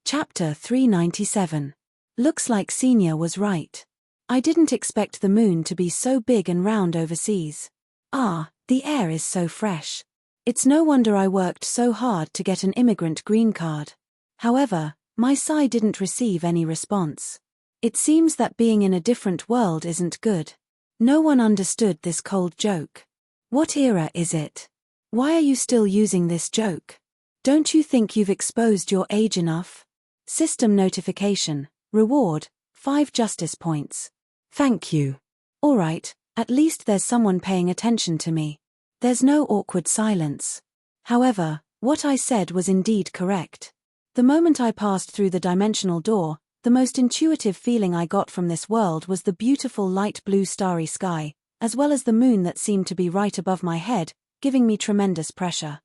Chapter 397. Looks like Senior was right. I didn't expect the moon to be so big and round overseas. Ah, the air is so fresh. It's no wonder I worked so hard to get an immigrant green card. However, my sigh didn't receive any response. It seems that being in a different world isn't good. No one understood this cold joke. What era is it? Why are you still using this joke? Don't you think you've exposed your age enough? System notification. Reward, 5 justice points. Thank you. Alright, at least there's someone paying attention to me. There's no awkward silence. However, what I said was indeed correct. The moment I passed through the dimensional door, the most intuitive feeling I got from this world was the beautiful light blue starry sky, as well as the moon that seemed to be right above my head, giving me tremendous pressure.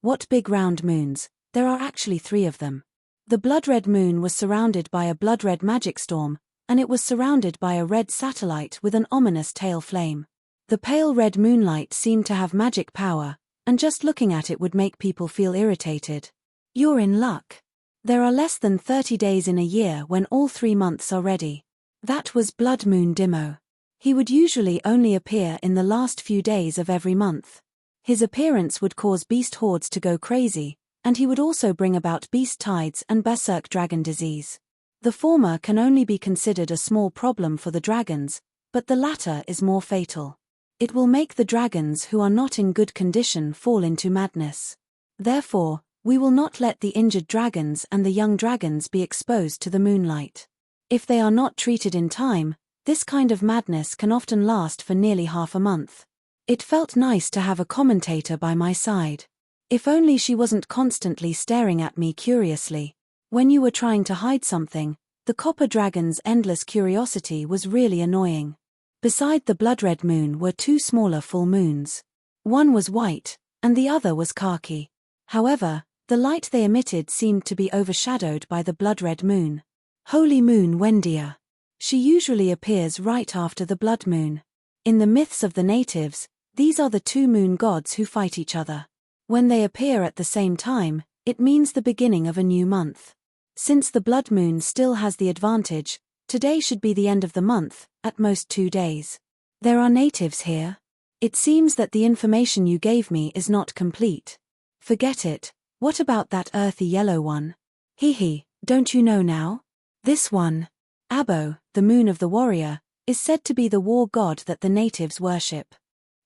What big round moons, there are actually 3 of them. The blood-red moon was surrounded by a blood-red magic storm, and it was surrounded by a red satellite with an ominous tail flame. The pale red moonlight seemed to have magic power, and just looking at it would make people feel irritated. You're in luck. There are less than 30 days in a year when all 3 months are ready. That was Blood Moon Dimo. He would usually only appear in the last few days of every month. His appearance would cause beast hordes to go crazy, and he would also bring about beast tides and berserk dragon disease. The former can only be considered a small problem for the dragons, but the latter is more fatal. It will make the dragons who are not in good condition fall into madness. Therefore, we will not let the injured dragons and the young dragons be exposed to the moonlight. If they are not treated in time, this kind of madness can often last for nearly half a month. It felt nice to have a commentator by my side. If only she wasn't constantly staring at me curiously. When you were trying to hide something, the copper dragon's endless curiosity was really annoying. Beside the blood-red moon were 2 smaller full moons. One was white, and the other was khaki. However, the light they emitted seemed to be overshadowed by the blood-red moon. Holy Moon Wendia. She usually appears right after the blood moon. In the myths of the natives, these are the 2 moon gods who fight each other. When they appear at the same time, it means the beginning of a new month. Since the blood moon still has the advantage, today should be the end of the month, at most 2 days. There are natives here. It seems that the information you gave me is not complete. Forget it. What about that earthy yellow one? Don't you know now? This one, Abo, the moon of the warrior, is said to be the war god that the natives worship.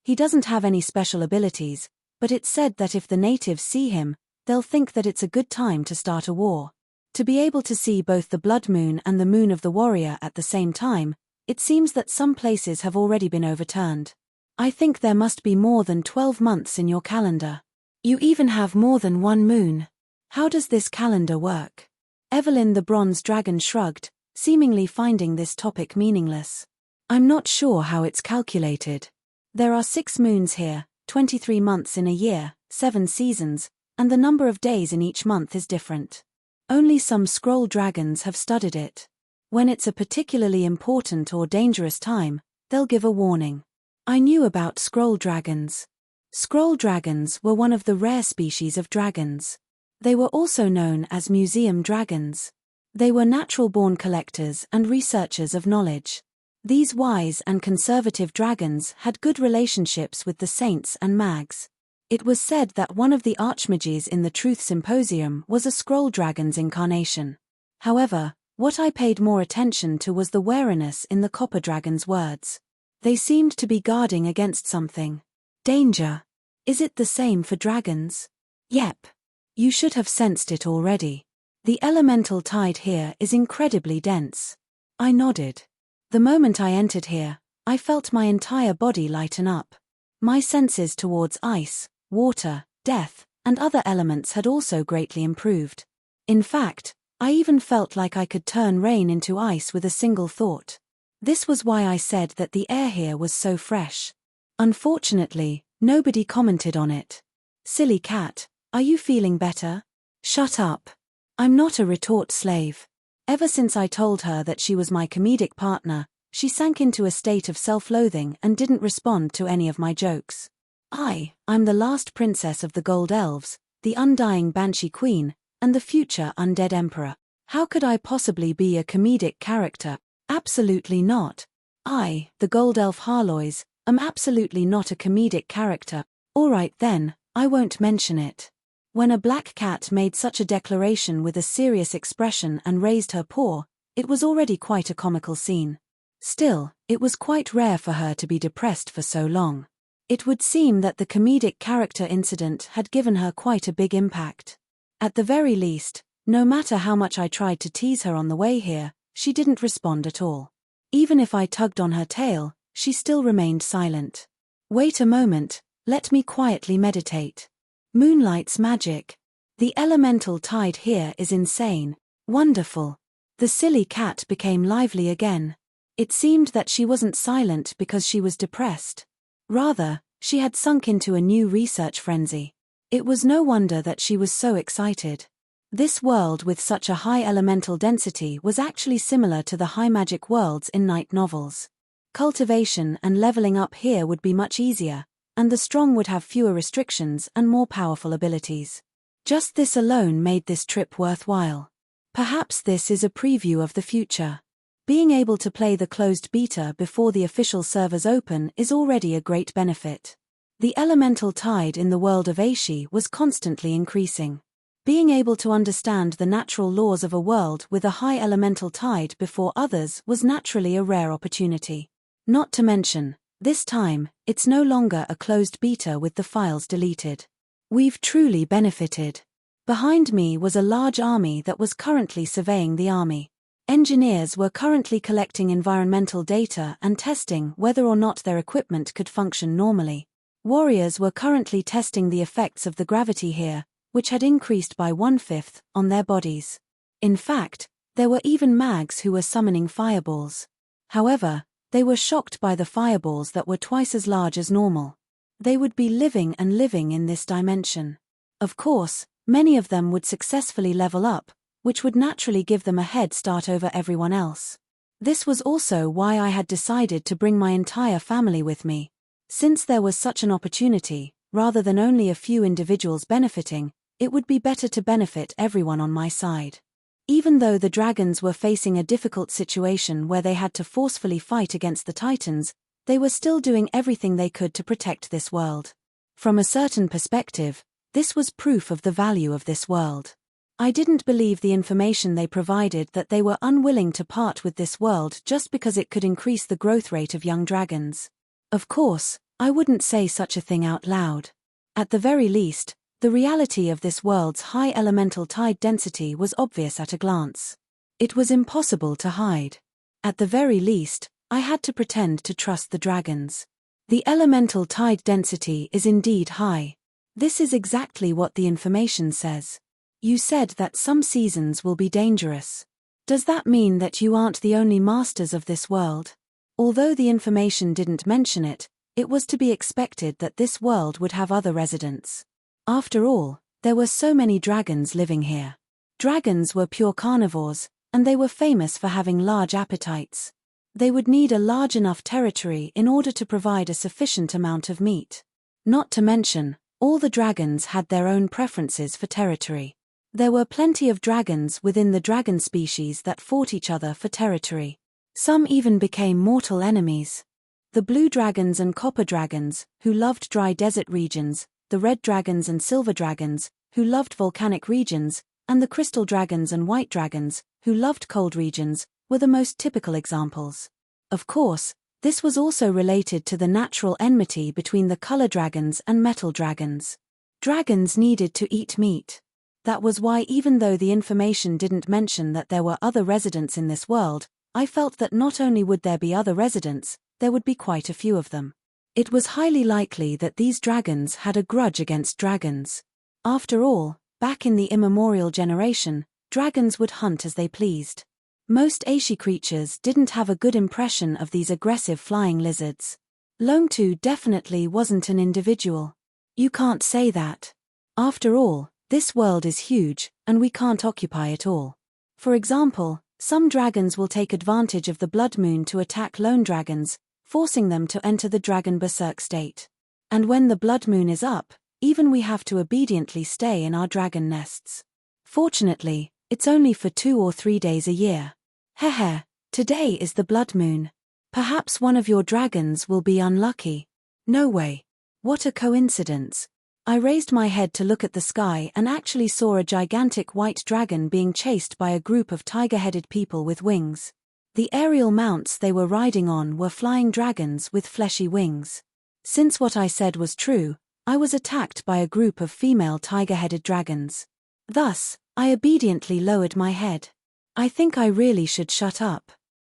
He doesn't have any special abilities, but it's said that if the natives see him, they'll think that it's a good time to start a war. To be able to see both the blood moon and the moon of the warrior at the same time, it seems that some places have already been overturned. I think there must be more than 12 months in your calendar. You even have more than 1 moon. How does this calendar work? Evelyn the bronze dragon shrugged, seemingly finding this topic meaningless. I'm not sure how it's calculated. There are 6 moons here, 23 months in a year, 7 seasons, and the number of days in each month is different. Only some scroll dragons have studied it. When it's a particularly important or dangerous time, they'll give a warning. I knew about scroll dragons. Scroll dragons were one of the rare species of dragons. They were also known as museum dragons. They were natural-born collectors and researchers of knowledge. These wise and conservative dragons had good relationships with the saints and mags. It was said that one of the archmages in the Truth Symposium was a scroll dragon's incarnation. However, what I paid more attention to was the wariness in the copper dragon's words. They seemed to be guarding against something. Danger. Is it the same for dragons? Yep. You should have sensed it already. The elemental tide here is incredibly dense. I nodded. The moment I entered here, I felt my entire body lighten up. My senses towards ice, water, death, and other elements had also greatly improved. In fact, I even felt like I could turn rain into ice with a single thought. This was why I said that the air here was so fresh. Unfortunately, nobody commented on it. Silly cat, are you feeling better? Shut up. I'm not a retort slave. Ever since I told her that she was my comedic partner, she sank into a state of self-loathing and didn't respond to any of my jokes. I'm the last princess of the Gold Elves, the undying Banshee Queen, and the future undead emperor. How could I possibly be a comedic character? Absolutely not. I, the gold elf Harlois, am absolutely not a comedic character. Alright then, I won't mention it. When a black cat made such a declaration with a serious expression and raised her paw, it was already quite a comical scene. Still, it was quite rare for her to be depressed for so long. It would seem that the comedic character incident had given her quite a big impact. At the very least, no matter how much I tried to tease her on the way here, she didn't respond at all. Even if I tugged on her tail, she still remained silent. Wait a moment, let me quietly meditate. Moonlight's magic. The elemental tide here is insane. Wonderful. The silly cat became lively again. It seemed that she wasn't silent because she was depressed. Rather, she had sunk into a new research frenzy. It was no wonder that she was so excited. This world with such a high elemental density was actually similar to the high magic worlds in night novels. Cultivation and leveling up here would be much easier, and the strong would have fewer restrictions and more powerful abilities. Just this alone made this trip worthwhile. Perhaps this is a preview of the future. Being able to play the closed beta before the official servers open is already a great benefit. The elemental tide in the world of Aishi was constantly increasing. Being able to understand the natural laws of a world with a high elemental tide before others was naturally a rare opportunity. Not to mention, this time, it's no longer a closed beta with the files deleted. We've truly benefited. Behind me was a large army that was currently surveying the army. Engineers were currently collecting environmental data and testing whether or not their equipment could function normally. Warriors were currently testing the effects of the gravity here, which had increased by 1/5 on their bodies. In fact, there were even mags who were summoning fireballs. However, they were shocked by the fireballs that were twice as large as normal. They would be living in this dimension. Of course, many of them would successfully level up, which would naturally give them a head start over everyone else. This was also why I had decided to bring my entire family with me. Since there was such an opportunity, rather than only a few individuals benefiting, it would be better to benefit everyone on my side. Even though the dragons were facing a difficult situation where they had to forcefully fight against the titans, they were still doing everything they could to protect this world. From a certain perspective, this was proof of the value of this world. I didn't believe the information they provided that they were unwilling to part with this world just because it could increase the growth rate of young dragons. Of course, I wouldn't say such a thing out loud. At the very least, the reality of this world's high elemental tide density was obvious at a glance. It was impossible to hide. At the very least, I had to pretend to trust the dragons. The elemental tide density is indeed high. This is exactly what the information says. You said that some seasons will be dangerous. Does that mean that you aren't the only masters of this world? Although the information didn't mention it, it was to be expected that this world would have other residents. After all, there were so many dragons living here. Dragons were pure carnivores, and they were famous for having large appetites. They would need a large enough territory in order to provide a sufficient amount of meat. Not to mention, all the dragons had their own preferences for territory. There were plenty of dragons within the dragon species that fought each other for territory. Some even became mortal enemies. The blue dragons and copper dragons, who loved dry desert regions, the red dragons and silver dragons, who loved volcanic regions, and the crystal dragons and white dragons, who loved cold regions, were the most typical examples. Of course, this was also related to the natural enmity between the color dragons and metal dragons. Dragons needed to eat meat. That was why, even though the information didn't mention that there were other residents in this world, I felt that not only would there be other residents, there would be quite a few of them. It was highly likely that these dragons had a grudge against dragons. After all, back in the immemorial generation, dragons would hunt as they pleased. Most Aishi creatures didn't have a good impression of these aggressive flying lizards. Longtu definitely wasn't an individual. You can't say that. After all, this world is huge, and we can't occupy it all. For example, some dragons will take advantage of the blood moon to attack lone dragons, forcing them to enter the dragon berserk state. And when the blood moon is up, even we have to obediently stay in our dragon nests. Fortunately, it's only for 2 or 3 days a year. Hehe, today is the blood moon. Perhaps one of your dragons will be unlucky. No way. What a coincidence. I raised my head to look at the sky and actually saw a gigantic white dragon being chased by a group of tiger-headed people with wings. The aerial mounts they were riding on were flying dragons with fleshy wings. Since what I said was true, I was attacked by a group of female tiger-headed dragons. Thus, I obediently lowered my head. I think I really should shut up.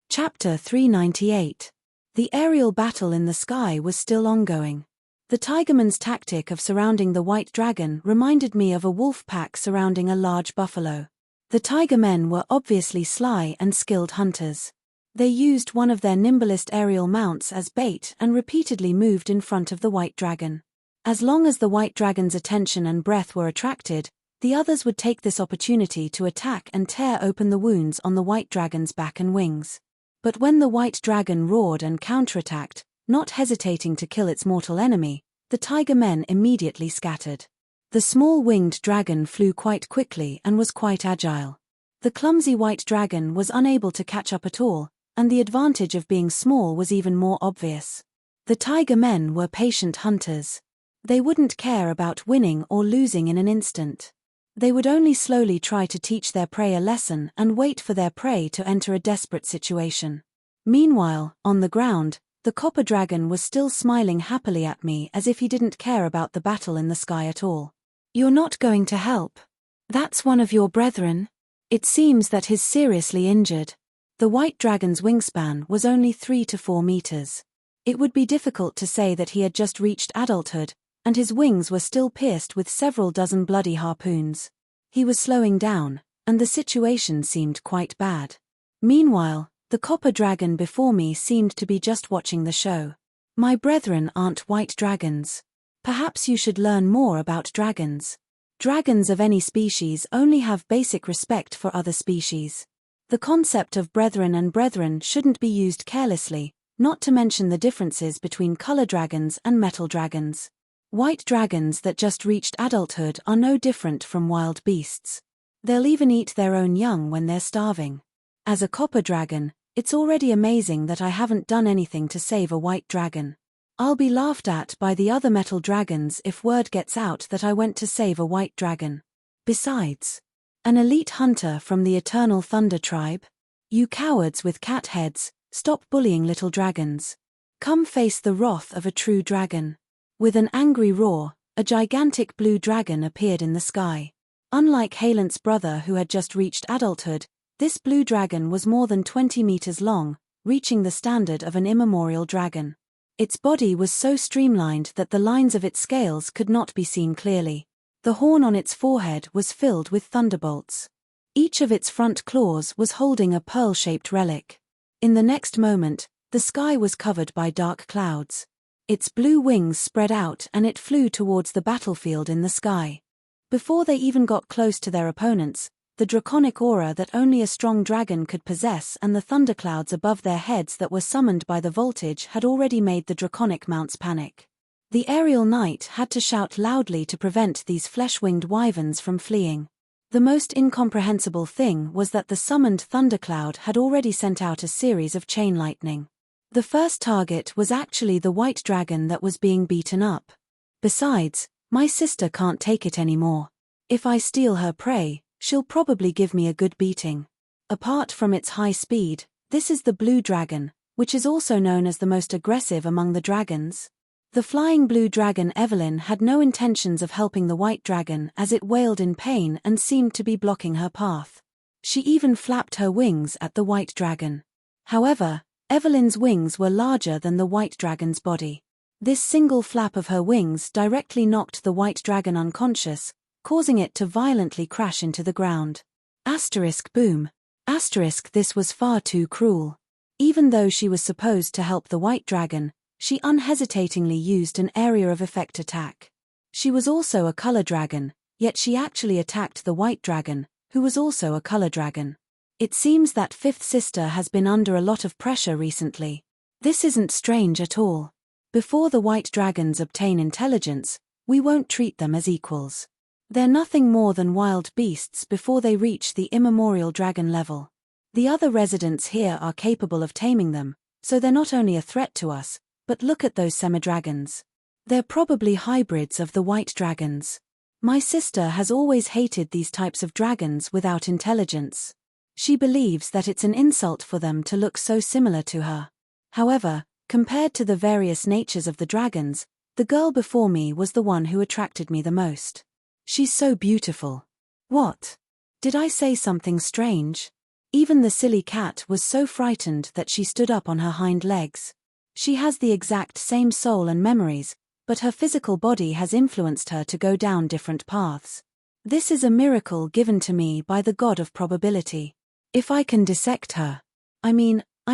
Chapter 398. The aerial battle in the sky was still ongoing. The tigerman's tactic of surrounding the white dragon reminded me of a wolf pack surrounding a large buffalo. The tiger men were obviously sly and skilled hunters. They used one of their nimblest aerial mounts as bait and repeatedly moved in front of the white dragon. As long as the white dragon's attention and breath were attracted, the others would take this opportunity to attack and tear open the wounds on the white dragon's back and wings. But when the white dragon roared and counterattacked, not hesitating to kill its mortal enemy, the tiger men immediately scattered. The small winged dragon flew quite quickly and was quite agile. The clumsy white dragon was unable to catch up at all, and the advantage of being small was even more obvious. The tiger men were patient hunters. They wouldn't care about winning or losing in an instant. They would only slowly try to teach their prey a lesson and wait for their prey to enter a desperate situation. Meanwhile, on the ground, the copper dragon was still smiling happily at me as if he didn't care about the battle in the sky at all. You're not going to help? That's one of your brethren? It seems that he's seriously injured. The white dragon's wingspan was only 3 to 4 meters. It would be difficult to say that he had just reached adulthood, and his wings were still pierced with several dozen bloody harpoons. He was slowing down, and the situation seemed quite bad. Meanwhile, the copper dragon before me seemed to be just watching the show. My brethren aren't white dragons. Perhaps you should learn more about dragons. Dragons of any species only have basic respect for other species. The concept of brethren and brethren shouldn't be used carelessly, not to mention the differences between color dragons and metal dragons. White dragons that just reached adulthood are no different from wild beasts. They'll even eat their own young when they're starving. As a copper dragon, it's already amazing that I haven't done anything to save a white dragon. I'll be laughed at by the other metal dragons if word gets out that I went to save a white dragon. Besides, an elite hunter from the Eternal Thunder tribe? You cowards with cat heads, stop bullying little dragons. Come face the wrath of a true dragon. With an angry roar, a gigantic blue dragon appeared in the sky. Unlike Halent's brother who had just reached adulthood, this blue dragon was more than 20 meters long, reaching the standard of an immemorial dragon. Its body was so streamlined that the lines of its scales could not be seen clearly. The horn on its forehead was filled with thunderbolts. Each of its front claws was holding a pearl-shaped relic. In the next moment, the sky was covered by dark clouds. Its blue wings spread out and it flew towards the battlefield in the sky. Before they even got close to their opponents, the draconic aura that only a strong dragon could possess and the thunderclouds above their heads that were summoned by the voltage had already made the draconic mounts panic. The aerial knight had to shout loudly to prevent these flesh-winged wyverns from fleeing. The most incomprehensible thing was that the summoned thundercloud had already sent out a series of chain lightning. The first target was actually the white dragon that was being beaten up. Besides, my sister can't take it anymore. If I steal her prey, she'll probably give me a good beating. Apart from its high speed, this is the blue dragon, which is also known as the most aggressive among the dragons. The flying blue dragon Evelyn had no intentions of helping the white dragon as it wailed in pain and seemed to be blocking her path. She even flapped her wings at the white dragon. However, Evelyn's wings were larger than the white dragon's body. This single flap of her wings directly knocked the white dragon unconscious, causing it to violently crash into the ground. Boom. This was far too cruel. Even though she was supposed to help the white dragon, she unhesitatingly used an area of effect attack. She was also a color dragon, yet she actually attacked the white dragon, who was also a color dragon. It seems that fifth sister has been under a lot of pressure recently. This isn't strange at all. Before the white dragons obtain intelligence, we won't treat them as equals. They're nothing more than wild beasts before they reach the immemorial dragon level. The other residents here are capable of taming them, so they're not only a threat to us, but look at those semi-dragons. They're probably hybrids of the white dragons. My sister has always hated these types of dragons without intelligence. She believes that it's an insult for them to look so similar to her. However, compared to the various natures of the dragons, the girl before me was the one who attracted me the most. She's so beautiful. What? Did I say something strange? Even the silly cat was so frightened that she stood up on her hind legs. She has the exact same soul and memories, but her physical body has influenced her to go down different paths. This is a miracle given to me by the god of probability. If I can dissect her, I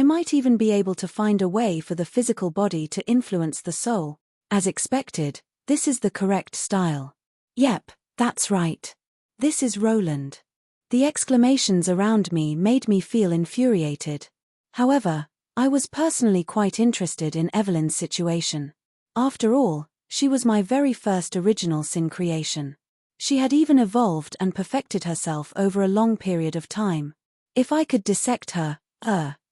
might even be able to find a way for the physical body to influence the soul. As expected, this is the correct style. Yep, that's right. This is Roland. The exclamations around me made me feel infuriated. However, I was personally quite interested in Evelyn's situation. After all, she was my very first original sin creation. She had even evolved and perfected herself over a long period of time. If I could dissect her,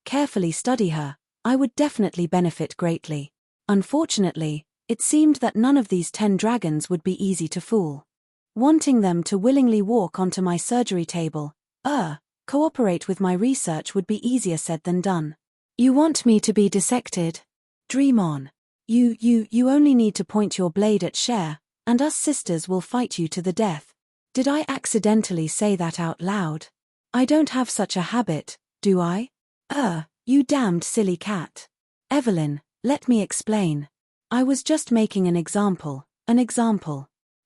carefully study her, I would definitely benefit greatly. Unfortunately, it seemed that none of these 10 dragons would be easy to fool. Wanting them to willingly walk onto my surgery table, cooperate with my research would be easier said than done. You want me to be dissected? Dream on. You only need to point your blade at Cher, and us sisters will fight you to the death. Did I accidentally say that out loud? I don't have such a habit, do I? You damned silly cat. Evelyn, let me explain. I was just making an example.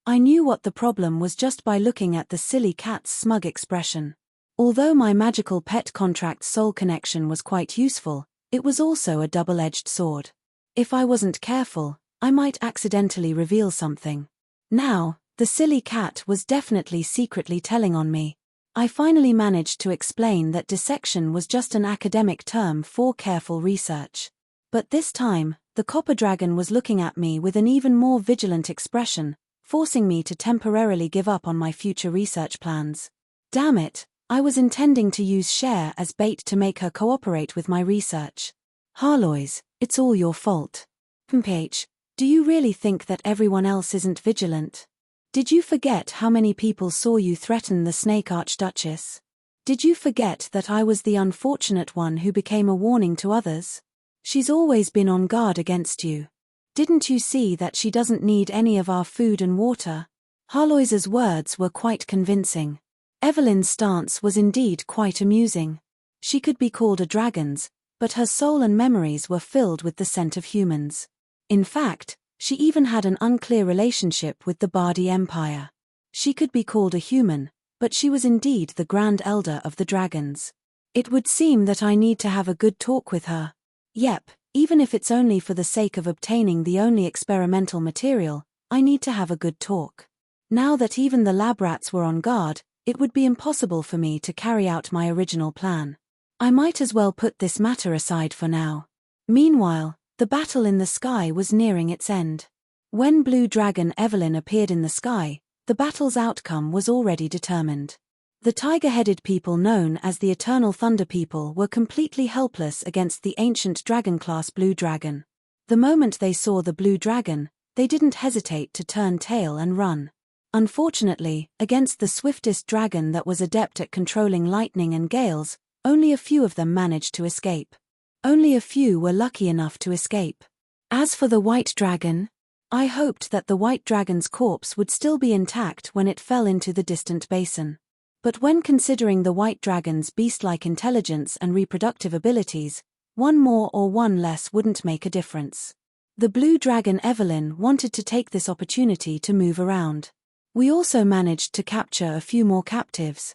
I knew what the problem was just by looking at the silly cat's smug expression. Although my magical pet contract soul connection was quite useful, it was also a double-edged sword. If I wasn't careful, I might accidentally reveal something. Now, the silly cat was definitely secretly telling on me. I finally managed to explain that dissection was just an academic term for careful research. But this time, the copper dragon was looking at me with an even more vigilant expression, forcing me to temporarily give up on my future research plans. Damn it, I was intending to use Cher as bait to make her cooperate with my research. Harlois, it's all your fault. PH, do you really think that everyone else isn't vigilant? Did you forget how many people saw you threaten the Snake Archduchess? Did you forget that I was the unfortunate one who became a warning to others? She's always been on guard against you. Didn't you see that she doesn't need any of our food and water? Harlois's words were quite convincing. Evelyn's stance was indeed quite amusing. She could be called a dragon's, but her soul and memories were filled with the scent of humans. In fact, she even had an unclear relationship with the Bardi Empire. She could be called a human, but she was indeed the Grand Elder of the Dragons. It would seem that I need to have a good talk with her. Yep, even if it's only for the sake of obtaining the only experimental material, I need to have a good talk. Now that even the lab rats were on guard, it would be impossible for me to carry out my original plan. I might as well put this matter aside for now. Meanwhile, the battle in the sky was nearing its end. When Blue Dragon Evelyn appeared in the sky, the battle's outcome was already determined. The tiger-headed people known as the Eternal Thunder People were completely helpless against the ancient dragon-class Blue Dragon. The moment they saw the Blue Dragon, they didn't hesitate to turn tail and run. Unfortunately, against the swiftest dragon that was adept at controlling lightning and gales, only a few of them managed to escape. Only a few were lucky enough to escape. As for the White Dragon, I hoped that the White Dragon's corpse would still be intact when it fell into the distant basin. But when considering the White Dragon's beast-like intelligence and reproductive abilities, one more or one less wouldn't make a difference. The Blue Dragon Evelyn wanted to take this opportunity to move around. We also managed to capture a few more captives.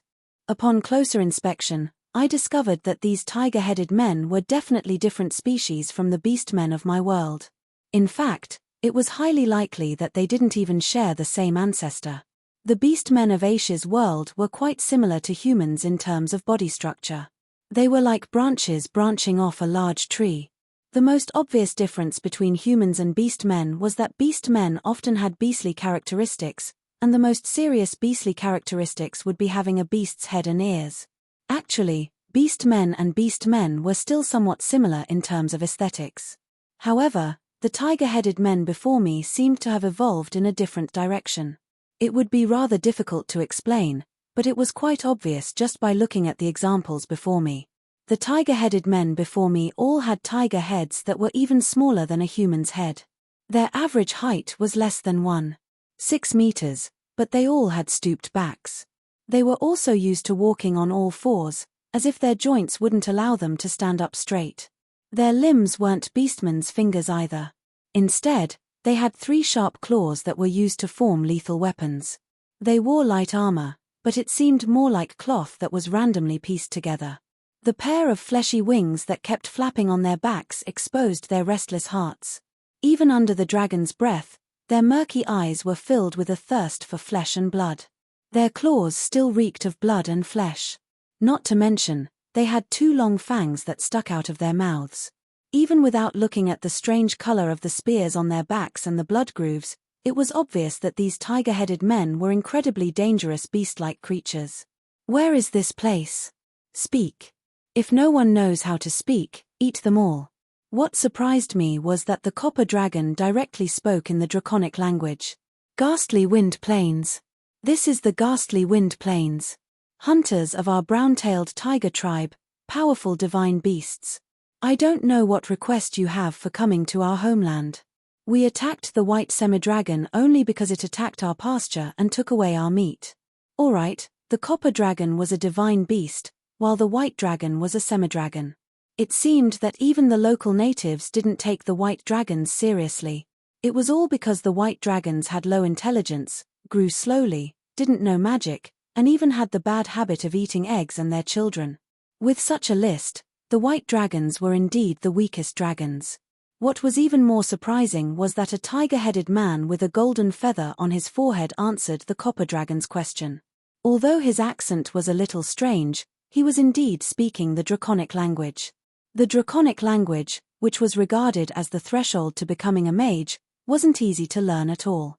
Upon closer inspection, I discovered that these tiger-headed men were definitely different species from the beastmen of my world. In fact, it was highly likely that they didn't even share the same ancestor. The beastmen of Aisha's world were quite similar to humans in terms of body structure. They were like branches branching off a large tree. The most obvious difference between humans and beastmen was that beastmen often had beastly characteristics, and the most serious beastly characteristics would be having a beast's head and ears. Actually, beast men and beast men were still somewhat similar in terms of aesthetics. However, the tiger-headed men before me seemed to have evolved in a different direction. It would be rather difficult to explain, but it was quite obvious just by looking at the examples before me. The tiger-headed men before me all had tiger heads that were even smaller than a human's head. Their average height was less than 1.6 meters, but they all had stooped backs. They were also used to walking on all fours, as if their joints wouldn't allow them to stand up straight. Their limbs weren't beastmen's fingers either. Instead, they had 3 sharp claws that were used to form lethal weapons. They wore light armor, but it seemed more like cloth that was randomly pieced together. The pair of fleshy wings that kept flapping on their backs exposed their restless hearts. Even under the dragon's breath, their murky eyes were filled with a thirst for flesh and blood. Their claws still reeked of blood and flesh. Not to mention, they had 2 long fangs that stuck out of their mouths. Even without looking at the strange color of the spears on their backs and the blood grooves, it was obvious that these tiger-headed men were incredibly dangerous beast-like creatures. Where is this place? Speak. If no one knows how to speak, eat them all. What surprised me was that the copper dragon directly spoke in the draconic language. Ghastly Wind Plains. This is the Ghastly Wind Plains. Hunters of our brown-tailed tiger tribe, powerful divine beasts. I don't know what request you have for coming to our homeland. We attacked the white semi-dragon only because it attacked our pasture and took away our meat. Alright, the copper dragon was a divine beast, while the white dragon was a semi-dragon. It seemed that even the local natives didn't take the white dragons seriously. It was all because the white dragons had low intelligence, grew slowly, didn't know magic, and even had the bad habit of eating eggs and their children. With such a list, the white dragons were indeed the weakest dragons. What was even more surprising was that a tiger-headed man with a golden feather on his forehead answered the copper dragon's question. Although his accent was a little strange, he was indeed speaking the draconic language. The draconic language, which was regarded as the threshold to becoming a mage, wasn't easy to learn at all.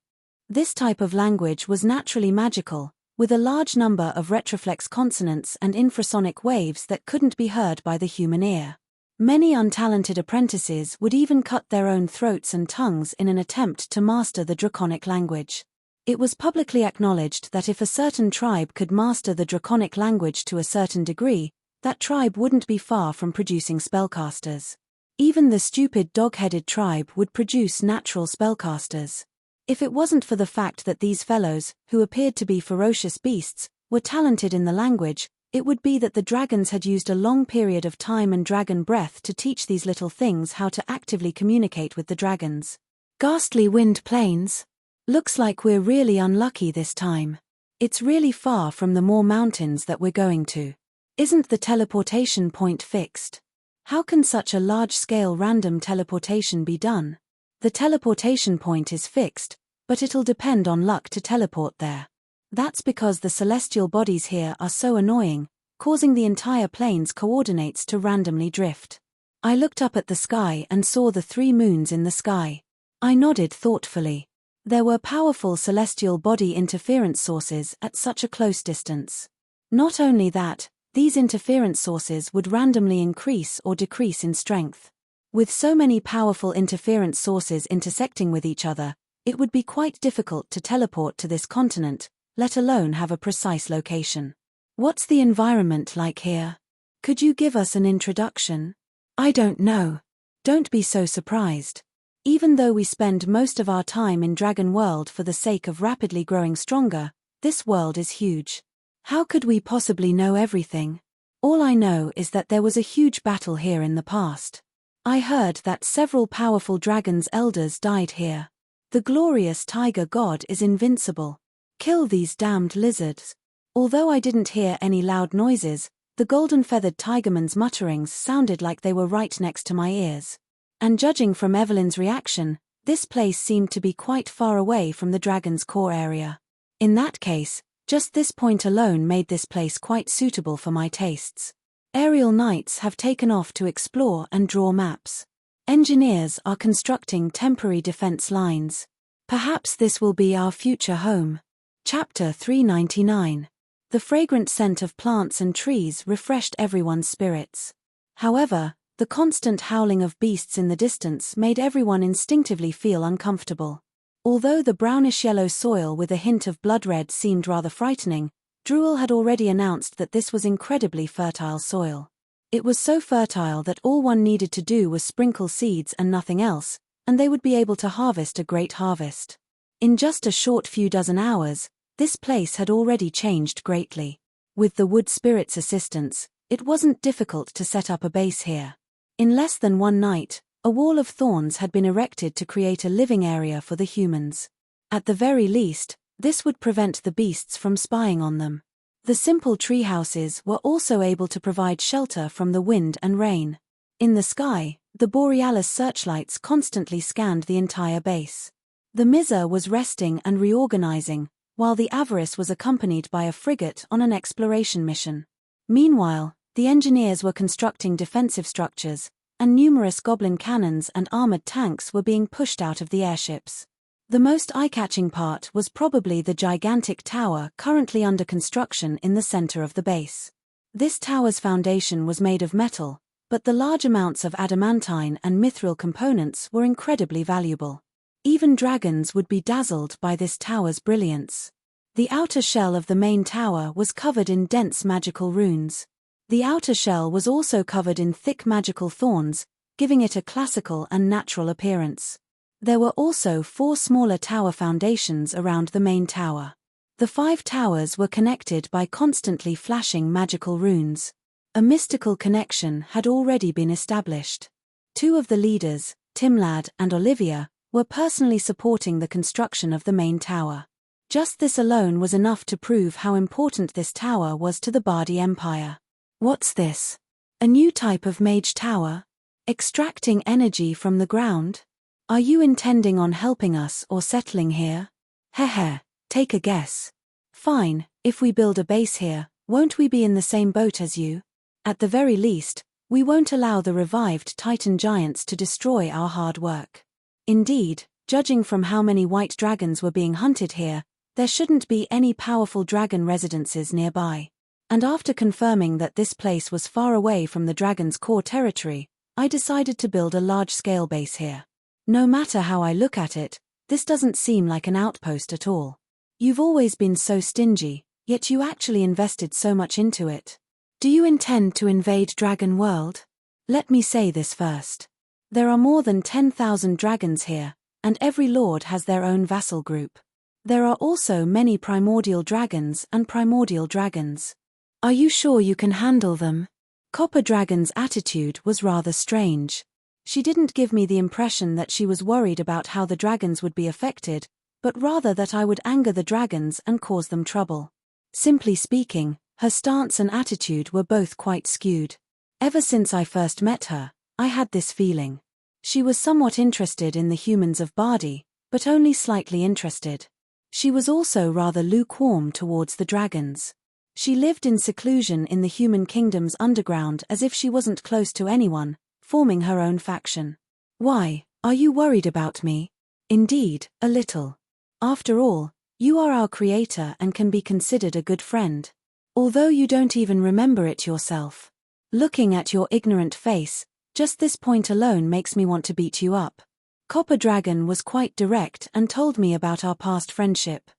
This type of language was naturally magical, with a large number of retroflex consonants and infrasonic waves that couldn't be heard by the human ear. Many untalented apprentices would even cut their own throats and tongues in an attempt to master the draconic language. It was publicly acknowledged that if a certain tribe could master the draconic language to a certain degree, that tribe wouldn't be far from producing spellcasters. Even the stupid dog-headed tribe would produce natural spellcasters. If it wasn't for the fact that these fellows, who appeared to be ferocious beasts, were talented in the language, it would be that the dragons had used a long period of time and dragon breath to teach these little things how to actively communicate with the dragons. Ghastly Wind Plains. Looks like we're really unlucky this time. It's really far from the more mountains that we're going to. Isn't the teleportation point fixed? How can such a large-scale random teleportation be done? The teleportation point is fixed, but it'll depend on luck to teleport there. That's because the celestial bodies here are so annoying, causing the entire plane's coordinates to randomly drift. I looked up at the sky and saw the 3 moons in the sky. I nodded thoughtfully. There were powerful celestial body interference sources at such a close distance. Not only that, these interference sources would randomly increase or decrease in strength. With so many powerful interference sources intersecting with each other, it would be quite difficult to teleport to this continent, let alone have a precise location. What's the environment like here? Could you give us an introduction? I don't know. Don't be so surprised. Even though we spend most of our time in Dragon World for the sake of rapidly growing stronger, this world is huge. How could we possibly know everything? All I know is that there was a huge battle here in the past. I heard that several powerful dragons' elders died here. The glorious tiger god is invincible. Kill these damned lizards. Although I didn't hear any loud noises, the golden-feathered tigerman's mutterings sounded like they were right next to my ears. And judging from Evelyn's reaction, this place seemed to be quite far away from the dragon's core area. In that case, just this point alone made this place quite suitable for my tastes. Aerial knights have taken off to explore and draw maps. Engineers are constructing temporary defense lines. Perhaps this will be our future home. Chapter 399. The fragrant scent of plants and trees refreshed everyone's spirits. However, the constant howling of beasts in the distance made everyone instinctively feel uncomfortable. Although the brownish-yellow soil with a hint of blood red seemed rather frightening, Druel had already announced that this was incredibly fertile soil. It was so fertile that all one needed to do was sprinkle seeds and nothing else, and they would be able to harvest a great harvest. In just a short few dozen hours, this place had already changed greatly. With the wood spirit's assistance, it wasn't difficult to set up a base here. In less than one night, a wall of thorns had been erected to create a living area for the humans. At the very least, this would prevent the beasts from spying on them. The simple tree houses were also able to provide shelter from the wind and rain. In the sky, the borealis searchlights constantly scanned the entire base. The Miser was resting and reorganizing, while the Avarice was accompanied by a frigate on an exploration mission. Meanwhile, the engineers were constructing defensive structures, and numerous goblin cannons and armored tanks were being pushed out of the airships. The most eye-catching part was probably the gigantic tower currently under construction in the center of the base. This tower's foundation was made of metal, but the large amounts of adamantine and mithril components were incredibly valuable. Even dragons would be dazzled by this tower's brilliance. The outer shell of the main tower was covered in dense magical runes. The outer shell was also covered in thick magical thorns, giving it a classical and natural appearance. There were also 4 smaller tower foundations around the main tower. The 5 towers were connected by constantly flashing magical runes. A mystical connection had already been established. 2 of the leaders, Timlad and Olivia, were personally supporting the construction of the main tower. Just this alone was enough to prove how important this tower was to the Bardi Empire. What's this? A new type of mage tower? Extracting energy from the ground? Are you intending on helping us or settling here? Heh, take a guess. Fine, if we build a base here, won't we be in the same boat as you? At the very least, we won't allow the revived Titan giants to destroy our hard work. Indeed, judging from how many white dragons were being hunted here, there shouldn't be any powerful dragon residences nearby. And after confirming that this place was far away from the dragon's core territory, I decided to build a large-scale base here. No matter how I look at it, this doesn't seem like an outpost at all. You've always been so stingy, yet you actually invested so much into it. Do you intend to invade Dragon World? Let me say this first. There are more than 10,000 dragons here, and every lord has their own vassal group. There are also many primordial dragons and primordial dragons. Are you sure you can handle them? Copper Dragon's attitude was rather strange. She didn't give me the impression that she was worried about how the dragons would be affected, but rather that I would anger the dragons and cause them trouble. Simply speaking, her stance and attitude were both quite skewed. Ever since I first met her, I had this feeling. She was somewhat interested in the humans of Bardi, but only slightly interested. She was also rather lukewarm towards the dragons. She lived in seclusion in the human kingdom's underground as if she wasn't close to anyone, forming her own faction. Why, are you worried about me? Indeed, a little. After all, you are our creator and can be considered a good friend. Although you don't even remember it yourself. Looking at your ignorant face, just this point alone makes me want to beat you up. Copper Dragon was quite direct and told me about our past friendship.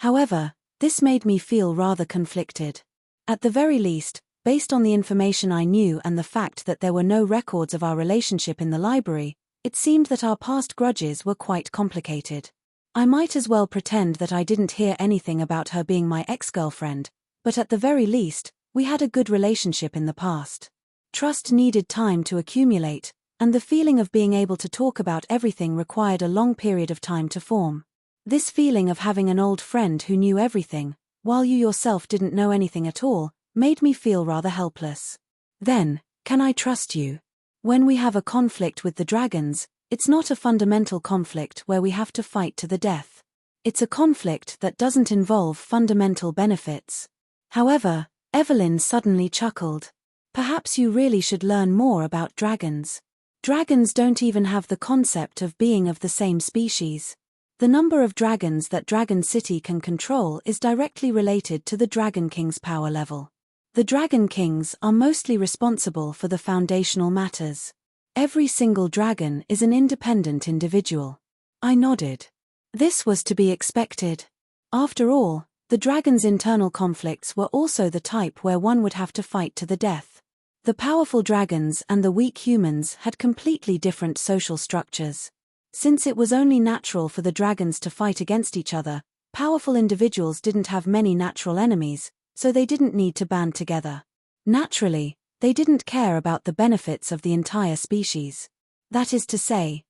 However, this made me feel rather conflicted. At the very least, based on the information I knew and the fact that there were no records of our relationship in the library, it seemed that our past grudges were quite complicated. I might as well pretend that I didn't hear anything about her being my ex-girlfriend, but at the very least, we had a good relationship in the past. Trust needed time to accumulate, and the feeling of being able to talk about everything required a long period of time to form. This feeling of having an old friend who knew everything, while you yourself didn't know anything at all, made me feel rather helpless. Then, can I trust you? When we have a conflict with the dragons, it's not a fundamental conflict where we have to fight to the death. It's a conflict that doesn't involve fundamental benefits. However, Evelyn suddenly chuckled. Perhaps you really should learn more about dragons. Dragons don't even have the concept of being of the same species. The number of dragons that Dragon City can control is directly related to the Dragon King's power level. The Dragon Kings are mostly responsible for the foundational matters. Every single dragon is an independent individual. I nodded. This was to be expected. After all, the dragon's internal conflicts were also the type where one would have to fight to the death. The powerful dragons and the weak humans had completely different social structures. Since it was only natural for the dragons to fight against each other, powerful individuals didn't have many natural enemies, so they didn't need to band together. Naturally, they didn't care about the benefits of the entire species. That is to say,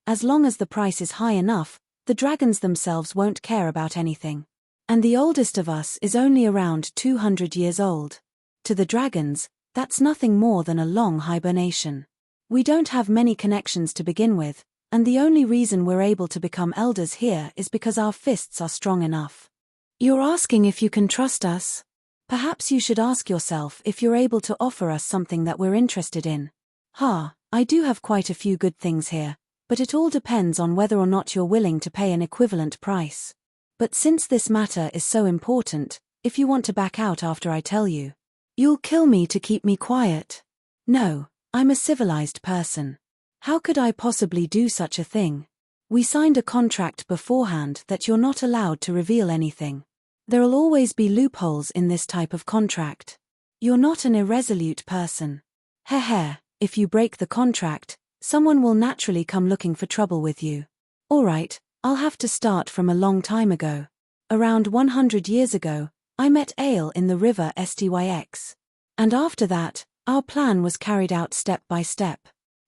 as long as the price is high enough, the dragons themselves won't care about anything. And the oldest of us is only around 200 years old. To the dragons, that's nothing more than a long hibernation. We don't have many connections to begin with, and the only reason we're able to become elders here is because our fists are strong enough. You're asking if you can trust us? Perhaps you should ask yourself if you're able to offer us something that we're interested in. I do have quite a few good things here, but it all depends on whether or not you're willing to pay an equivalent price. But since this matter is so important, if you want to back out after I tell you, you'll kill me to keep me quiet. No, I'm a civilized person. How could I possibly do such a thing? We signed a contract beforehand that you're not allowed to reveal anything. There'll always be loopholes in this type of contract. You're not an irresolute person. If you break the contract, someone will naturally come looking for trouble with you. Alright, I'll have to start from a long time ago. Around 100 years ago, I met Ale in the river Styx. And after that, our plan was carried out step by step.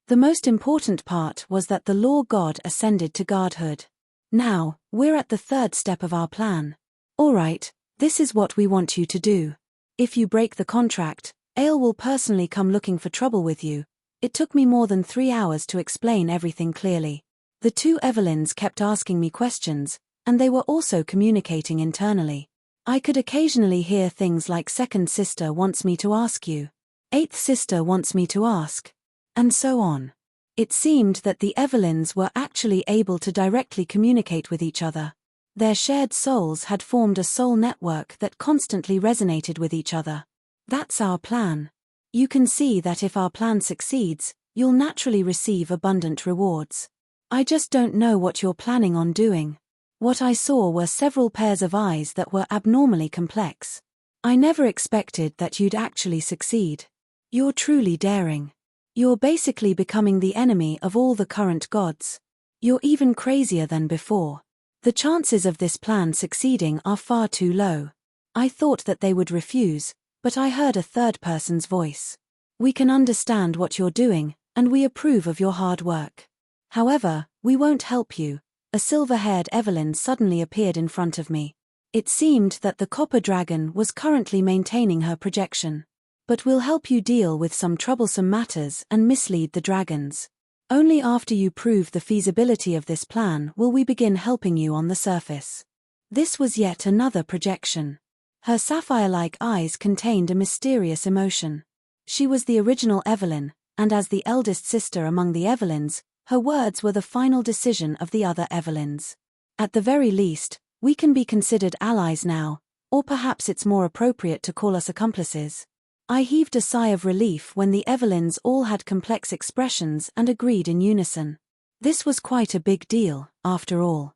The most important part was that the law god ascended to godhood. Now, we're at the third step of our plan. Alright, this is what we want you to do. If you break the contract, Ale will personally come looking for trouble with you. It took me more than 3 hours to explain everything clearly. The two Evelyns kept asking me questions, and they were also communicating internally. I could occasionally hear things like second sister wants me to ask you. Eighth sister wants me to ask. And so on. It seemed that the Evelyns were actually able to directly communicate with each other. Their shared souls had formed a soul network that constantly resonated with each other. That's our plan. You can see that if our plan succeeds, you'll naturally receive abundant rewards. I just don't know what you're planning on doing. What I saw were several pairs of eyes that were abnormally complex. I never expected that you'd actually succeed. You're truly daring. You're basically becoming the enemy of all the current gods. You're even crazier than before. The chances of this plan succeeding are far too low. I thought that they would refuse, but I heard a third person's voice. We can understand what you're doing, and we approve of your hard work. However, we won't help you. A silver-haired Evelyn suddenly appeared in front of me. It seemed that the copper dragon was currently maintaining her projection. But we'll help you deal with some troublesome matters and mislead the dragons. Only after you prove the feasibility of this plan will we begin helping you on the surface. This was yet another projection. Her sapphire-like eyes contained a mysterious emotion. She was the original Evelyn, and as the eldest sister among the Evelyns, her words were the final decision of the other Evelyns. At the very least, we can be considered allies now, or perhaps it's more appropriate to call us accomplices. I heaved a sigh of relief when the Evelyns all had complex expressions and agreed in unison. This was quite a big deal, after all.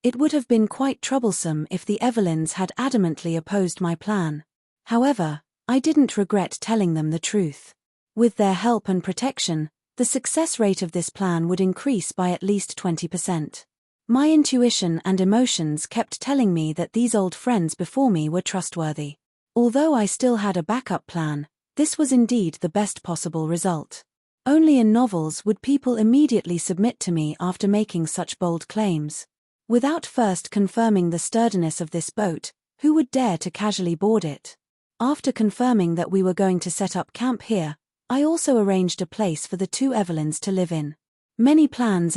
It would have been quite troublesome if the Evelyns had adamantly opposed my plan. However, I didn't regret telling them the truth. With their help and protection, the success rate of this plan would increase by at least 20%. My intuition and emotions kept telling me that these old friends before me were trustworthy. Although I still had a backup plan, this was indeed the best possible result. Only in novels would people immediately submit to me after making such bold claims. Without first confirming the sturdiness of this boat, who would dare to casually board it? After confirming that we were going to set up camp here, I also arranged a place for the two Evelyns to live in. Many plans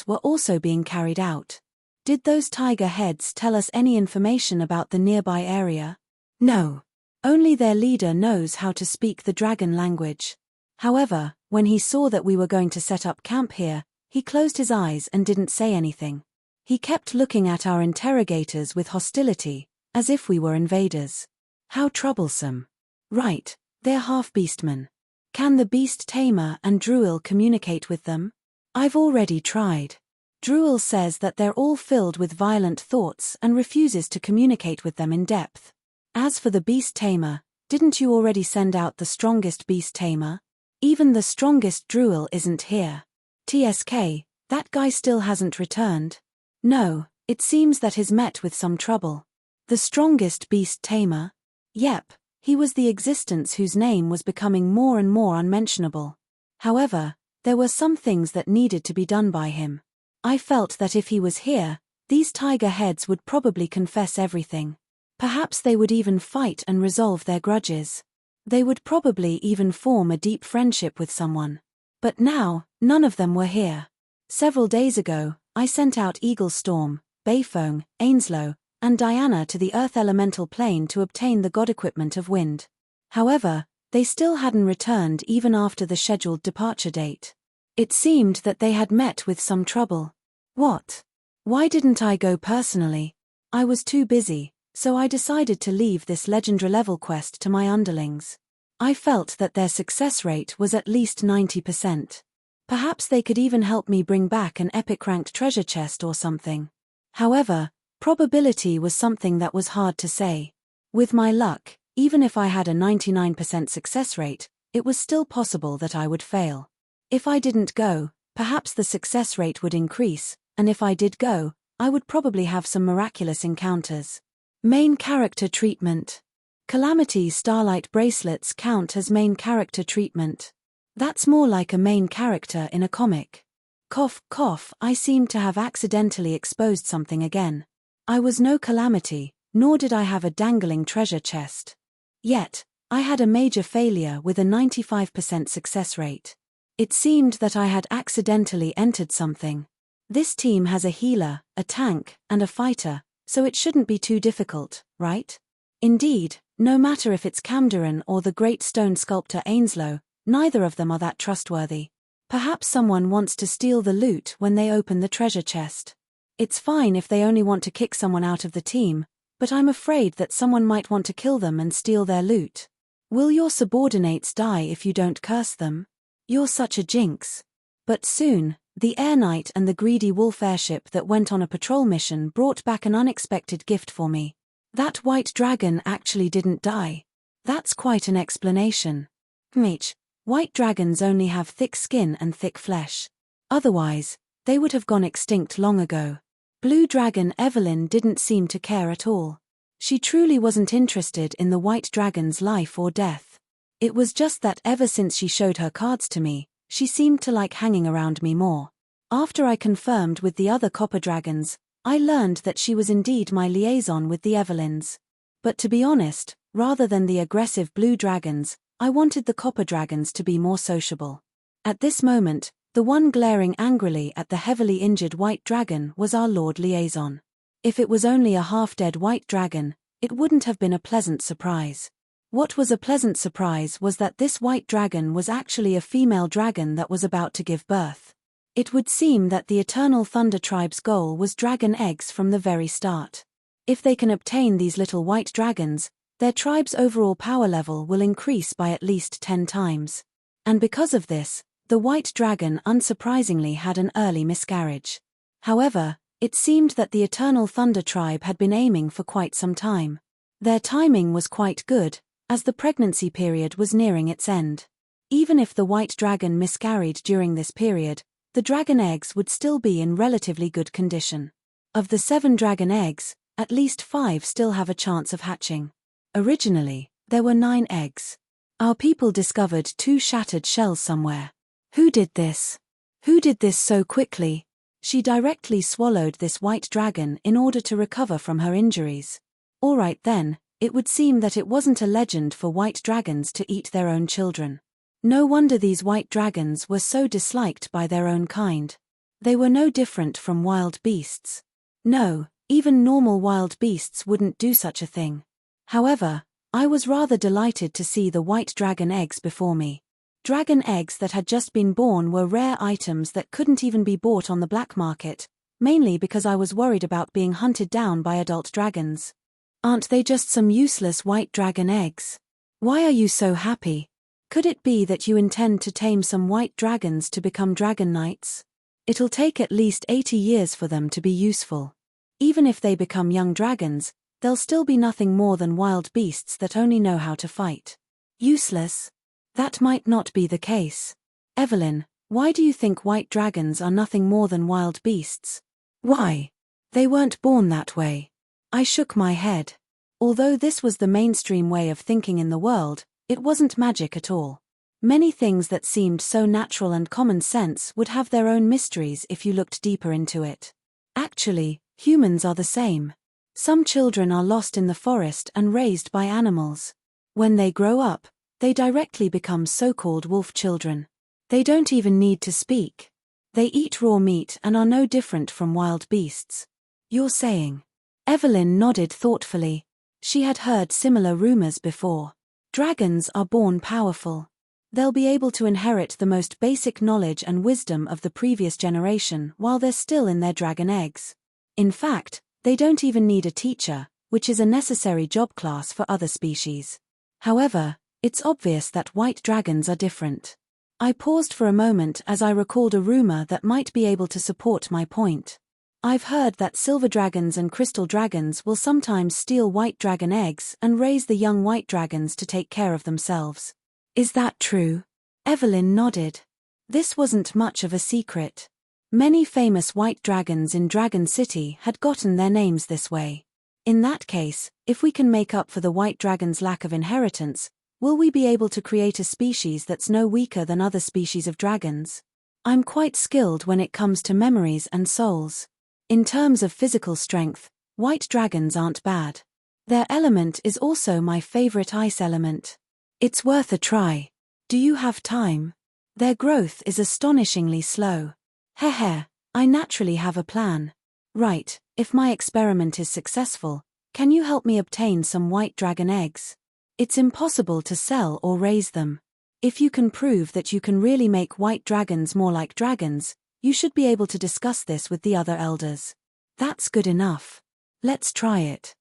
were also being carried out. Did those tiger heads tell us any information about the nearby area? No. Only their leader knows how to speak the dragon language. However, when he saw that we were going to set up camp here, he closed his eyes and didn't say anything. He kept looking at our interrogators with hostility, as if we were invaders. How troublesome. Right, they're half-beastmen. Can the beast tamer and Druil communicate with them? I've already tried. Druil says that they're all filled with violent thoughts and refuses to communicate with them in depth. As for the beast tamer, didn't you already send out the strongest beast tamer? Even the strongest Druil isn't here. TSK, that guy still hasn't returned. No, it seems that he's met with some trouble. The strongest beast tamer? Yep, he was the existence whose name was becoming more and more unmentionable. However, there were some things that needed to be done by him. I felt that if he was here, these tiger heads would probably confess everything. Perhaps they would even fight and resolve their grudges. They would probably even form a deep friendship with someone. But now, none of them were here. Several days ago, I sent out Eagle Storm, Bayfong, Ainslow, and Diana to the Earth Elemental Plane to obtain the god equipment of Wind. However, they still hadn't returned even after the scheduled departure date. It seemed that they had met with some trouble. What? Why didn't I go personally? I was too busy, so I decided to leave this legendary level quest to my underlings. I felt that their success rate was at least 90%. Perhaps they could even help me bring back an epic ranked treasure chest or something. However, probability was something that was hard to say. With my luck, even if I had a 99% success rate, it was still possible that I would fail. If I didn't go, perhaps the success rate would increase, and if I did go, I would probably have some miraculous encounters. Main character treatment. Calamity Starlight bracelets count as main character treatment. That's more like a main character in a comic. Cough, cough, I seem to have accidentally exposed something again. I was no calamity, nor did I have a dangling treasure chest. Yet, I had a major failure with a 95% success rate. It seemed that I had accidentally entered something. This team has a healer, a tank, and a fighter, so it shouldn't be too difficult, right? Indeed, no matter if it's Camderon or the great stone sculptor Ainslow, neither of them are that trustworthy. Perhaps someone wants to steal the loot when they open the treasure chest. It's fine if they only want to kick someone out of the team, but I'm afraid that someone might want to kill them and steal their loot. Will your subordinates die if you don't curse them? You're such a jinx. But soon, the Air Knight and the greedy wolf airship that went on a patrol mission brought back an unexpected gift for me. That white dragon actually didn't die. That's quite an explanation. White dragons only have thick skin and thick flesh. Otherwise, they would have gone extinct long ago. Blue dragon Evelyn didn't seem to care at all. She truly wasn't interested in the white dragon's life or death. It was just that ever since she showed her cards to me, she seemed to like hanging around me more. After I confirmed with the other copper dragons, I learned that she was indeed my liaison with the Evelyns. But to be honest, rather than the aggressive blue dragons, I wanted the copper dragons to be more sociable. At this moment, the one glaring angrily at the heavily injured white dragon was our Lord Liaison. If it was only a half-dead white dragon, it wouldn't have been a pleasant surprise. What was a pleasant surprise was that this white dragon was actually a female dragon that was about to give birth. It would seem that the Eternal Thunder Tribe's goal was dragon eggs from the very start. If they can obtain these little white dragons, their tribe's overall power level will increase by at least 10 times. And because of this, the white dragon unsurprisingly had an early miscarriage. However, it seemed that the Eternal Thunder Tribe had been aiming for quite some time. Their timing was quite good, as the pregnancy period was nearing its end. Even if the white dragon miscarried during this period, the dragon eggs would still be in relatively good condition. Of the 7 dragon eggs, at least 5 still have a chance of hatching. Originally, there were 9 eggs. Our people discovered 2 shattered shells somewhere. Who did this? Who did this so quickly? She directly swallowed this white dragon in order to recover from her injuries. Alright then, it would seem that it wasn't a legend for white dragons to eat their own children. No wonder these white dragons were so disliked by their own kind. They were no different from wild beasts. No, even normal wild beasts wouldn't do such a thing. However, I was rather delighted to see the white dragon eggs before me. Dragon eggs that had just been born were rare items that couldn't even be bought on the black market, mainly because I was worried about being hunted down by adult dragons. Aren't they just some useless white dragon eggs? Why are you so happy? Could it be that you intend to tame some white dragons to become dragon knights? It'll take at least 80 years for them to be useful. Even if they become young dragons, they'll still be nothing more than wild beasts that only know how to fight. Useless? That might not be the case. Evelyn, why do you think white dragons are nothing more than wild beasts? Why? They weren't born that way. I shook my head. Although this was the mainstream way of thinking in the world, it wasn't magic at all. Many things that seemed so natural and common sense would have their own mysteries if you looked deeper into it. Actually, humans are the same. Some children are lost in the forest and raised by animals. When they grow up, they directly become so-called wolf children. They don't even need to speak. They eat raw meat and are no different from wild beasts. You're saying? Evelyn nodded thoughtfully. She had heard similar rumors before. Dragons are born powerful. They'll be able to inherit the most basic knowledge and wisdom of the previous generation while they're still in their dragon eggs. In fact, they don't even need a teacher, which is a necessary job class for other species. However, it's obvious that white dragons are different. I paused for a moment as I recalled a rumor that might be able to support my point. I've heard that silver dragons and crystal dragons will sometimes steal white dragon eggs and raise the young white dragons to take care of themselves. Is that true? Evelyn nodded. This wasn't much of a secret. Many famous white dragons in Dragon City had gotten their names this way. In that case, if we can make up for the white dragon's lack of inheritance, will we be able to create a species that's no weaker than other species of dragons? I'm quite skilled when it comes to memories and souls. In terms of physical strength, white dragons aren't bad. Their element is also my favorite ice element. It's worth a try. Do you have time? Their growth is astonishingly slow. Heh, I naturally have a plan. Right, if my experiment is successful, can you help me obtain some white dragon eggs? It's impossible to sell or raise them. If you can prove that you can really make white dragons more like dragons, you should be able to discuss this with the other elders. That's good enough. Let's try it.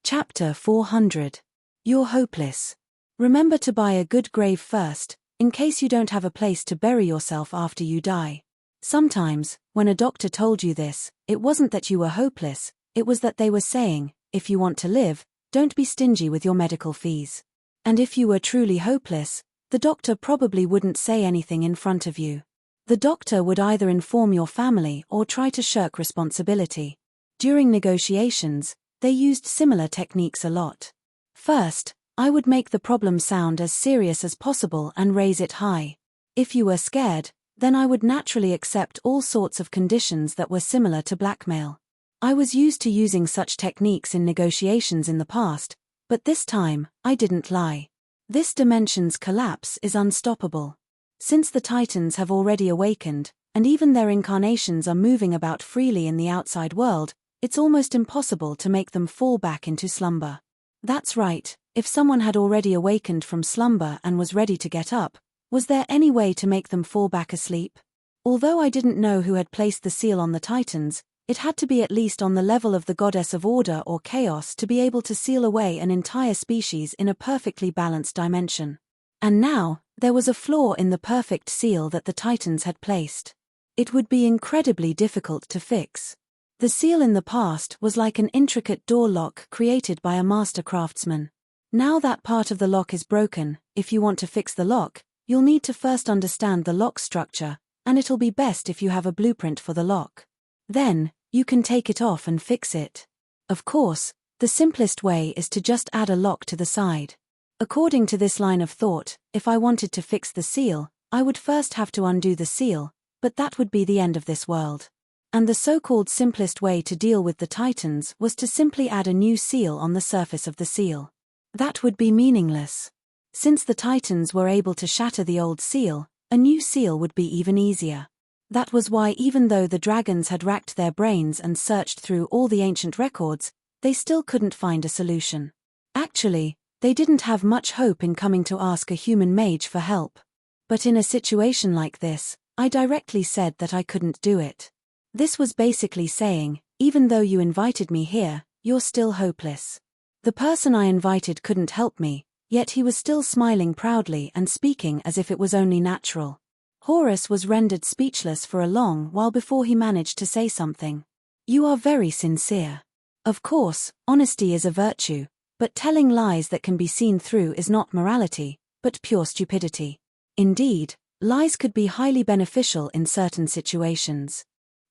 Chapter 400. You're hopeless. Remember to buy a good grave first, in case you don't have a place to bury yourself after you die. Sometimes, when a doctor told you this, it wasn't that you were hopeless, it was that they were saying, if you want to live, don't be stingy with your medical fees. And if you were truly hopeless, the doctor probably wouldn't say anything in front of you. The doctor would either inform your family or try to shirk responsibility. During negotiations, they used similar techniques a lot. First, I would make the problem sound as serious as possible and raise it high. If you were scared, then I would naturally accept all sorts of conditions that were similar to blackmail. I was used to using such techniques in negotiations in the past, but this time, I didn't lie. This dimension's collapse is unstoppable. Since the Titans have already awakened, and even their incarnations are moving about freely in the outside world, it's almost impossible to make them fall back into slumber. That's right, if someone had already awakened from slumber and was ready to get up, was there any way to make them fall back asleep? Although I didn't know who had placed the seal on the Titans, it had to be at least on the level of the goddess of order or chaos to be able to seal away an entire species in a perfectly balanced dimension. And now, there was a flaw in the perfect seal that the Titans had placed. It would be incredibly difficult to fix. The seal in the past was like an intricate door lock created by a master craftsman. Now that part of the lock is broken, if you want to fix the lock, you'll need to first understand the lock structure, and it'll be best if you have a blueprint for the lock. Then, you can take it off and fix it. Of course, the simplest way is to just add a lock to the side. According to this line of thought, if I wanted to fix the seal, I would first have to undo the seal, but that would be the end of this world. And the so-called simplest way to deal with the Titans was to simply add a new seal on the surface of the seal. That would be meaningless. Since the Titans were able to shatter the old seal, a new seal would be even easier. That was why even though the dragons had racked their brains and searched through all the ancient records, they still couldn't find a solution. Actually, they didn't have much hope in coming to ask a human mage for help. But in a situation like this, I directly said that I couldn't do it. This was basically saying, even though you invited me here, you're still hopeless. The person I invited couldn't help me, yet he was still smiling proudly and speaking as if it was only natural. Horus was rendered speechless for a long while before he managed to say something. You are very sincere. Of course, honesty is a virtue, but telling lies that can be seen through is not morality, but pure stupidity. Indeed, lies could be highly beneficial in certain situations.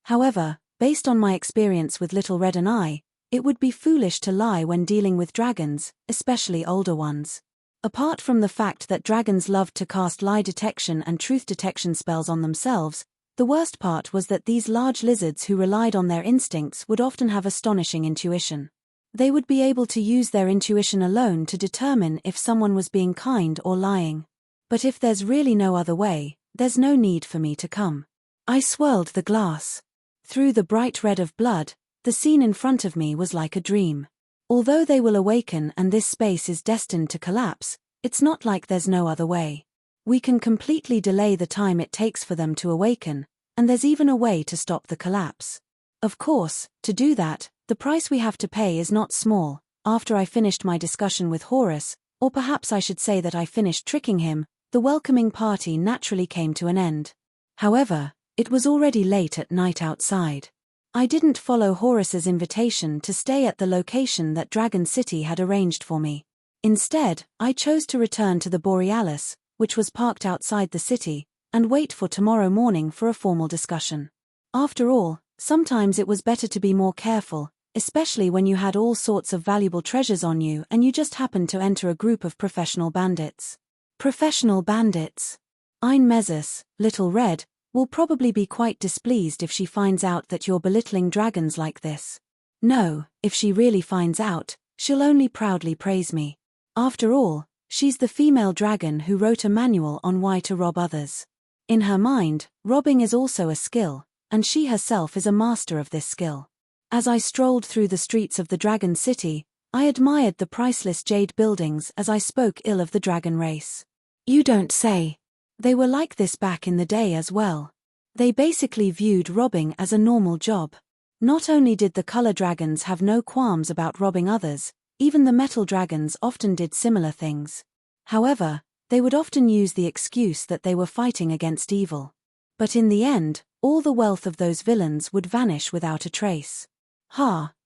However, based on my experience with Little Red and I, it would be foolish to lie when dealing with dragons, especially older ones. Apart from the fact that dragons loved to cast lie detection and truth detection spells on themselves, the worst part was that these large lizards who relied on their instincts would often have astonishing intuition. They would be able to use their intuition alone to determine if someone was being kind or lying. But if there's really no other way, there's no need for me to come. I swirled the glass. Through the bright red of blood, the scene in front of me was like a dream. Although they will awaken and this space is destined to collapse, it's not like there's no other way. We can completely delay the time it takes for them to awaken, and there's even a way to stop the collapse. Of course, to do that, the price we have to pay is not small. After I finished my discussion with Horus, or perhaps I should say that I finished tricking him, the welcoming party naturally came to an end. However, it was already late at night outside. I didn't follow Horus's invitation to stay at the location that Dragon City had arranged for me. Instead, I chose to return to the Borealis, which was parked outside the city, and wait for tomorrow morning for a formal discussion. After all, sometimes it was better to be more careful, especially when you had all sorts of valuable treasures on you and you just happened to enter a group of professional bandits. Professional bandits. Ein Meses, Little Red, will probably be quite displeased if she finds out that you're belittling dragons like this. No, if she really finds out, she'll only proudly praise me. After all, she's the female dragon who wrote a manual on why to rob others. In her mind, robbing is also a skill, and she herself is a master of this skill. As I strolled through the streets of the Dragon City, I admired the priceless jade buildings as I spoke ill of the dragon race. You don't say. They were like this back in the day as well. They basically viewed robbing as a normal job. Not only did the color dragons have no qualms about robbing others, even the metal dragons often did similar things. However, they would often use the excuse that they were fighting against evil. But in the end, all the wealth of those villains would vanish without a trace.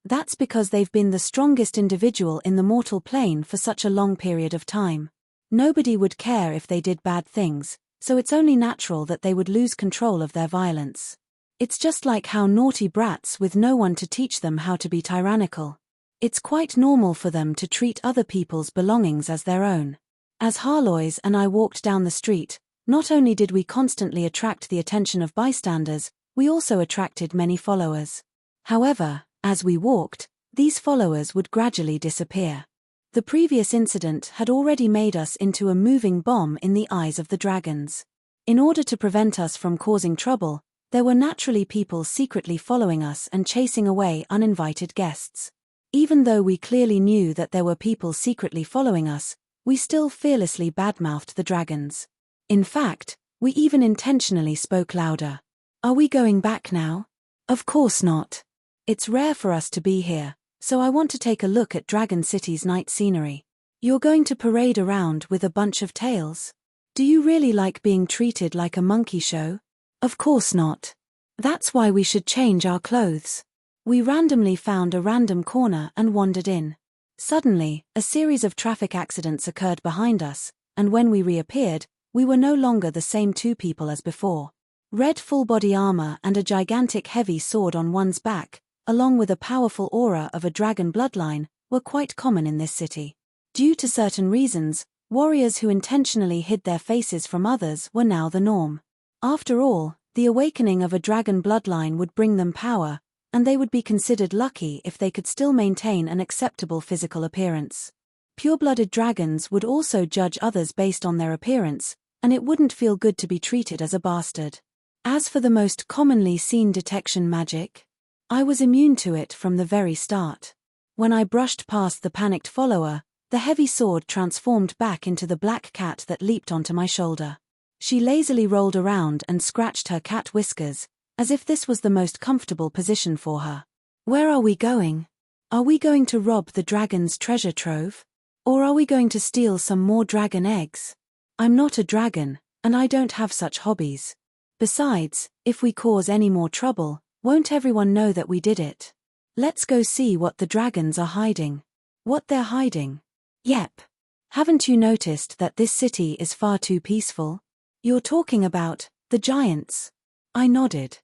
That's because they've been the strongest individual in the mortal plane for such a long period of time. Nobody would care if they did bad things, so it's only natural that they would lose control of their violence. It's just like how naughty brats with no one to teach them how to be tyrannical. It's quite normal for them to treat other people's belongings as their own. As Harlois and I walked down the street, not only did we constantly attract the attention of bystanders, we also attracted many followers. However, as we walked, these followers would gradually disappear. The previous incident had already made us into a moving bomb in the eyes of the dragons. In order to prevent us from causing trouble, there were naturally people secretly following us and chasing away uninvited guests. Even though we clearly knew that there were people secretly following us, we still fearlessly badmouthed the dragons. In fact, we even intentionally spoke louder. Are we going back now? Of course not. It's rare for us to be here, so I want to take a look at Dragon City's night scenery. You're going to parade around with a bunch of tails? Do you really like being treated like a monkey show? Of course not. That's why we should change our clothes. We randomly found a random corner and wandered in. Suddenly, a series of traffic accidents occurred behind us, and when we reappeared, we were no longer the same two people as before. Red full-body armor and a gigantic heavy sword on one's back, along with a powerful aura of a dragon bloodline, were quite common in this city. Due to certain reasons, warriors who intentionally hid their faces from others were now the norm. After all, the awakening of a dragon bloodline would bring them power, and they would be considered lucky if they could still maintain an acceptable physical appearance. Pure-blooded dragons would also judge others based on their appearance, and it wouldn't feel good to be treated as a bastard. As for the most commonly seen detection magic, I was immune to it from the very start. When I brushed past the panicked follower, the heavy sword transformed back into the black cat that leaped onto my shoulder. She lazily rolled around and scratched her cat whiskers, as if this was the most comfortable position for her. Where are we going? Are we going to rob the dragon's treasure trove? Or are we going to steal some more dragon eggs? I'm not a dragon, and I don't have such hobbies. Besides, if we cause any more trouble, won't everyone know that we did it? Let's go see what the dragons are hiding. What they're hiding? Yep. Haven't you noticed that this city is far too peaceful? You're talking about the giants. I nodded.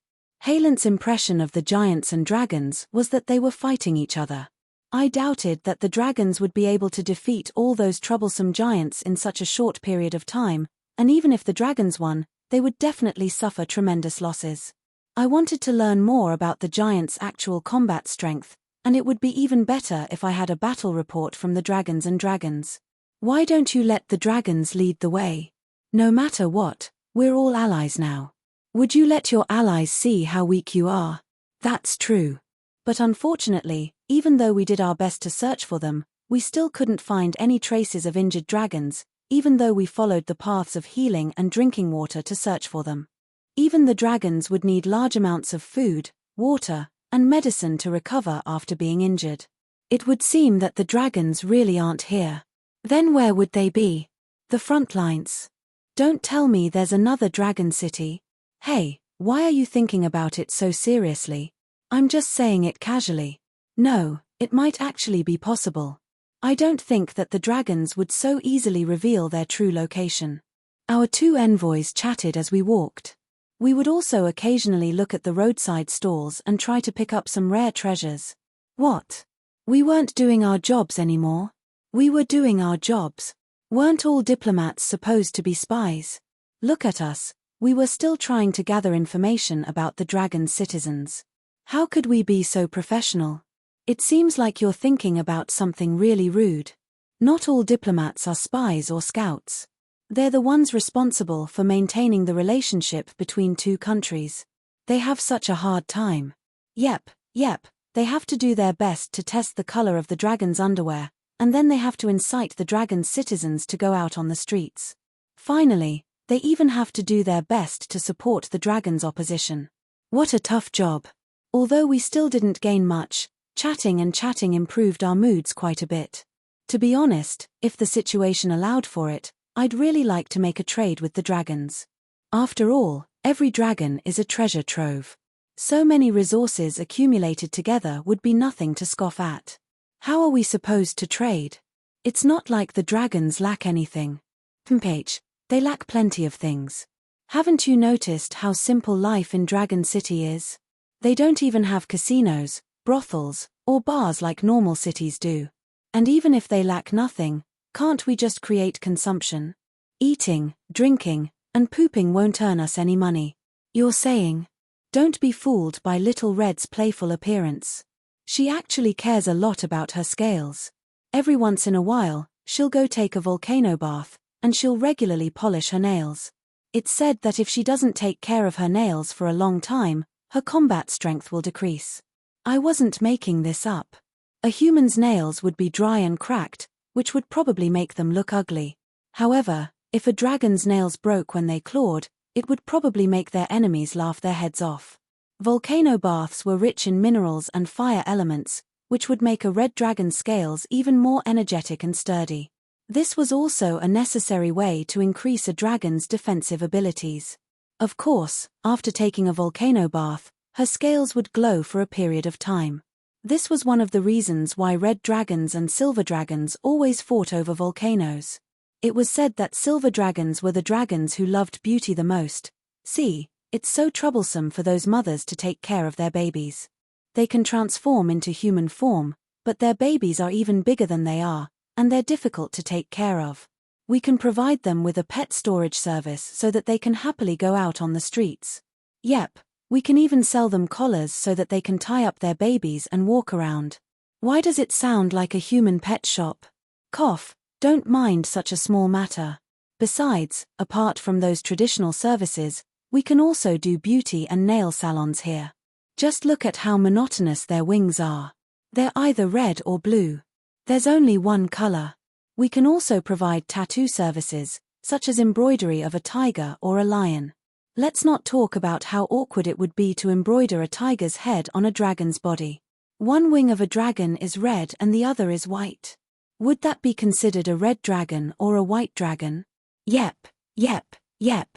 Halen's impression of the giants and dragons was that they were fighting each other. I doubted that the dragons would be able to defeat all those troublesome giants in such a short period of time, and even if the dragons won, they would definitely suffer tremendous losses. I wanted to learn more about the giants' actual combat strength, and it would be even better if I had a battle report from the dragons and dragons. Why don't you let the dragons lead the way? No matter what, we're all allies now. Would you let your allies see how weak you are? That's true. But unfortunately, even though we did our best to search for them, we still couldn't find any traces of injured dragons, even though we followed the paths of healing and drinking water to search for them. Even the dragons would need large amounts of food, water, and medicine to recover after being injured. It would seem that the dragons really aren't here. Then where would they be? The front lines. Don't tell me there's another dragon city. Hey, why are you thinking about it so seriously? I'm just saying it casually. No, it might actually be possible. I don't think that the dragons would so easily reveal their true location. Our two envoys chatted as we walked. We would also occasionally look at the roadside stalls and try to pick up some rare treasures. What? We weren't doing our jobs anymore. We were doing our jobs. Weren't all diplomats supposed to be spies? Look at us, we were still trying to gather information about the dragon's citizens. How could we be so professional? It seems like you're thinking about something really rude. Not all diplomats are spies or scouts. They're the ones responsible for maintaining the relationship between two countries. They have such a hard time. Yep, they have to do their best to test the color of the dragon's underwear, and then they have to incite the dragon's citizens to go out on the streets. Finally, they even have to do their best to support the dragon's opposition. What a tough job. Although we still didn't gain much, chatting improved our moods quite a bit. To be honest, if the situation allowed for it, I'd really like to make a trade with the dragons. After all, every dragon is a treasure trove. So many resources accumulated together would be nothing to scoff at. How are we supposed to trade? It's not like the dragons lack anything. They lack plenty of things. Haven't you noticed how simple life in Dragon City is? They don't even have casinos, brothels, or bars like normal cities do. And even if they lack nothing, can't we just create consumption? Eating, drinking, and pooping won't earn us any money. You're saying? Don't be fooled by Little Red's playful appearance. She actually cares a lot about her scales. Every once in a while, she'll go take a volcano bath, and she'll regularly polish her nails. It's said that if she doesn't take care of her nails for a long time, her combat strength will decrease. I wasn't making this up. A human's nails would be dry and cracked, which would probably make them look ugly. However, if a dragon's nails broke when they clawed, it would probably make their enemies laugh their heads off. Volcano baths were rich in minerals and fire elements, which would make a red dragon's scales even more energetic and sturdy. This was also a necessary way to increase a dragon's defensive abilities. Of course, after taking a volcano bath, her scales would glow for a period of time. This was one of the reasons why red dragons and silver dragons always fought over volcanoes. It was said that silver dragons were the dragons who loved beauty the most. See, it's so troublesome for those mothers to take care of their babies. They can transform into human form, but their babies are even bigger than they are, and they're difficult to take care of. We can provide them with a pet storage service so that they can happily go out on the streets. Yep, we can even sell them collars so that they can tie up their babies and walk around. Why does it sound like a human pet shop? Cough, don't mind such a small matter. Besides, apart from those traditional services, we can also do beauty and nail salons here. Just look at how monotonous their wings are. They're either red or blue. There's only one color. We can also provide tattoo services, such as embroidery of a tiger or a lion. Let's not talk about how awkward it would be to embroider a tiger's head on a dragon's body. One wing of a dragon is red and the other is white. Would that be considered a red dragon or a white dragon? Yep, yep, yep.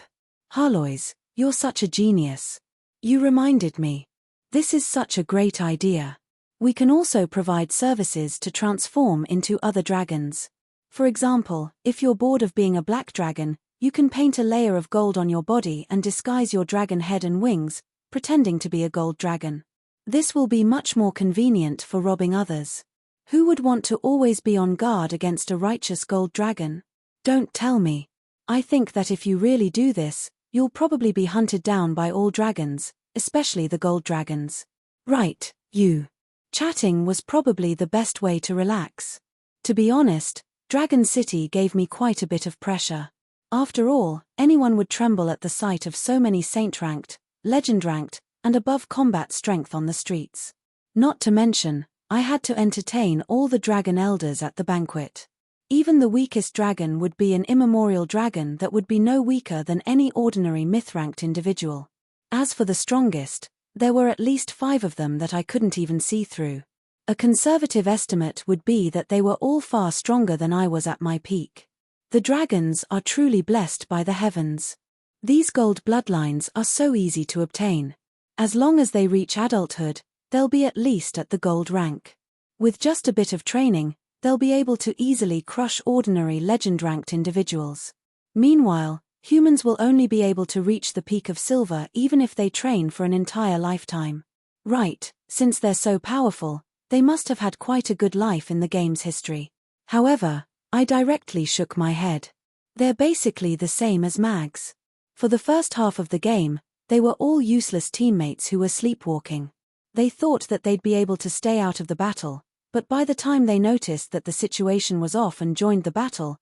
Harlois, you're such a genius. You reminded me. This is such a great idea. We can also provide services to transform into other dragons. For example, if you're bored of being a black dragon, you can paint a layer of gold on your body and disguise your dragon head and wings, pretending to be a gold dragon. This will be much more convenient for robbing others. Who would want to always be on guard against a righteous gold dragon? Don't tell me. I think that if you really do this, you'll probably be hunted down by all dragons, especially the gold dragons. Right, you. Chatting was probably the best way to relax. To be honest, Dragon City gave me quite a bit of pressure. After all, anyone would tremble at the sight of so many saint-ranked, legend-ranked, and above combat strength on the streets. Not to mention, I had to entertain all the dragon elders at the banquet. Even the weakest dragon would be an immemorial dragon that would be no weaker than any ordinary myth-ranked individual. As for the strongest, there were at least 5 of them that I couldn't even see through. A conservative estimate would be that they were all far stronger than I was at my peak. The dragons are truly blessed by the heavens. These gold bloodlines are so easy to obtain. As long as they reach adulthood, they'll be at least at the gold rank. With just a bit of training, they'll be able to easily crush ordinary legend-ranked individuals. Meanwhile, humans will only be able to reach the peak of silver even if they train for an entire lifetime. Right, since they're so powerful, they must have had quite a good life in the game's history. However, I directly shook my head. They're basically the same as mags. For the first half of the game, they were all useless teammates who were sleepwalking. They thought that they'd be able to stay out of the battle, but by the time they noticed that the situation was off and joined the battle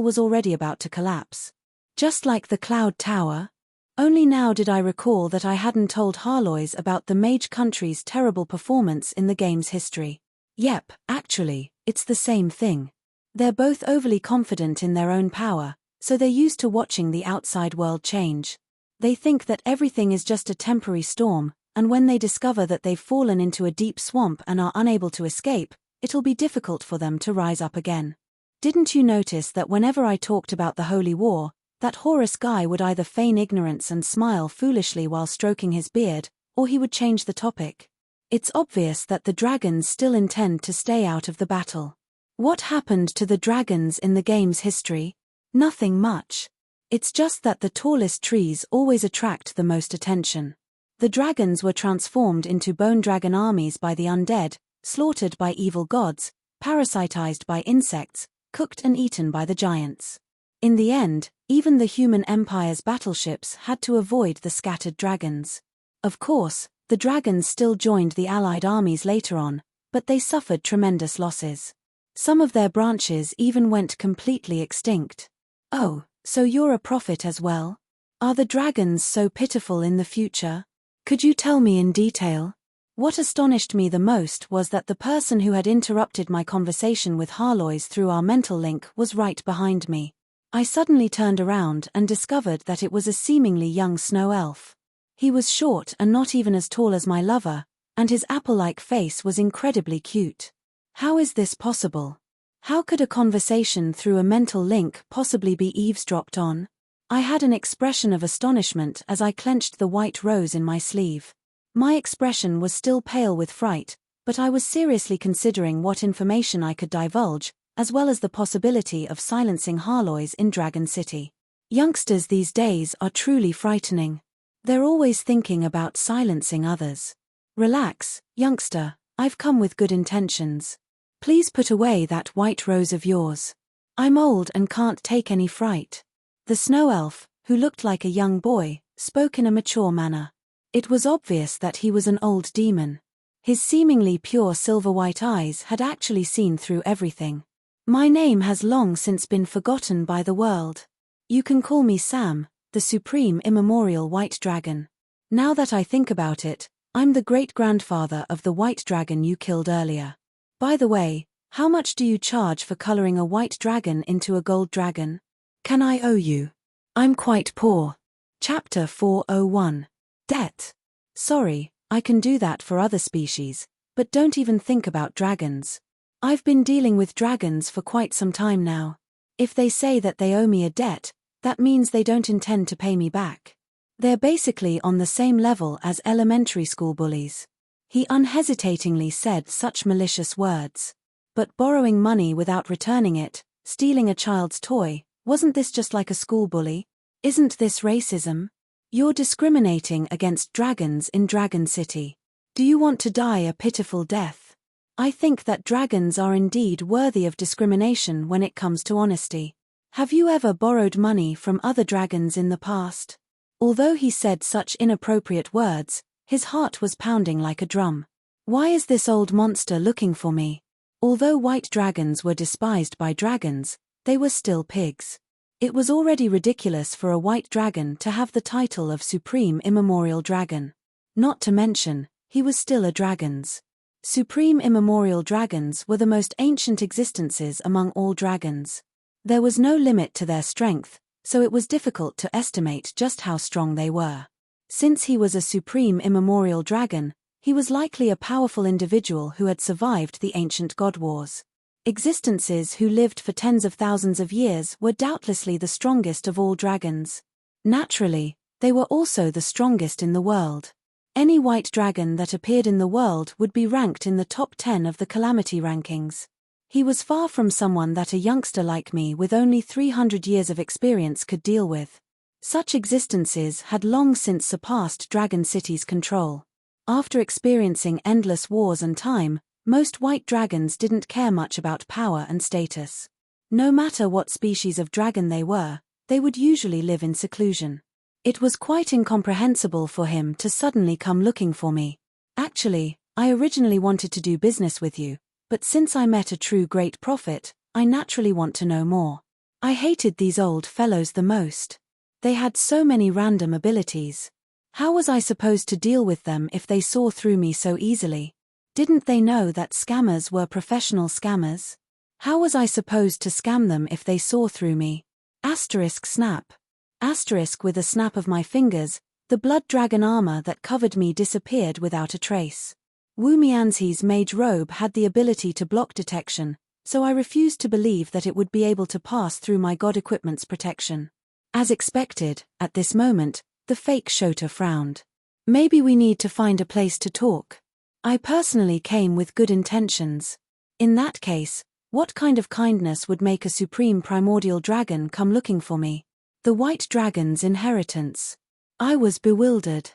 was already about to collapse. Just like the Cloud Tower. Only now did I recall that I hadn't told Harlois about the Mage Country's terrible performance in the game's history. Yep, actually, it's the same thing. They're both overly confident in their own power, so they're used to watching the outside world change. They think that everything is just a temporary storm, and when they discover that they've fallen into a deep swamp and are unable to escape, it'll be difficult for them to rise up again. Didn't you notice that whenever I talked about the Holy War, that Horus guy would either feign ignorance and smile foolishly while stroking his beard, or he would change the topic? It's obvious that the dragons still intend to stay out of the battle. What happened to the dragons in the game's history? Nothing much. It's just that the tallest trees always attract the most attention. The dragons were transformed into bone dragon armies by the undead, slaughtered by evil gods, parasitized by insects, cooked and eaten by the giants. In the end, even the human empire's battleships had to avoid the scattered dragons. Of course, the dragons still joined the allied armies later on, but they suffered tremendous losses. Some of their branches even went completely extinct. Oh, so you're a prophet as well? Are the dragons so pitiful in the future? Could you tell me in detail? What astonished me the most was that the person who had interrupted my conversation with Harlois through our mental link was right behind me. I suddenly turned around and discovered that it was a seemingly young snow elf. He was short and not even as tall as my lover, and his apple-like face was incredibly cute. How is this possible? How could a conversation through a mental link possibly be eavesdropped on? I had an expression of astonishment as I clenched the white rose in my sleeve. My expression was still pale with fright, but I was seriously considering what information I could divulge, as well as the possibility of silencing Harlois in Dragon City. Youngsters these days are truly frightening. They're always thinking about silencing others. Relax, youngster, I've come with good intentions. Please put away that white rose of yours. I'm old and can't take any fright. The snow elf, who looked like a young boy, spoke in a mature manner. It was obvious that he was an old demon. His seemingly pure silver-white eyes had actually seen through everything. My name has long since been forgotten by the world. You can call me Sam, the supreme immemorial white dragon. Now that I think about it, I'm the great-grandfather of the white dragon you killed earlier. By the way, how much do you charge for coloring a white dragon into a gold dragon? Can I owe you? I'm quite poor. Chapter 401. Debt. Sorry, I can do that for other species, but don't even think about dragons. I've been dealing with dragons for quite some time now. If they say that they owe me a debt, that means they don't intend to pay me back. They're basically on the same level as elementary school bullies. He unhesitatingly said such malicious words. But borrowing money without returning it, stealing a child's toy, wasn't this just like a school bully? Isn't this racism? You're discriminating against dragons in Dragon City. Do you want to die a pitiful death? I think that dragons are indeed worthy of discrimination when it comes to honesty. Have you ever borrowed money from other dragons in the past? Although he said such inappropriate words, his heart was pounding like a drum. Why is this old monster looking for me? Although white dragons were despised by dragons, they were still pigs. It was already ridiculous for a white dragon to have the title of Supreme Immemorial Dragon. Not to mention, he was still a dragon's. Supreme Immemorial Dragons were the most ancient existences among all dragons. There was no limit to their strength, so it was difficult to estimate just how strong they were. Since he was a Supreme Immemorial Dragon, he was likely a powerful individual who had survived the ancient god wars. Existences who lived for tens of thousands of years were doubtlessly the strongest of all dragons. Naturally, they were also the strongest in the world. Any white dragon that appeared in the world would be ranked in the top 10 of the calamity rankings. He was far from someone that a youngster like me with only 300 years of experience could deal with. Such existences had long since surpassed Dragon City's control. After experiencing endless wars and time, most white dragons didn't care much about power and status. No matter what species of dragon they were, they would usually live in seclusion. It was quite incomprehensible for him to suddenly come looking for me. Actually, I originally wanted to do business with you, but since I met a true great prophet, I naturally want to know more. I hated these old fellows the most. They had so many random abilities. How was I supposed to deal with them if they saw through me so easily? Didn't they know that scammers were professional scammers? How was I supposed to scam them if they saw through me? Snap. With a snap of my fingers, the blood dragon armor that covered me disappeared without a trace. Wu Mianxi's mage robe had the ability to block detection, so I refused to believe that it would be able to pass through my god equipment's protection. As expected, at this moment, the fake Shota frowned. Maybe we need to find a place to talk. I personally came with good intentions. In that case, what kind of kindness would make a supreme primordial dragon come looking for me? The white dragon's inheritance. I was bewildered.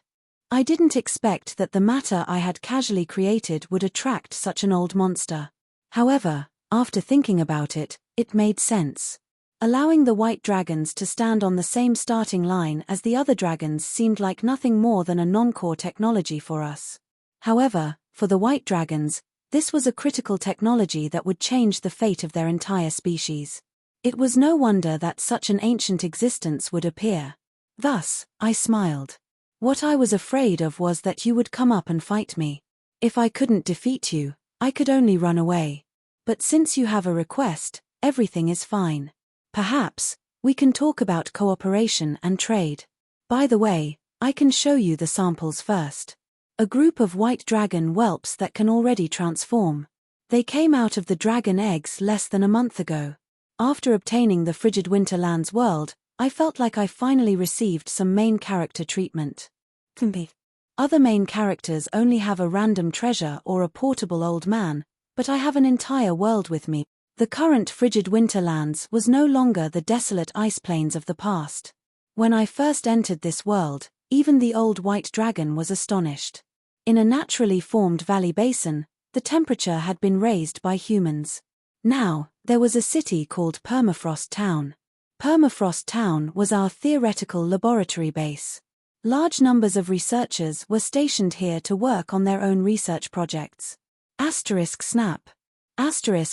I didn't expect that the matter I had casually created would attract such an old monster. However, after thinking about it, it made sense. Allowing the white dragons to stand on the same starting line as the other dragons seemed like nothing more than a non-core technology for us. However, for the white dragons, this was a critical technology that would change the fate of their entire species. It was no wonder that such an ancient existence would appear. Thus, I smiled. What I was afraid of was that you would come up and fight me. If I couldn't defeat you, I could only run away. But since you have a request, everything is fine. Perhaps, we can talk about cooperation and trade. By the way, I can show you the samples first. A group of white dragon whelps that can already transform. They came out of the dragon eggs less than a month ago. After obtaining the Frigid Winterlands world, I felt like I finally received some main character treatment. Other main characters only have a random treasure or a portable old man, but I have an entire world with me. The current Frigid Winterlands was no longer the desolate ice plains of the past. When I first entered this world, even the old white dragon was astonished. In a naturally formed valley basin, the temperature had been raised by humans. Now, there was a city called Permafrost Town. Permafrost Town was our theoretical laboratory base. Large numbers of researchers were stationed here to work on their own research projects. Snap.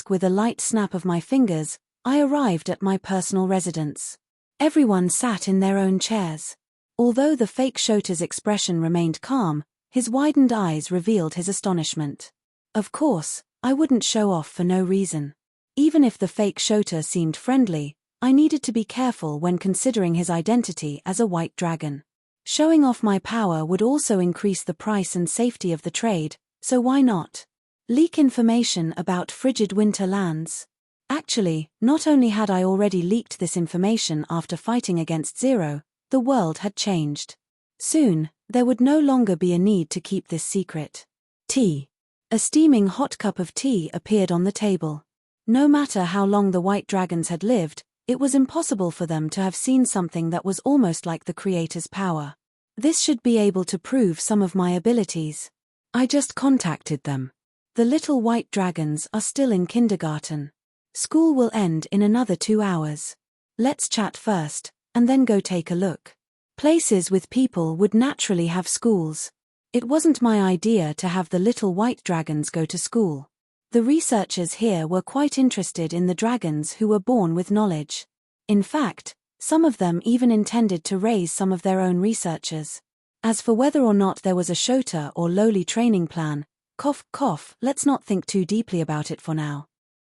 With a light snap of my fingers, I arrived at my personal residence. Everyone sat in their own chairs. Although the fake Shota's expression remained calm, his widened eyes revealed his astonishment. Of course, I wouldn't show off for no reason. Even if the fake Shota seemed friendly, I needed to be careful when considering his identity as a white dragon. Showing off my power would also increase the price and safety of the trade, so why not? Leak information about frigid winter lands. Actually, not only had I already leaked this information after fighting against Zero, the world had changed. Soon, there would no longer be a need to keep this secret. Tea. A steaming hot cup of tea appeared on the table. No matter how long the white dragons had lived, it was impossible for them to have seen something that was almost like the creator's power. This should be able to prove some of my abilities. I just contacted them. The little white dragons are still in kindergarten. School will end in another 2 hours. Let's chat first, and then go take a look. Places with people would naturally have schools. It wasn't my idea to have the little white dragons go to school. The researchers here were quite interested in the dragons who were born with knowledge. In fact, some of them even intended to raise some of their own researchers. As for whether or not there was a Shota or lowly training plan, cough cough, let's not think too deeply about it for now.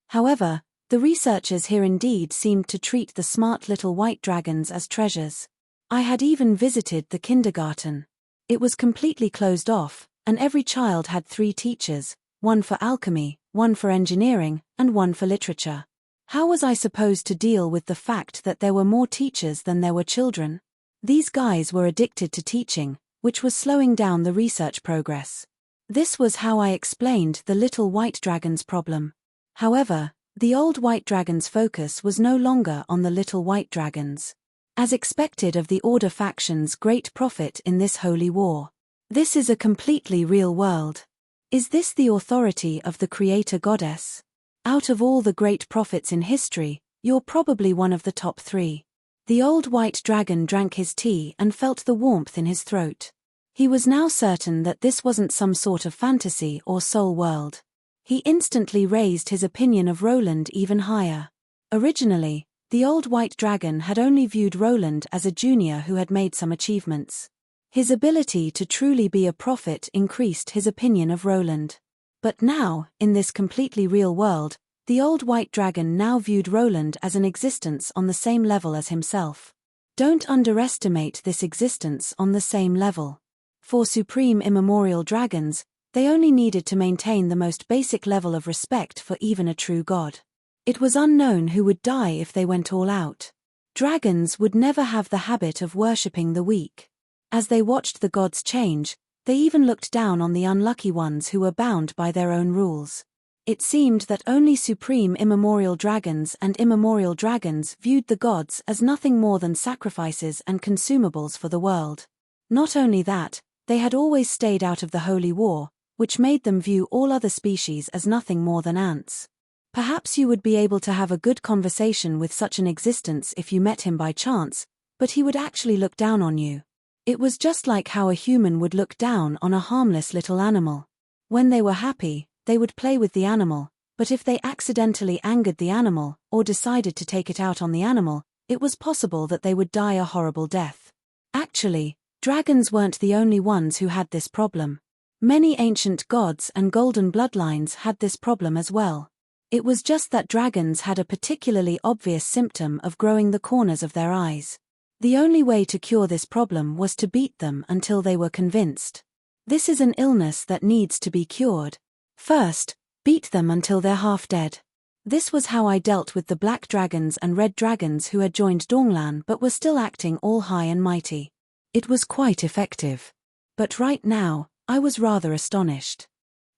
However, the researchers here indeed seemed to treat the smart little white dragons as treasures. I had even visited the kindergarten. It was completely closed off, and every child had 3 teachers, one for alchemy, one for engineering, and one for literature. How was I supposed to deal with the fact that there were more teachers than there were children? These guys were addicted to teaching, which was slowing down the research progress. This was how I explained the little white dragon's problem. However, the old white dragon's focus was no longer on the little white dragons. As expected of the Order faction's great prophet in this holy war. This is a completely real world. Is this the authority of the creator goddess? Out of all the great prophets in history, you're probably one of the top 3. The old white dragon drank his tea and felt the warmth in his throat. He was now certain that this wasn't some sort of fantasy or soul world. He instantly raised his opinion of Roland even higher. Originally, the old white dragon had only viewed Roland as a junior who had made some achievements. His ability to truly be a prophet increased his opinion of Roland. But now, in this completely real world, the old white dragon now viewed Roland as an existence on the same level as himself. Don't underestimate this existence on the same level. For supreme immemorial dragons, they only needed to maintain the most basic level of respect for even a true god. It was unknown who would die if they went all out. Dragons would never have the habit of worshipping the weak. As they watched the gods change, they even looked down on the unlucky ones who were bound by their own rules. It seemed that only supreme immemorial dragons and immemorial dragons viewed the gods as nothing more than sacrifices and consumables for the world. Not only that, they had always stayed out of the holy war, which made them view all other species as nothing more than ants. Perhaps you would be able to have a good conversation with such an existence if you met him by chance, but he would actually look down on you. It was just like how a human would look down on a harmless little animal. When they were happy, they would play with the animal, but if they accidentally angered the animal, or decided to take it out on the animal, it was possible that they would die a horrible death. Actually, dragons weren't the only ones who had this problem. Many ancient gods and golden bloodlines had this problem as well. It was just that dragons had a particularly obvious symptom of growing the corners of their eyes. The only way to cure this problem was to beat them until they were convinced. This is an illness that needs to be cured. First, beat them until they're half dead. This was how I dealt with the black dragons and red dragons who had joined Donglan but were still acting all high and mighty. It was quite effective. But right now, I was rather astonished.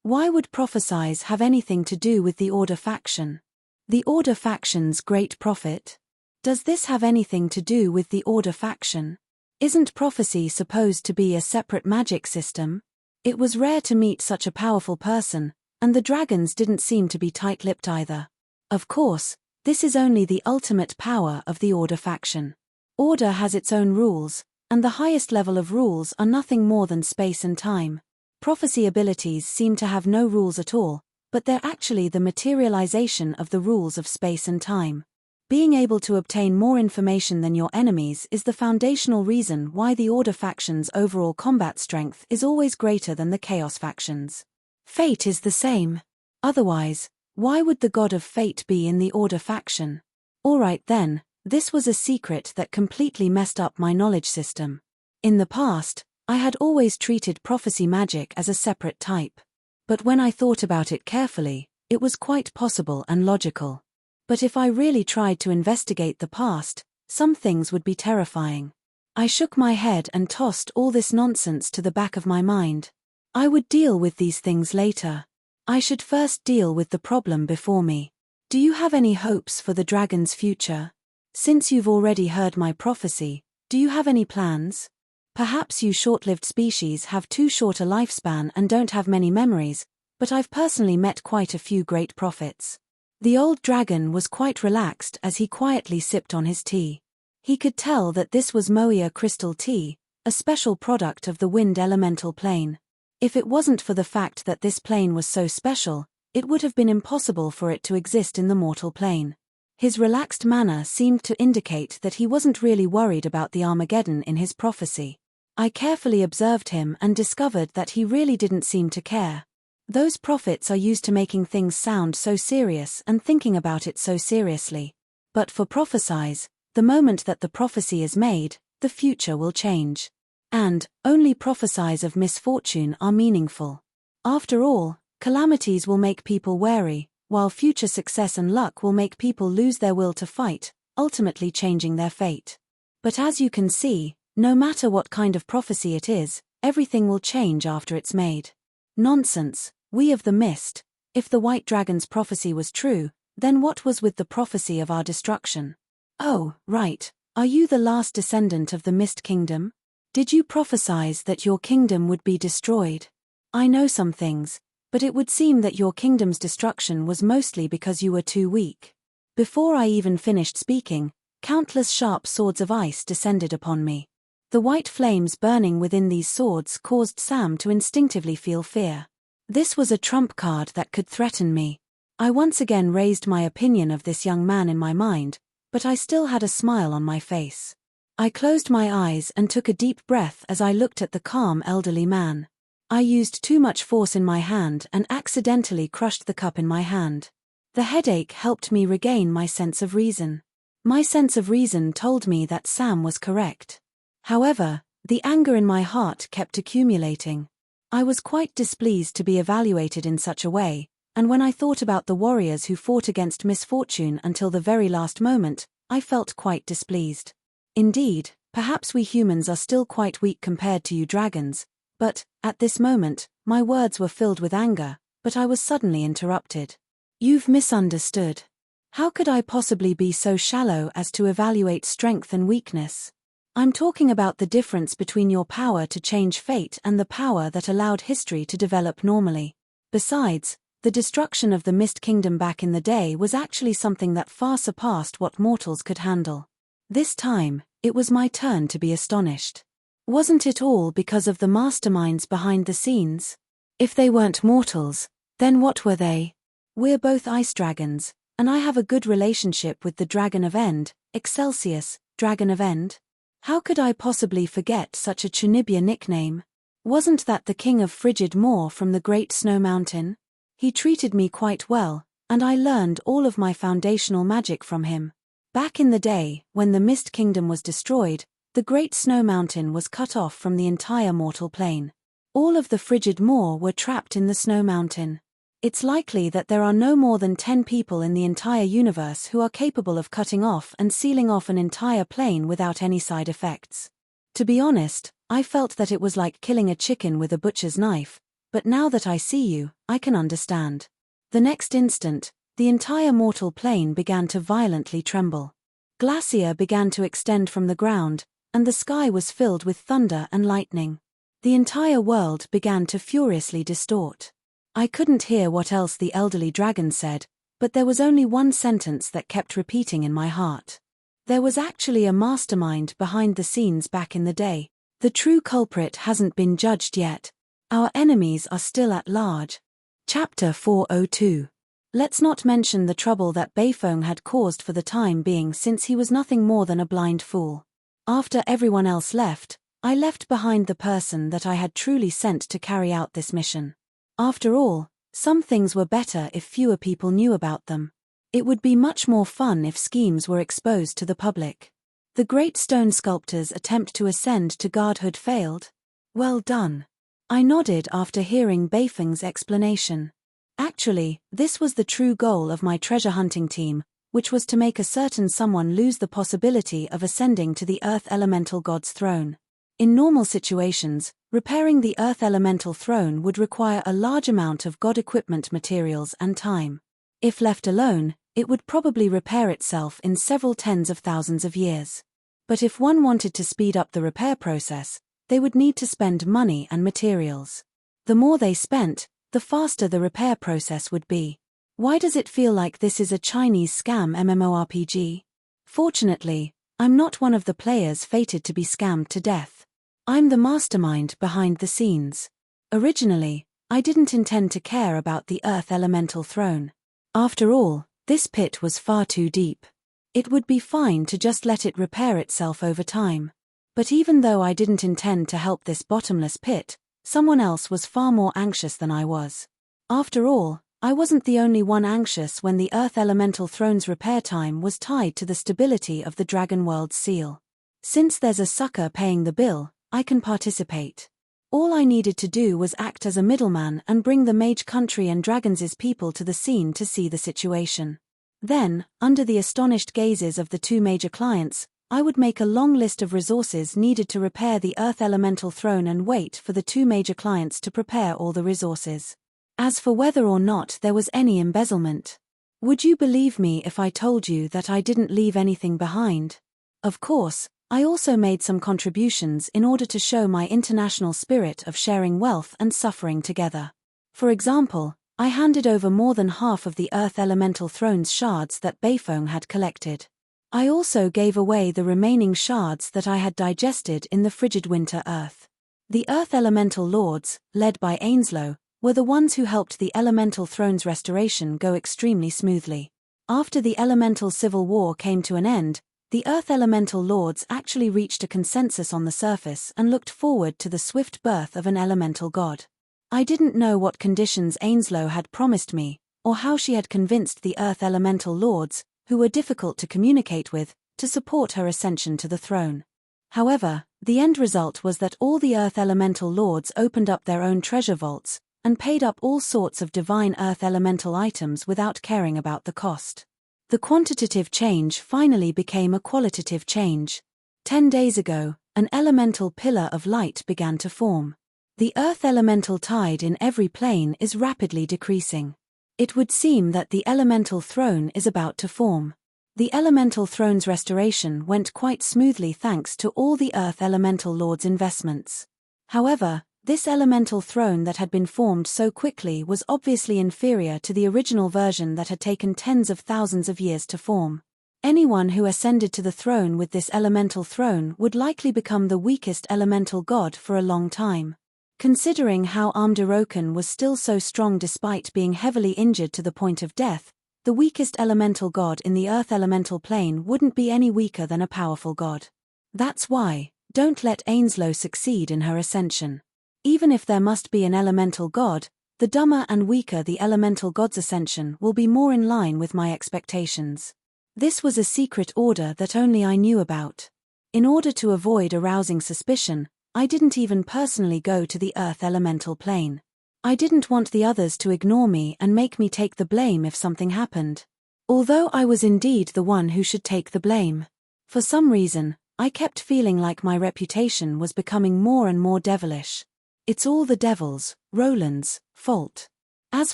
Why would prophecies have anything to do with the Order faction? The Order faction's great prophet? Does this have anything to do with the Order faction? Isn't prophecy supposed to be a separate magic system? It was rare to meet such a powerful person, and the dragons didn't seem to be tight-lipped either. Of course, this is only the ultimate power of the Order faction. Order has its own rules, and the highest level of rules are nothing more than space and time. Prophecy abilities seem to have no rules at all, but they're actually the materialization of the rules of space and time. Being able to obtain more information than your enemies is the foundational reason why the Order faction's overall combat strength is always greater than the Chaos faction's. Fate is the same. Otherwise, why would the god of fate be in the Order faction? Alright then, This was a secret that completely messed up my knowledge system. In the past, I had always treated prophecy magic as a separate type. But when I thought about it carefully, it was quite possible and logical. But if I really tried to investigate the past, some things would be terrifying. I shook my head and tossed all this nonsense to the back of my mind. I would deal with these things later. I should first deal with the problem before me. Do you have any hopes for the dragon's future? Since you've already heard my prophecy, do you have any plans? Perhaps you short-lived species have too short a lifespan and don't have many memories, but I've personally met quite a few great prophets. The old dragon was quite relaxed as he quietly sipped on his tea. He could tell that this was Moia crystal tea, a special product of the wind elemental plane. If it wasn't for the fact that this plane was so special, it would have been impossible for it to exist in the mortal plane. His relaxed manner seemed to indicate that he wasn't really worried about the Armageddon in his prophecy. I carefully observed him and discovered that he really didn't seem to care. Those prophets are used to making things sound so serious and thinking about it so seriously. But for prophesies, the moment that the prophecy is made, the future will change. And only prophesies of misfortune are meaningful. After all, calamities will make people wary, while future success and luck will make people lose their will to fight, ultimately changing their fate. But as you can see, no matter what kind of prophecy it is, everything will change after it's made. Nonsense, we of the mist. If the white dragon's prophecy was true, then what was with the prophecy of our destruction? Oh, right, are you the last descendant of the Mist Kingdom? Did you prophesize that your kingdom would be destroyed? I know some things, but it would seem that your kingdom's destruction was mostly because you were too weak. Before I even finished speaking, countless sharp swords of ice descended upon me. The white flames burning within these swords caused Sam to instinctively feel fear. This was a trump card that could threaten me. I once again raised my opinion of this young man in my mind, but I still had a smile on my face. I closed my eyes and took a deep breath as I looked at the calm elderly man. I used too much force in my hand and accidentally crushed the cup in my hand. The headache helped me regain my sense of reason. My sense of reason told me that Sam was correct. However, the anger in my heart kept accumulating. I was quite displeased to be evaluated in such a way, and when I thought about the warriors who fought against misfortune until the very last moment, I felt quite displeased. Indeed, perhaps we humans are still quite weak compared to you dragons, but, at this moment, my words were filled with anger, but I was suddenly interrupted. You've misunderstood. How could I possibly be so shallow as to evaluate strength and weakness? I'm talking about the difference between your power to change fate and the power that allowed history to develop normally. Besides, the destruction of the Mist Kingdom back in the day was actually something that far surpassed what mortals could handle. This time, it was my turn to be astonished. Wasn't it all because of the masterminds behind the scenes? If they weren't mortals, then what were they? We're both ice dragons, and I have a good relationship with the Dragon of End, Excelsius, Dragon of End. How could I possibly forget such a Chunibya nickname? Wasn't that the king of frigid Moor from the Great Snow Mountain? He treated me quite well, and I learned all of my foundational magic from him. Back in the day, when the Mist Kingdom was destroyed, the Great Snow Mountain was cut off from the entire mortal plane. All of the frigid Moor were trapped in the Snow Mountain. It's likely that there are no more than 10 people in the entire universe who are capable of cutting off and sealing off an entire plane without any side effects. To be honest, I felt that it was like killing a chicken with a butcher's knife, but now that I see you, I can understand. The next instant, the entire mortal plane began to violently tremble. Glacier began to extend from the ground, and the sky was filled with thunder and lightning. The entire world began to furiously distort. I couldn't hear what else the elderly dragon said, but there was only one sentence that kept repeating in my heart. There was actually a mastermind behind the scenes back in the day. The true culprit hasn't been judged yet. Our enemies are still at large. Chapter 402. Let's not mention the trouble that Beifong had caused for the time being, since he was nothing more than a blind fool. After everyone else left, I left behind the person that I had truly sent to carry out this mission. After all, some things were better if fewer people knew about them. It would be much more fun if schemes were exposed to the public. The great stone sculptor's attempt to ascend to godhood failed? Well done. I nodded after hearing Beifeng's explanation. Actually, this was the true goal of my treasure hunting team, which was to make a certain someone lose the possibility of ascending to the Earth Elemental God's throne. In normal situations, repairing the Earth Elemental throne would require a large amount of god equipment materials and time. If left alone, it would probably repair itself in several tens of thousands of years. But if one wanted to speed up the repair process, they would need to spend money and materials. The more they spent, the faster the repair process would be. Why does it feel like this is a Chinese scam MMORPG? Fortunately, I'm not one of the players fated to be scammed to death. I'm the mastermind behind the scenes. Originally, I didn't intend to care about the Earth Elemental throne. After all, this pit was far too deep. It would be fine to just let it repair itself over time. But even though I didn't intend to help this bottomless pit, someone else was far more anxious than I was. After all, I wasn't the only one anxious when the Earth Elemental Throne's repair time was tied to the stability of the Dragon World's seal. Since there's a sucker paying the bill, I can participate. All I needed to do was act as a middleman and bring the Mage Country and Dragons' people to the scene to see the situation. Then, under the astonished gazes of the two major clients, I would make a long list of resources needed to repair the Earth Elemental throne and wait for the two major clients to prepare all the resources. As for whether or not there was any embezzlement, would you believe me if I told you that I didn't leave anything behind? Of course, I also made some contributions in order to show my international spirit of sharing wealth and suffering together. For example, I handed over more than half of the Earth Elemental Throne's shards that Beifeng had collected. I also gave away the remaining shards that I had digested in the frigid winter Earth. The Earth Elemental Lords, led by Ainslow, were the ones who helped the Elemental Throne's restoration go extremely smoothly. After the Elemental Civil War came to an end, the Earth Elemental Lords actually reached a consensus on the surface and looked forward to the swift birth of an elemental god. I didn't know what conditions Ainslow had promised me, or how she had convinced the Earth Elemental Lords, who were difficult to communicate with, to support her ascension to the throne. However, the end result was that all the Earth Elemental Lords opened up their own treasure vaults, and paid up all sorts of divine Earth Elemental items without caring about the cost. The quantitative change finally became a qualitative change. 10 days ago, an elemental pillar of light began to form. The Earth Elemental tide in every plane is rapidly decreasing. It would seem that the Elemental Throne is about to form. The Elemental Throne's restoration went quite smoothly thanks to all the Earth Elemental Lord's investments. However, this Elemental Throne that had been formed so quickly was obviously inferior to the original version that had taken tens of thousands of years to form. Anyone who ascended to the throne with this Elemental Throne would likely become the weakest elemental god for a long time. Considering how Amdirokan was still so strong despite being heavily injured to the point of death, the weakest elemental god in the Earth Elemental plane wouldn't be any weaker than a powerful god. That's why, don't let Ainslow succeed in her ascension. Even if there must be an elemental god, the dumber and weaker the elemental god's ascension will be more in line with my expectations. This was a secret order that only I knew about. In order to avoid arousing suspicion, I didn't even personally go to the Earth Elemental plane. I didn't want the others to ignore me and make me take the blame if something happened. Although I was indeed the one who should take the blame. For some reason, I kept feeling like my reputation was becoming more and more devilish. It's all the devil's, Roland's, fault. As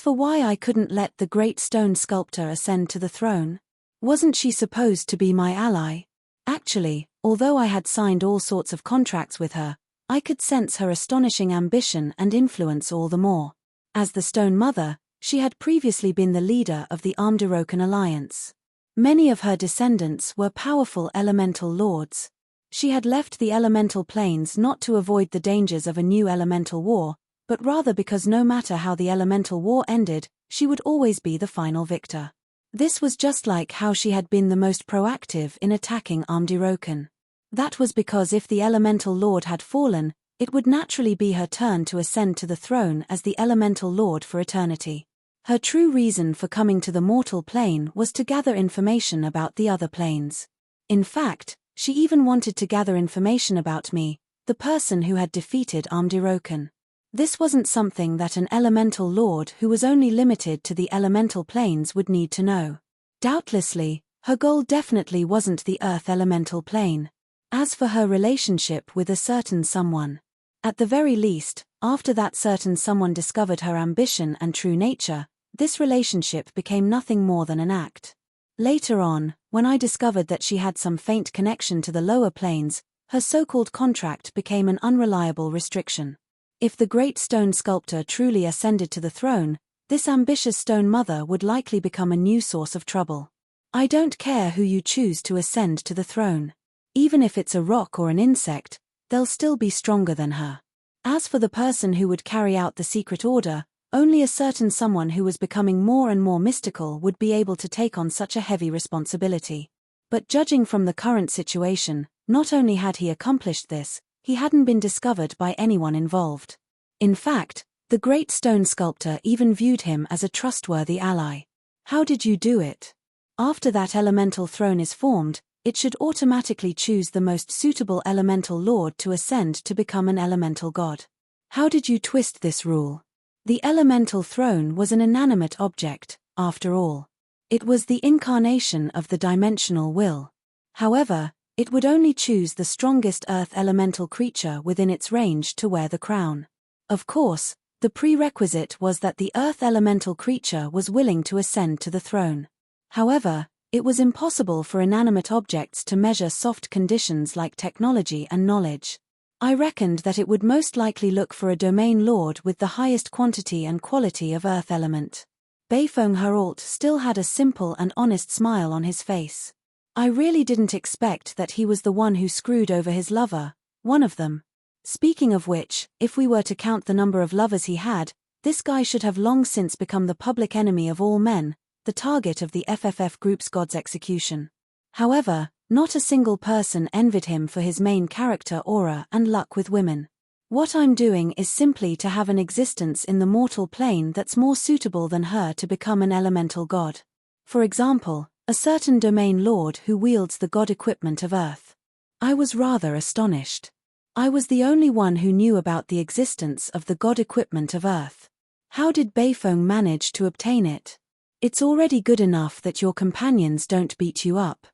for why I couldn't let the great stone sculptor ascend to the throne, wasn't she supposed to be my ally? Actually, although I had signed all sorts of contracts with her, I could sense her astonishing ambition and influence all the more. As the Stone Mother, she had previously been the leader of the Amdirokan Alliance. Many of her descendants were powerful elemental lords. She had left the elemental planes not to avoid the dangers of a new elemental war, but rather because no matter how the elemental war ended, she would always be the final victor. This was just like how she had been the most proactive in attacking Amdirokan. That was because if the elemental lord had fallen, it would naturally be her turn to ascend to the throne as the elemental lord for eternity. Her true reason for coming to the mortal plane was to gather information about the other planes. In fact, she even wanted to gather information about me, the person who had defeated Amdirokan. This wasn't something that an elemental lord who was only limited to the elemental planes would need to know. Doubtlessly, her goal definitely wasn't the Earth elemental plane. As for her relationship with a certain someone, at the very least, after that certain someone discovered her ambition and true nature, this relationship became nothing more than an act. Later on, when I discovered that she had some faint connection to the lower planes, her so-called contract became an unreliable restriction. If the great stone sculptor truly ascended to the throne, this ambitious stone mother would likely become a new source of trouble. I don't care who you choose to ascend to the throne. Even if it's a rock or an insect, they'll still be stronger than her. As for the person who would carry out the secret order, only a certain someone who was becoming more and more mystical would be able to take on such a heavy responsibility. But judging from the current situation, not only had he accomplished this, he hadn't been discovered by anyone involved. In fact, the great stone sculptor even viewed him as a trustworthy ally. How did you do it? After that elemental throne is formed, it should automatically choose the most suitable elemental lord to ascend to become an elemental god. How did you twist this rule? The elemental throne was an inanimate object, after all. It was the incarnation of the dimensional will. However, it would only choose the strongest earth elemental creature within its range to wear the crown. Of course, the prerequisite was that the earth elemental creature was willing to ascend to the throne. However, it was impossible for inanimate objects to measure soft conditions like technology and knowledge. I reckoned that it would most likely look for a domain lord with the highest quantity and quality of earth element. Beifeng Herald still had a simple and honest smile on his face. I really didn't expect that he was the one who screwed over his lover, one of them. Speaking of which, if we were to count the number of lovers he had, this guy should have long since become the public enemy of all men, the target of the FFF group's god's execution. However, not a single person envied him for his main character aura and luck with women. What I'm doing is simply to have an existence in the mortal plane that's more suitable than her to become an elemental god. For example, a certain domain lord who wields the god equipment of Earth. I was rather astonished. I was the only one who knew about the existence of the god equipment of Earth. How did Beifeng manage to obtain it? It's already good enough that your companions don't beat you up.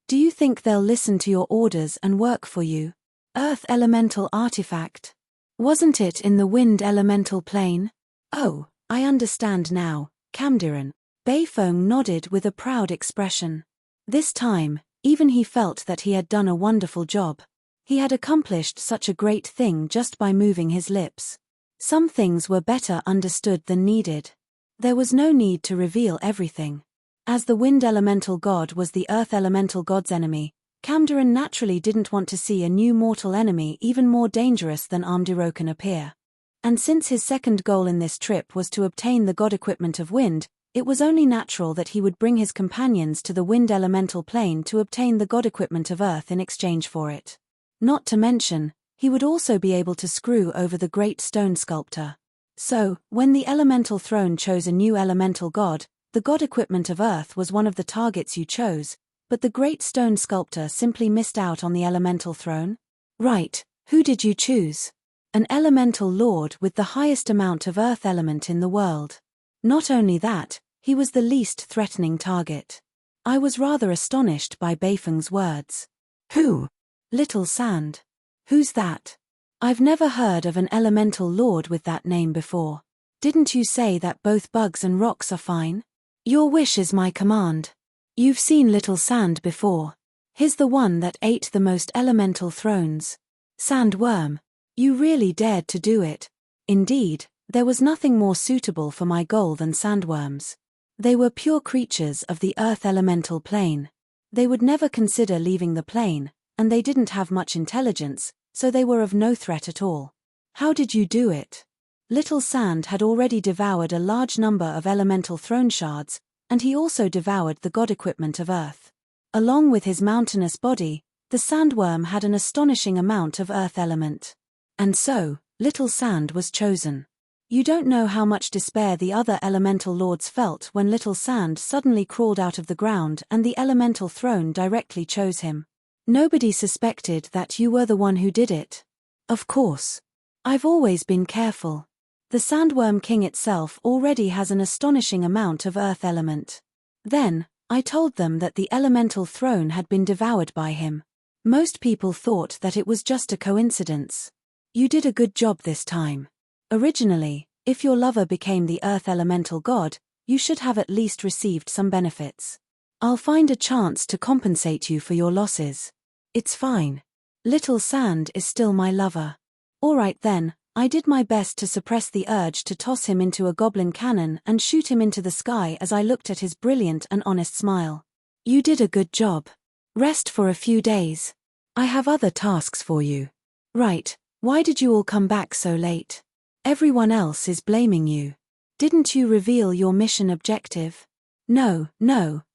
Do you think they'll listen to your orders and work for you? Earth elemental artifact. Wasn't it in the wind elemental plane? Oh, I understand now, Kamdiran. Beifeng nodded with a proud expression. This time, even he felt that he had done a wonderful job. He had accomplished such a great thing just by moving his lips. Some things were better understood than needed. There was no need to reveal everything. As the wind elemental god was the earth elemental god's enemy, Kamdiran naturally didn't want to see a new mortal enemy even more dangerous than Amdirokan appear. And since his second goal in this trip was to obtain the god equipment of wind, it was only natural that he would bring his companions to the wind elemental plane to obtain the god equipment of earth in exchange for it. Not to mention, he would also be able to screw over the great stone sculptor. So, when the elemental throne chose a new elemental god, the god equipment of Earth was one of the targets you chose, but the great stone sculptor simply missed out on the elemental throne? Right, who did you choose? An elemental lord with the highest amount of Earth element in the world. Not only that, he was the least threatening target. I was rather astonished by Beifeng's words. Who? Little Sand. Who's that? I've never heard of an elemental lord with that name before. Didn't you say that both bugs and rocks are fine? Your wish is my command. You've seen Little Sand before. He's the one that ate the most elemental thrones. Sandworm. You really dared to do it. Indeed, there was nothing more suitable for my goal than sandworms. They were pure creatures of the earth elemental plane. They would never consider leaving the plane, and they didn't have much intelligence, so they were of no threat at all. How did you do it? Little Sand had already devoured a large number of elemental throne shards, and he also devoured the god equipment of Earth. Along with his mountainous body, the sandworm had an astonishing amount of earth element. And so, Little Sand was chosen. You don't know how much despair the other elemental lords felt when little Sand suddenly crawled out of the ground and the elemental throne directly chose him. Nobody suspected that you were the one who did it. Of course. I've always been careful. The Sandworm King itself already has an astonishing amount of earth element. Then, I told them that the elemental throne had been devoured by him. Most people thought that it was just a coincidence. You did a good job this time. Originally, if your lover became the earth elemental god, you should have at least received some benefits. I'll find a chance to compensate you for your losses. It's fine. Little Sand is still my lover. Alright then, I did my best to suppress the urge to toss him into a goblin cannon and shoot him into the sky as I looked at his brilliant and honest smile. You did a good job. Rest for a few days. I have other tasks for you. Right, why did you all come back so late? Everyone else is blaming you. Didn't you reveal your mission objective? No,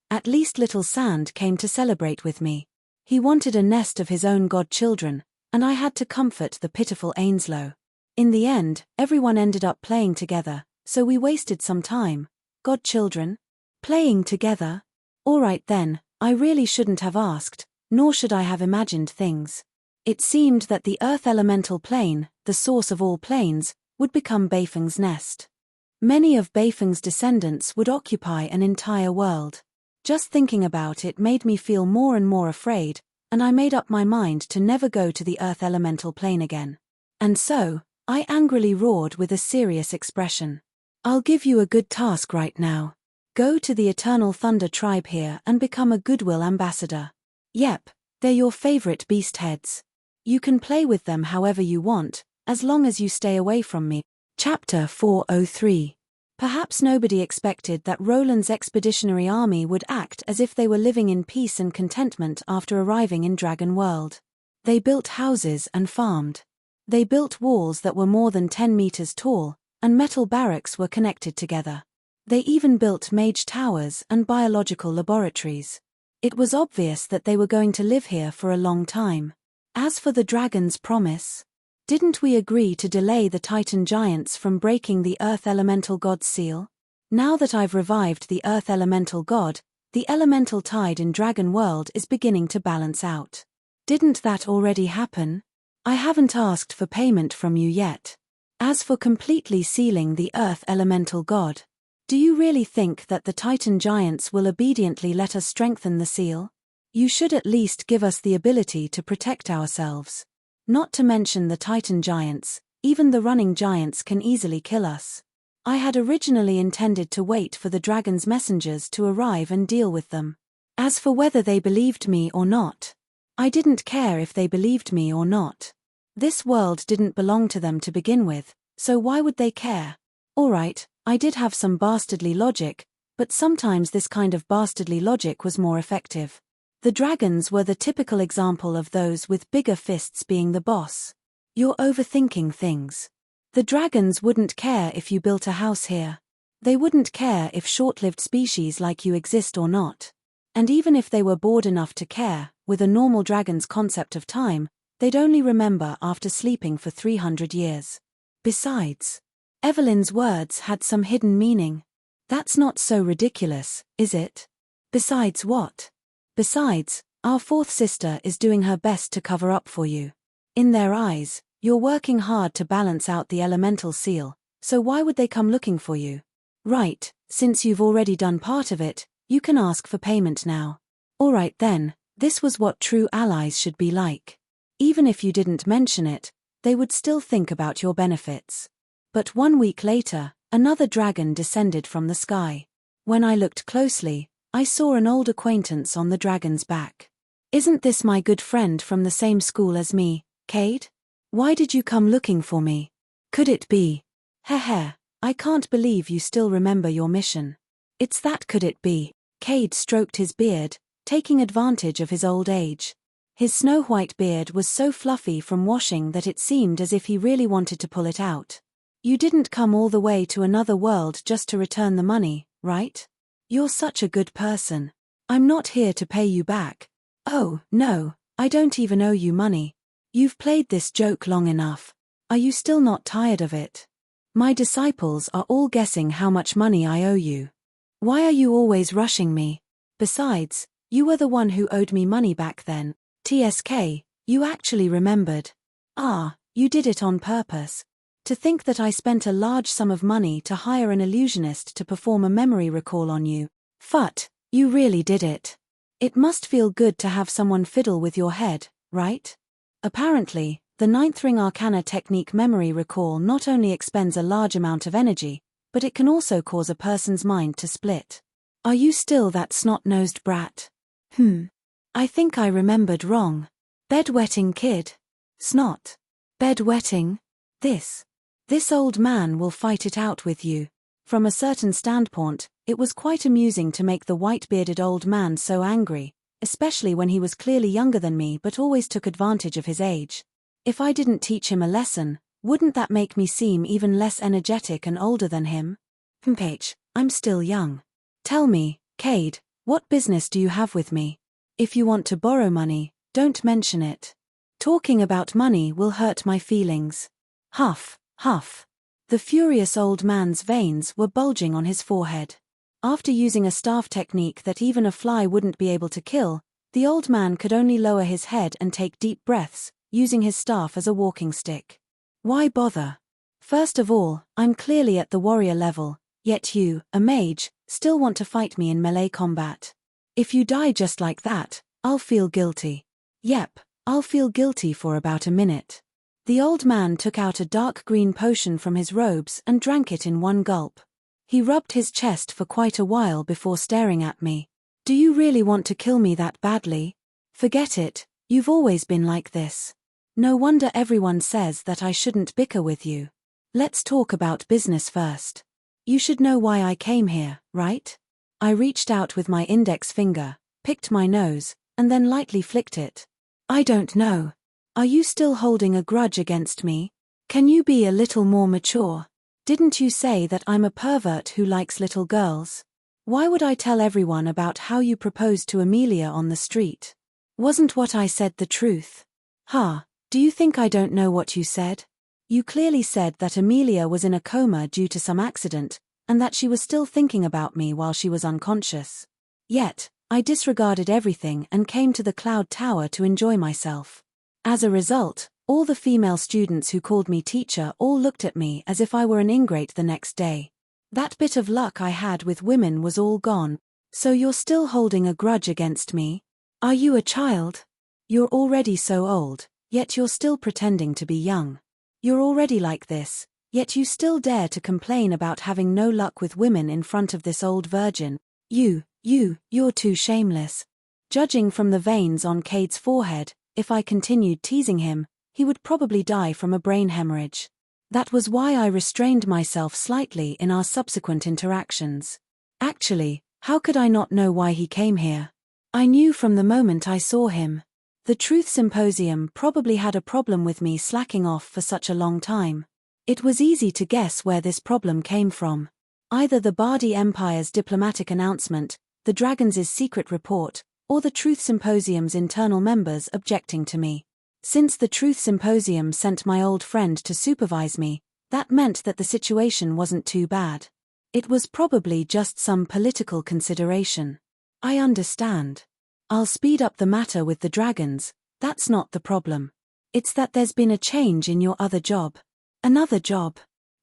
at least Little Sand came to celebrate with me. He wanted a nest of his own godchildren, and I had to comfort the pitiful Ainslow. In the end, everyone ended up playing together, so we wasted some time. Godchildren? Playing together? Alright then, I really shouldn't have asked, nor should I have imagined things. It seemed that the Earth Elemental Plane, the source of all planes, would become Beifeng's nest. Many of Beifeng's descendants would occupy an entire world. Just thinking about it made me feel more and more afraid, and I made up my mind to never go to the Earth Elemental Plane again. And so, I angrily roared with a serious expression. I'll give you a good task right now. Go to the Eternal Thunder tribe here and become a goodwill ambassador. Yep, they're your favorite beast heads. You can play with them however you want, as long as you stay away from me. Chapter 403. Perhaps nobody expected that Roland's expeditionary army would act as if they were living in peace and contentment after arriving in Dragon World. They built houses and farmed. They built walls that were more than 10 meters tall, and metal barracks were connected together. They even built mage towers and biological laboratories. It was obvious that they were going to live here for a long time. As for the dragon's promise, didn't we agree to delay the Titan giants from breaking the Earth Elemental God's seal? Now that I've revived the Earth Elemental God, the elemental tide in Dragon World is beginning to balance out. Didn't that already happen? I haven't asked for payment from you yet. As for completely sealing the Earth Elemental God, do you really think that the Titan giants will obediently let us strengthen the seal? You should at least give us the ability to protect ourselves. Not to mention the Titan giants, even the running giants can easily kill us. I had originally intended to wait for the dragon's messengers to arrive and deal with them. As for whether they believed me or not, I didn't care if they believed me or not. This world didn't belong to them to begin with, so why would they care? Alright, I did have some bastardly logic, but sometimes this kind of bastardly logic was more effective. The dragons were the typical example of those with bigger fists being the boss. You're overthinking things. The dragons wouldn't care if you built a house here. They wouldn't care if short-lived species like you exist or not. And even if they were bored enough to care, with a normal dragon's concept of time, they'd only remember after sleeping for 300 years. Besides, Evelyn's words had some hidden meaning. That's not so ridiculous, is it? Besides what? Besides, our fourth sister is doing her best to cover up for you. In their eyes, you're working hard to balance out the elemental seal, so why would they come looking for you? Right, since you've already done part of it, you can ask for payment now. Alright then, this was what true allies should be like. Even if you didn't mention it, they would still think about your benefits. But 1 week later, another dragon descended from the sky. When I looked closely, I saw an old acquaintance on the dragon's back. Isn't this my good friend from the same school as me, Cade? Why did you come looking for me? Could it be? Heh, I can't believe you still remember your mission. It's that could it be? Cade stroked his beard, taking advantage of his old age. His snow-white beard was so fluffy from washing that it seemed as if he really wanted to pull it out. You didn't come all the way to another world just to return the money, right? You're such a good person. I'm not here to pay you back. Oh, no, I don't even owe you money. You've played this joke long enough. Are you still not tired of it? My disciples are all guessing how much money I owe you. Why are you always rushing me? Besides, you were the one who owed me money back then. TSK, you actually remembered. Ah, you did it on purpose. To think that I spent a large sum of money to hire an illusionist to perform a memory recall on you. Phut, you really did it. It must feel good to have someone fiddle with your head, right? Apparently, the ninth ring arcana technique memory recall not only expends a large amount of energy, but it can also cause a person's mind to split. Are you still that snot-nosed brat? I think I remembered wrong. Bedwetting kid. Snot. Bedwetting? This old man will fight it out with you. From a certain standpoint, it was quite amusing to make the white-bearded old man so angry, especially when he was clearly younger than me but always took advantage of his age. If I didn't teach him a lesson, wouldn't that make me seem even less energetic and older than him? I'm still young. Tell me, Cade, what business do you have with me? If you want to borrow money, don't mention it. Talking about money will hurt my feelings. Huff, huff. The furious old man's veins were bulging on his forehead. After using a staff technique that even a fly wouldn't be able to kill, the old man could only lower his head and take deep breaths, using his staff as a walking stick. Why bother? First of all, I'm clearly at the warrior level, yet you, a mage, still want to fight me in melee combat. If you die just like that, I'll feel guilty. Yep, I'll feel guilty for about a minute. The old man took out a dark green potion from his robes and drank it in one gulp. He rubbed his chest for quite a while before staring at me. Do you really want to kill me that badly? Forget it, you've always been like this. No wonder everyone says that I shouldn't bicker with you. Let's talk about business first. You should know why I came here, right? I reached out with my index finger, picked my nose, and then lightly flicked it. I don't know. Are you still holding a grudge against me? Can you be a little more mature? Didn't you say that I'm a pervert who likes little girls? Why would I tell everyone about how you proposed to Amelia on the street? Wasn't what I said the truth? Do you think I don't know what you said? You clearly said that Amelia was in a coma due to some accident, and that she was still thinking about me while she was unconscious. Yet, I disregarded everything and came to the Cloud Tower to enjoy myself. As a result, all the female students who called me teacher all looked at me as if I were an ingrate the next day. That bit of luck I had with women was all gone. So you're still holding a grudge against me? Are you a child? You're already so old, yet you're still pretending to be young. You're already like this, yet you still dare to complain about having no luck with women in front of this old virgin. You're too shameless. Judging from the veins on Cade's forehead, if I continued teasing him, he would probably die from a brain hemorrhage. That was why I restrained myself slightly in our subsequent interactions. Actually, how could I not know why he came here? I knew from the moment I saw him. The Truth Symposium probably had a problem with me slacking off for such a long time. It was easy to guess where this problem came from. Either the Bardi Empire's diplomatic announcement, the Dragons' secret report, or the Truth Symposium's internal members objecting to me. Since the Truth Symposium sent my old friend to supervise me, that meant that the situation wasn't too bad. It was probably just some political consideration. I understand. I'll speed up the matter with the dragons, that's not the problem. It's that there's been a change in your other job. Another job.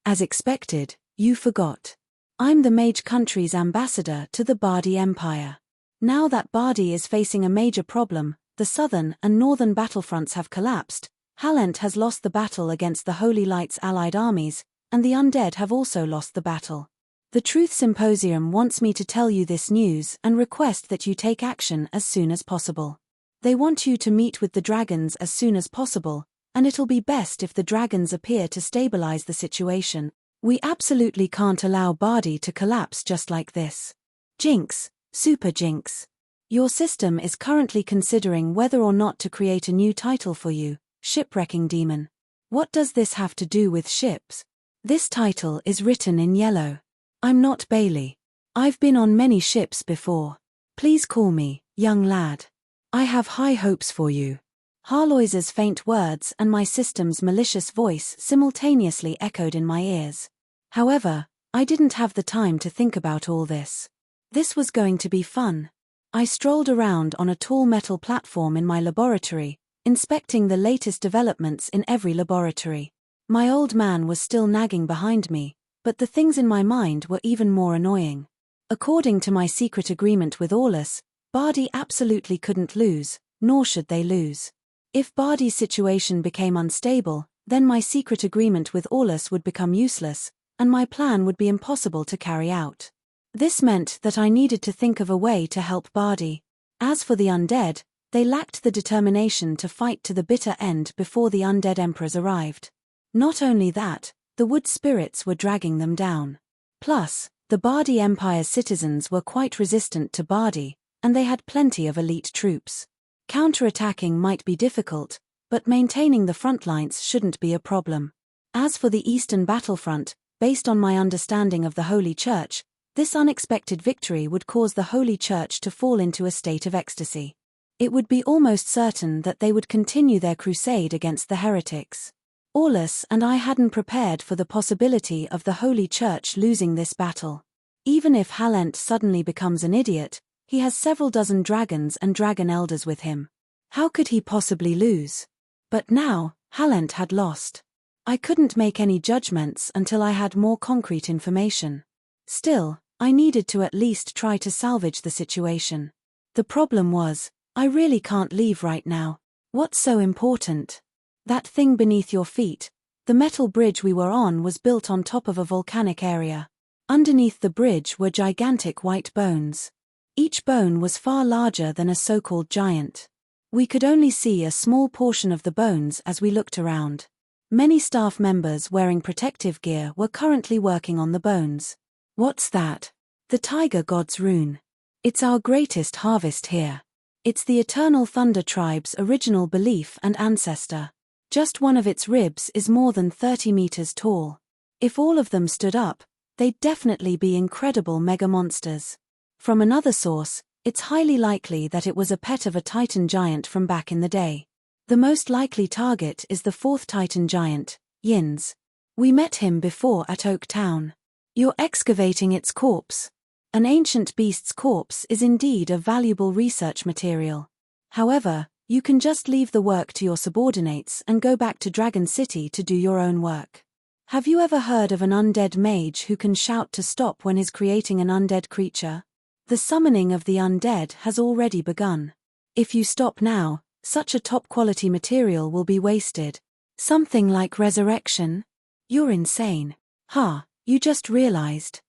As expected, you forgot. I'm the Mage Country's ambassador to the Bardi Empire. Now that Bardi is facing a major problem, the southern and northern battlefronts have collapsed, Halent has lost the battle against the Holy Light's allied armies, and the undead have also lost the battle. The Truth Symposium wants me to tell you this news and request that you take action as soon as possible. They want you to meet with the dragons as soon as possible, and it'll be best if the dragons appear to stabilize the situation. We absolutely can't allow Bardi to collapse just like this. Jinx, Super Jinx. Your system is currently considering whether or not to create a new title for you, Shipwrecking Demon. What does this have to do with ships? This title is written in yellow. I'm not Bailey. I've been on many ships before. Please call me, young lad. I have high hopes for you. Harloise's faint words and my system's malicious voice simultaneously echoed in my ears. However, I didn't have the time to think about all this. This was going to be fun. I strolled around on a tall metal platform in my laboratory, inspecting the latest developments in every laboratory. My old man was still nagging behind me, but the things in my mind were even more annoying. According to my secret agreement with Aulus, Bardi absolutely couldn't lose, nor should they lose. If Bardi's situation became unstable, then my secret agreement with Aulus would become useless, and my plan would be impossible to carry out. This meant that I needed to think of a way to help Bardi. As for the undead, they lacked the determination to fight to the bitter end before the undead emperors arrived. Not only that, the wood spirits were dragging them down. Plus, the Bardi Empire's citizens were quite resistant to Bardi, and they had plenty of elite troops. Counterattacking might be difficult, but maintaining the front lines shouldn't be a problem. As for the eastern battlefront, based on my understanding of the Holy Church, this unexpected victory would cause the Holy Church to fall into a state of ecstasy. It would be almost certain that they would continue their crusade against the heretics. Aulus and I hadn't prepared for the possibility of the Holy Church losing this battle. Even if Halent suddenly becomes an idiot, he has several dozen dragons and dragon elders with him. How could he possibly lose? But now, Halent had lost. I couldn't make any judgments until I had more concrete information. Still, I needed to at least try to salvage the situation. The problem was, I really can't leave right now. What's so important? That thing beneath your feet, the metal bridge we were on, was built on top of a volcanic area. Underneath the bridge were gigantic white bones. Each bone was far larger than a so-called giant. We could only see a small portion of the bones as we looked around. Many staff members wearing protective gear were currently working on the bones. What's that? The Tiger God's rune. It's our greatest harvest here. It's the Eternal Thunder Tribe's original belief and ancestor. Just one of its ribs is more than 30 meters tall. If all of them stood up, they'd definitely be incredible mega monsters. From another source, it's highly likely that it was a pet of a Titan giant from back in the day. The most likely target is the fourth Titan giant, Yin's. We met him before at Oak Town. You're excavating its corpse. An ancient beast's corpse is indeed a valuable research material. However, you can just leave the work to your subordinates and go back to Dragon City to do your own work. Have you ever heard of an undead mage who can shout to stop when he's creating an undead creature? The summoning of the undead has already begun. If you stop now, such a top-quality material will be wasted. Something like resurrection? You're insane. You just realized.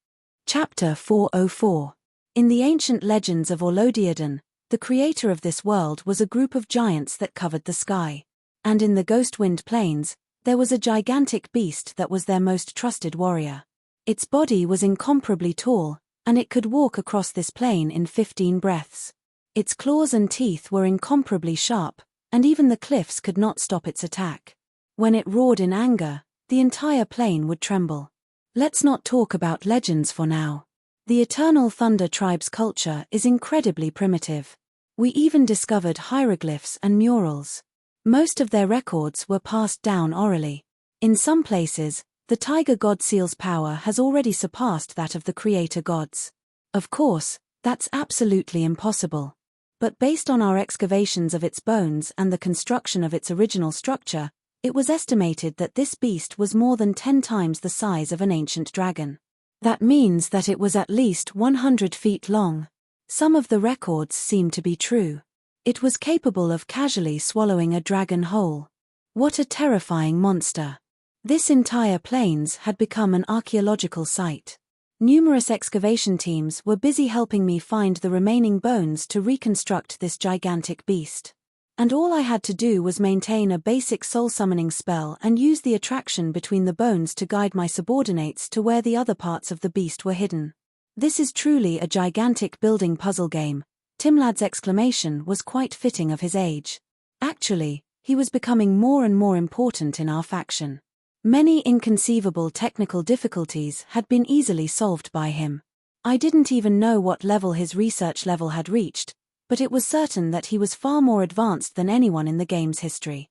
Chapter 404. In the ancient legends of Orlodiadon, the creator of this world was a group of giants that covered the sky. And in the Ghostwind Plains, there was a gigantic beast that was their most trusted warrior. Its body was incomparably tall, and it could walk across this plain in 15 breaths. Its claws and teeth were incomparably sharp, and even the cliffs could not stop its attack. When it roared in anger, the entire plain would tremble. Let's not talk about legends for now. The Eternal Thunder Tribe's culture is incredibly primitive. We even discovered hieroglyphs and murals. Most of their records were passed down orally. In some places, the Tiger God Seal's power has already surpassed that of the Creator Gods. Of course, that's absolutely impossible. But based on our excavations of its bones and the construction of its original structure, it was estimated that this beast was more than 10 times the size of an ancient dragon. That means that it was at least 100 feet long. Some of the records seem to be true. It was capable of casually swallowing a dragon whole. What a terrifying monster. This entire plains had become an archaeological site. Numerous excavation teams were busy helping me find the remaining bones to reconstruct this gigantic beast. And all I had to do was maintain a basic soul-summoning spell and use the attraction between the bones to guide my subordinates to where the other parts of the beast were hidden. This is truly a gigantic building puzzle game. Timlad's exclamation was quite fitting of his age. Actually, he was becoming more and more important in our faction. Many inconceivable technical difficulties had been easily solved by him. I didn't even know what level his research level had reached, but it was certain that he was far more advanced than anyone in the game's history.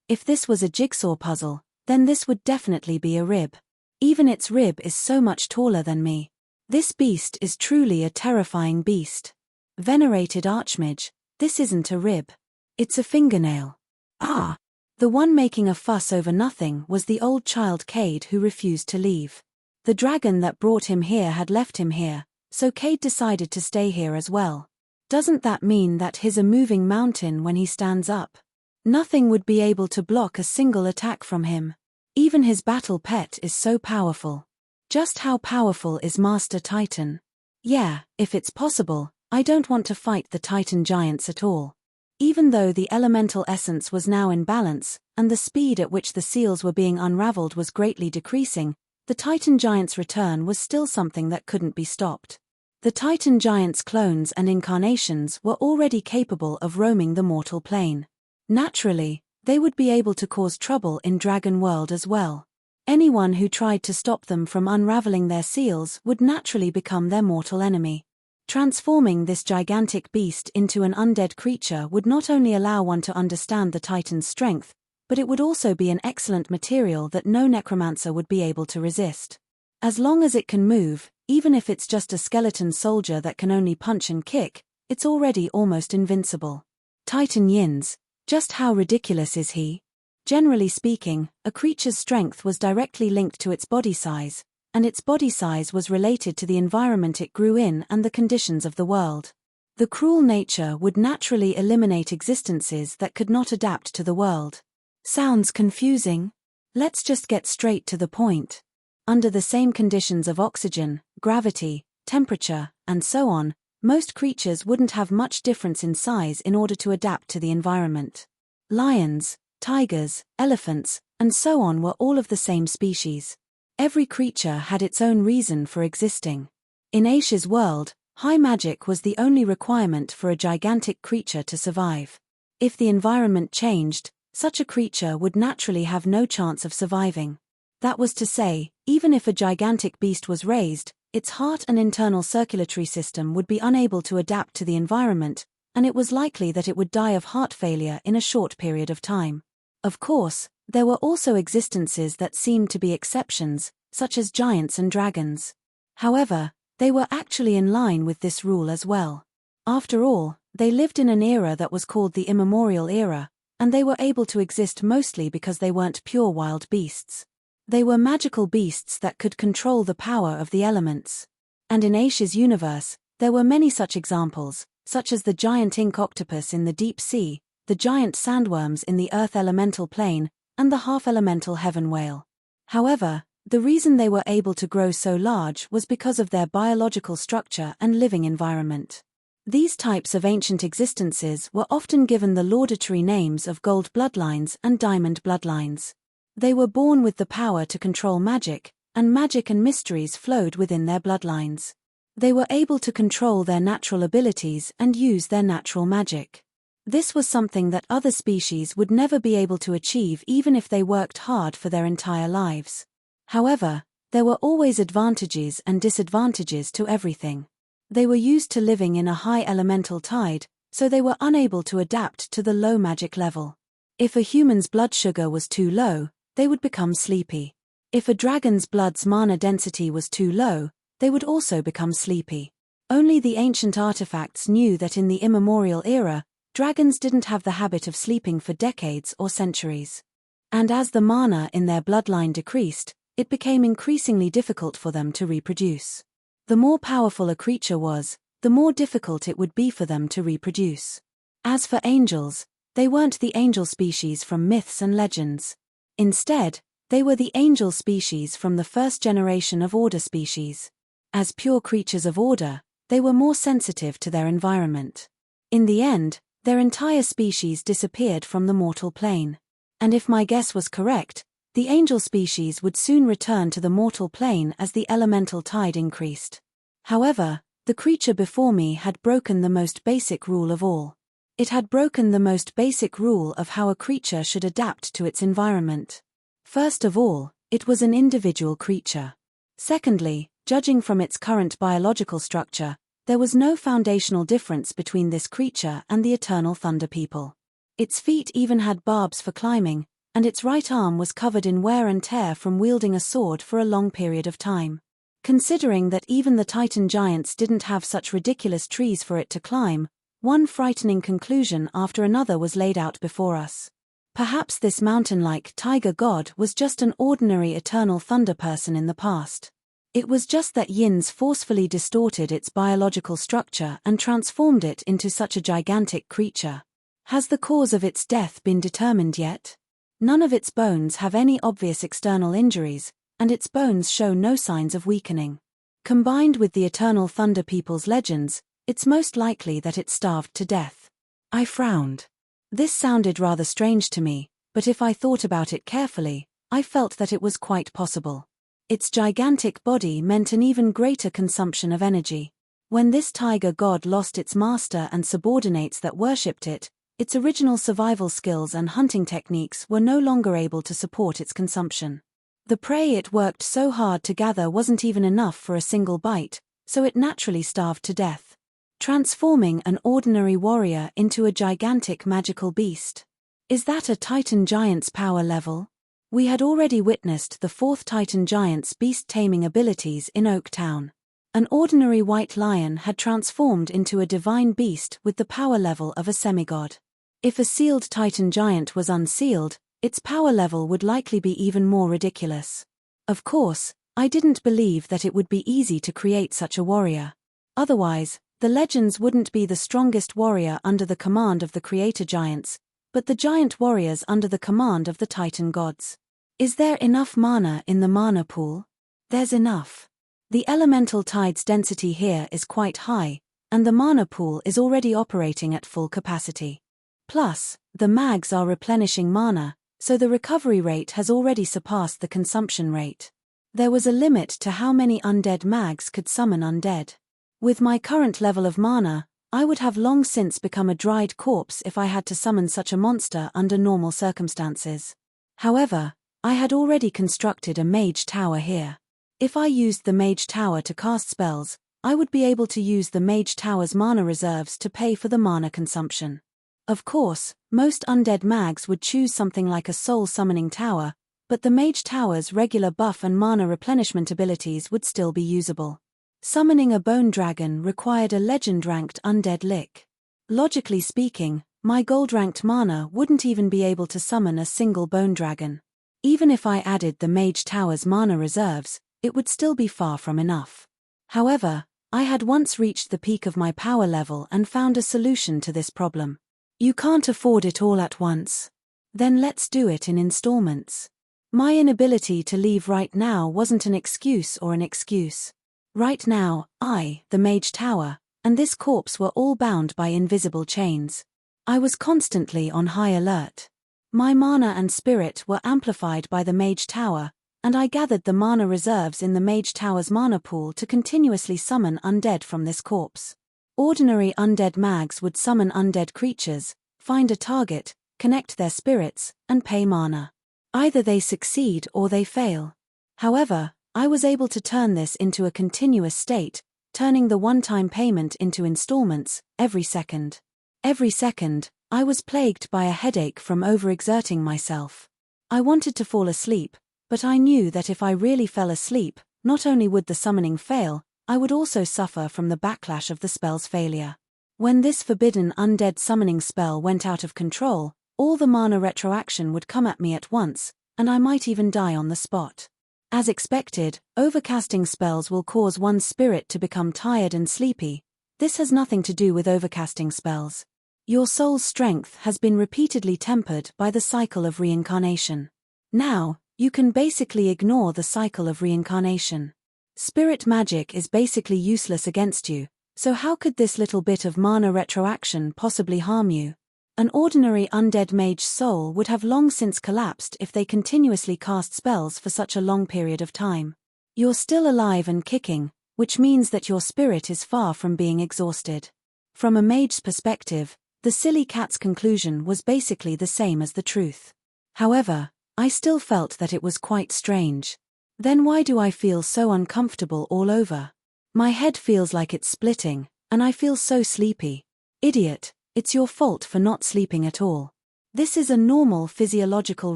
If this was a jigsaw puzzle, then this would definitely be a rib. Even its rib is so much taller than me. This beast is truly a terrifying beast. Venerated Archmage, this isn't a rib. It's a fingernail. Ah! The one making a fuss over nothing was the old child Cade, who refused to leave. The dragon that brought him here had left him here, so Cade decided to stay here as well. Doesn't that mean that he's a moving mountain when he stands up? Nothing would be able to block a single attack from him. Even his battle pet is so powerful. Just how powerful is Master Titan? Yeah, if it's possible, I don't want to fight the Titan giants at all. Even though the elemental essence was now in balance, and the speed at which the seals were being unraveled was greatly decreasing, the Titan giants' return was still something that couldn't be stopped. The Titan giants' clones and incarnations were already capable of roaming the mortal plane. Naturally, they would be able to cause trouble in Dragon World as well. Anyone who tried to stop them from unraveling their seals would naturally become their mortal enemy. Transforming this gigantic beast into an undead creature would not only allow one to understand the Titan's strength, but it would also be an excellent material that no necromancer would be able to resist. As long as it can move, even if it's just a skeleton soldier that can only punch and kick, it's already almost invincible. Titan Yin's, just how ridiculous is he? Generally speaking, a creature's strength was directly linked to its body size, and its body size was related to the environment it grew in and the conditions of the world. The cruel nature would naturally eliminate existences that could not adapt to the world. Sounds confusing? Let's just get straight to the point. Under the same conditions of oxygen, gravity, temperature, and so on, most creatures wouldn't have much difference in size in order to adapt to the environment. Lions, tigers, elephants, and so on were all of the same species. Every creature had its own reason for existing. In Aisha's world, high magic was the only requirement for a gigantic creature to survive. If the environment changed, such a creature would naturally have no chance of surviving. That was to say, even if a gigantic beast was raised, its heart and internal circulatory system would be unable to adapt to the environment, and it was likely that it would die of heart failure in a short period of time. Of course, there were also existences that seemed to be exceptions, such as giants and dragons. However, they were actually in line with this rule as well. After all, they lived in an era that was called the immemorial era, and they were able to exist mostly because they weren't pure wild beasts. They were magical beasts that could control the power of the elements. And in Aisha's universe, there were many such examples, such as the giant ink octopus in the deep sea, the giant sandworms in the earth elemental plane, and the half-elemental heaven whale. However, the reason they were able to grow so large was because of their biological structure and living environment. These types of ancient existences were often given the laudatory names of gold bloodlines and diamond bloodlines. They were born with the power to control magic, and magic and mysteries flowed within their bloodlines. They were able to control their natural abilities and use their natural magic. This was something that other species would never be able to achieve even if they worked hard for their entire lives. However, there were always advantages and disadvantages to everything. They were used to living in a high elemental tide, so they were unable to adapt to the low magic level. If a human's blood sugar was too low, they would become sleepy. If a dragon's blood's mana density was too low, they would also become sleepy. Only the ancient artifacts knew that in the immemorial era, dragons didn't have the habit of sleeping for decades or centuries. And as the mana in their bloodline decreased, it became increasingly difficult for them to reproduce. The more powerful a creature was, the more difficult it would be for them to reproduce. As for angels, they weren't the angel species from myths and legends. Instead, they were the angel species from the first generation of order species. As pure creatures of order, they were more sensitive to their environment. In the end, their entire species disappeared from the mortal plane. And if my guess was correct, the angel species would soon return to the mortal plane as the elemental tide increased. However, the creature before me had broken the most basic rule of all. It had broken the most basic rule of how a creature should adapt to its environment. First of all, it was an individual creature. Secondly, judging from its current biological structure, there was no foundational difference between this creature and the eternal thunder people. Its feet even had barbs for climbing, and its right arm was covered in wear and tear from wielding a sword for a long period of time. Considering that even the Titan giants didn't have such ridiculous trees for it to climb, one frightening conclusion after another was laid out before us. Perhaps this mountain-like tiger god was just an ordinary eternal thunder person in the past. It was just that Yin's forcefully distorted its biological structure and transformed it into such a gigantic creature. Has the cause of its death been determined yet? None of its bones have any obvious external injuries, and its bones show no signs of weakening. Combined with the eternal thunder people's legends, it's most likely that it starved to death. I frowned. This sounded rather strange to me, but if I thought about it carefully, I felt that it was quite possible. Its gigantic body meant an even greater consumption of energy. When this tiger god lost its master and subordinates that worshipped it, its original survival skills and hunting techniques were no longer able to support its consumption. The prey it worked so hard to gather wasn't even enough for a single bite, so it naturally starved to death, transforming an ordinary warrior into a gigantic magical beast. Is that a Titan giant's power level? We had already witnessed the fourth Titan giant's beast-taming abilities in Oaktown. An ordinary white lion had transformed into a divine beast with the power level of a semigod. If a sealed Titan giant was unsealed, its power level would likely be even more ridiculous. Of course, I didn't believe that it would be easy to create such a warrior. Otherwise, the legends wouldn't be the strongest warrior under the command of the creator giants, but the giant warriors under the command of the Titan gods. Is there enough mana in the mana pool? There's enough. The elemental tide's density here is quite high, and the mana pool is already operating at full capacity. Plus, the mags are replenishing mana, so the recovery rate has already surpassed the consumption rate. There was a limit to how many undead mags could summon undead. With my current level of mana, I would have long since become a dried corpse if I had to summon such a monster under normal circumstances. However, I had already constructed a mage tower here. If I used the mage tower to cast spells, I would be able to use the mage tower's mana reserves to pay for the mana consumption. Of course, most undead mags would choose something like a soul summoning tower, but the mage tower's regular buff and mana replenishment abilities would still be usable. Summoning a bone dragon required a legend-ranked undead Lich. Logically speaking, my gold-ranked mana wouldn't even be able to summon a single bone dragon. Even if I added the mage tower's mana reserves, it would still be far from enough. However, I had once reached the peak of my power level and found a solution to this problem. You can't afford it all at once. Then let's do it in installments. My inability to leave right now wasn't an excuse or an excuse. Right now, I, the mage tower, and this corpse were all bound by invisible chains. I was constantly on high alert. My mana and spirit were amplified by the mage tower, and I gathered the mana reserves in the mage tower's mana pool to continuously summon undead from this corpse. Ordinary undead mags would summon undead creatures, find a target, connect their spirits, and pay mana. Either they succeed or they fail. However, I was able to turn this into a continuous state, turning the one-time payment into installments, every second. Every second, I was plagued by a headache from overexerting myself. I wanted to fall asleep, but I knew that if I really fell asleep, not only would the summoning fail, I would also suffer from the backlash of the spell's failure. When this forbidden undead summoning spell went out of control, all the mana retroaction would come at me at once, and I might even die on the spot. As expected, overcasting spells will cause one's spirit to become tired and sleepy. This has nothing to do with overcasting spells. Your soul's strength has been repeatedly tempered by the cycle of reincarnation. Now, you can basically ignore the cycle of reincarnation. Spirit magic is basically useless against you, so how could this little bit of mana retroaction possibly harm you? An ordinary undead mage's soul would have long since collapsed if they continuously cast spells for such a long period of time. You're still alive and kicking, which means that your spirit is far from being exhausted. From a mage's perspective, the silly cat's conclusion was basically the same as the truth. However, I still felt that it was quite strange. Then why do I feel so uncomfortable all over? My head feels like it's splitting, and I feel so sleepy. Idiot, it's your fault for not sleeping at all. This is a normal physiological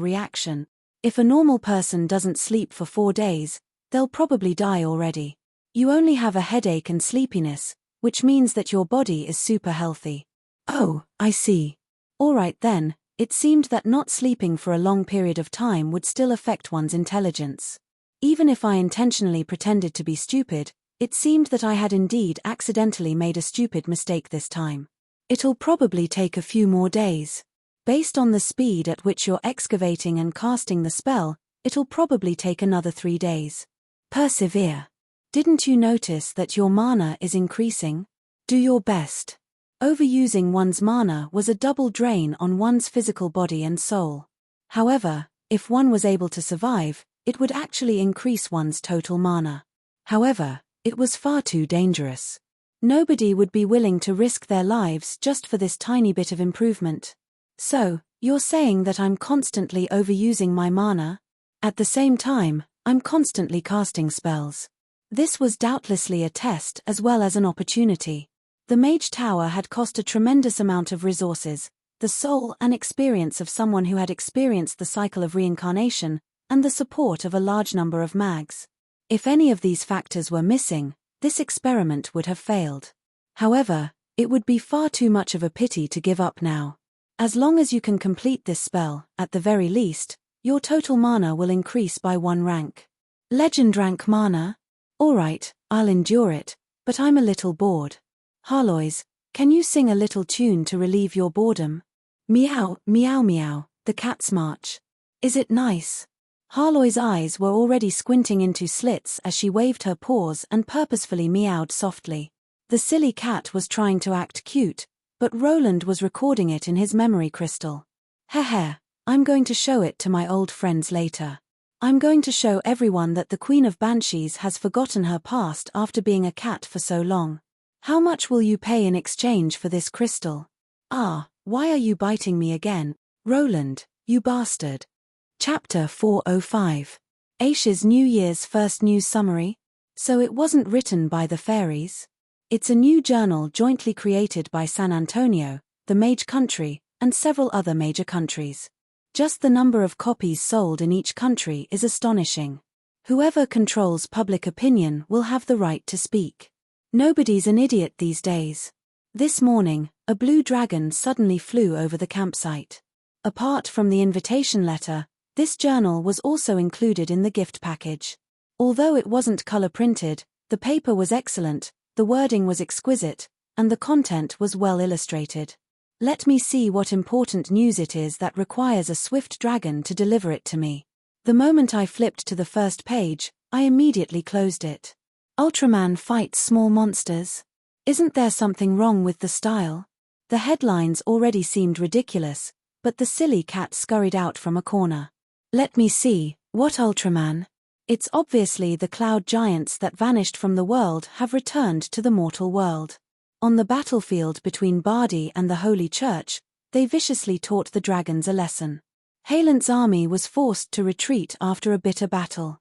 reaction. If a normal person doesn't sleep for 4 days, they'll probably die already. You only have a headache and sleepiness, which means that your body is super healthy. Oh, I see. Alright then, it seemed that not sleeping for a long period of time would still affect one's intelligence. Even if I intentionally pretended to be stupid, it seemed that I had indeed accidentally made a stupid mistake this time. It'll probably take a few more days. Based on the speed at which you're excavating and casting the spell, it'll probably take another 3 days. Persevere. Didn't you notice that your mana is increasing? Do your best. Overusing one's mana was a double drain on one's physical body and soul. However, if one was able to survive, it would actually increase one's total mana. However, it was far too dangerous. Nobody would be willing to risk their lives just for this tiny bit of improvement. So, you're saying that I'm constantly overusing my mana? At the same time, I'm constantly casting spells. This was doubtlessly a test as well as an opportunity. The Mage Tower had cost a tremendous amount of resources, the soul and experience of someone who had experienced the cycle of reincarnation, and the support of a large number of mags. If any of these factors were missing, this experiment would have failed. However, it would be far too much of a pity to give up now. As long as you can complete this spell, at the very least, your total mana will increase by 1 rank. Legend rank mana? Alright, I'll endure it, but I'm a little bored. Harlois, can you sing a little tune to relieve your boredom? Meow, meow meow, the cat's march. Is it nice? Harloi's eyes were already squinting into slits as she waved her paws and purposefully meowed softly. The silly cat was trying to act cute, but Roland was recording it in his memory crystal. Heh, I'm going to show it to my old friends later. I'm going to show everyone that the Queen of Banshees has forgotten her past after being a cat for so long. How much will you pay in exchange for this crystal? Ah, why are you biting me again, Roland, you bastard? Chapter 405. Aisha's New Year's first news summary? So it wasn't written by the fairies? It's a new journal jointly created by San Antonio, the Mage Country, and several other major countries. Just the number of copies sold in each country is astonishing. Whoever controls public opinion will have the right to speak. Nobody's an idiot these days. This morning, a blue dragon suddenly flew over the campsite. Apart from the invitation letter, this journal was also included in the gift package. Although it wasn't color-printed, the paper was excellent, the wording was exquisite, and the content was well illustrated. Let me see what important news it is that requires a swift dragon to deliver it to me. The moment I flipped to the first page, I immediately closed it. Ultraman fights small monsters. Isn't there something wrong with the style? The headlines already seemed ridiculous, but the silly cat scurried out from a corner. Let me see, what Ultraman? It's obviously the cloud giants that vanished from the world have returned to the mortal world. On the battlefield between Bardi and the Holy Church, they viciously taught the dragons a lesson. Halent's army was forced to retreat after a bitter battle.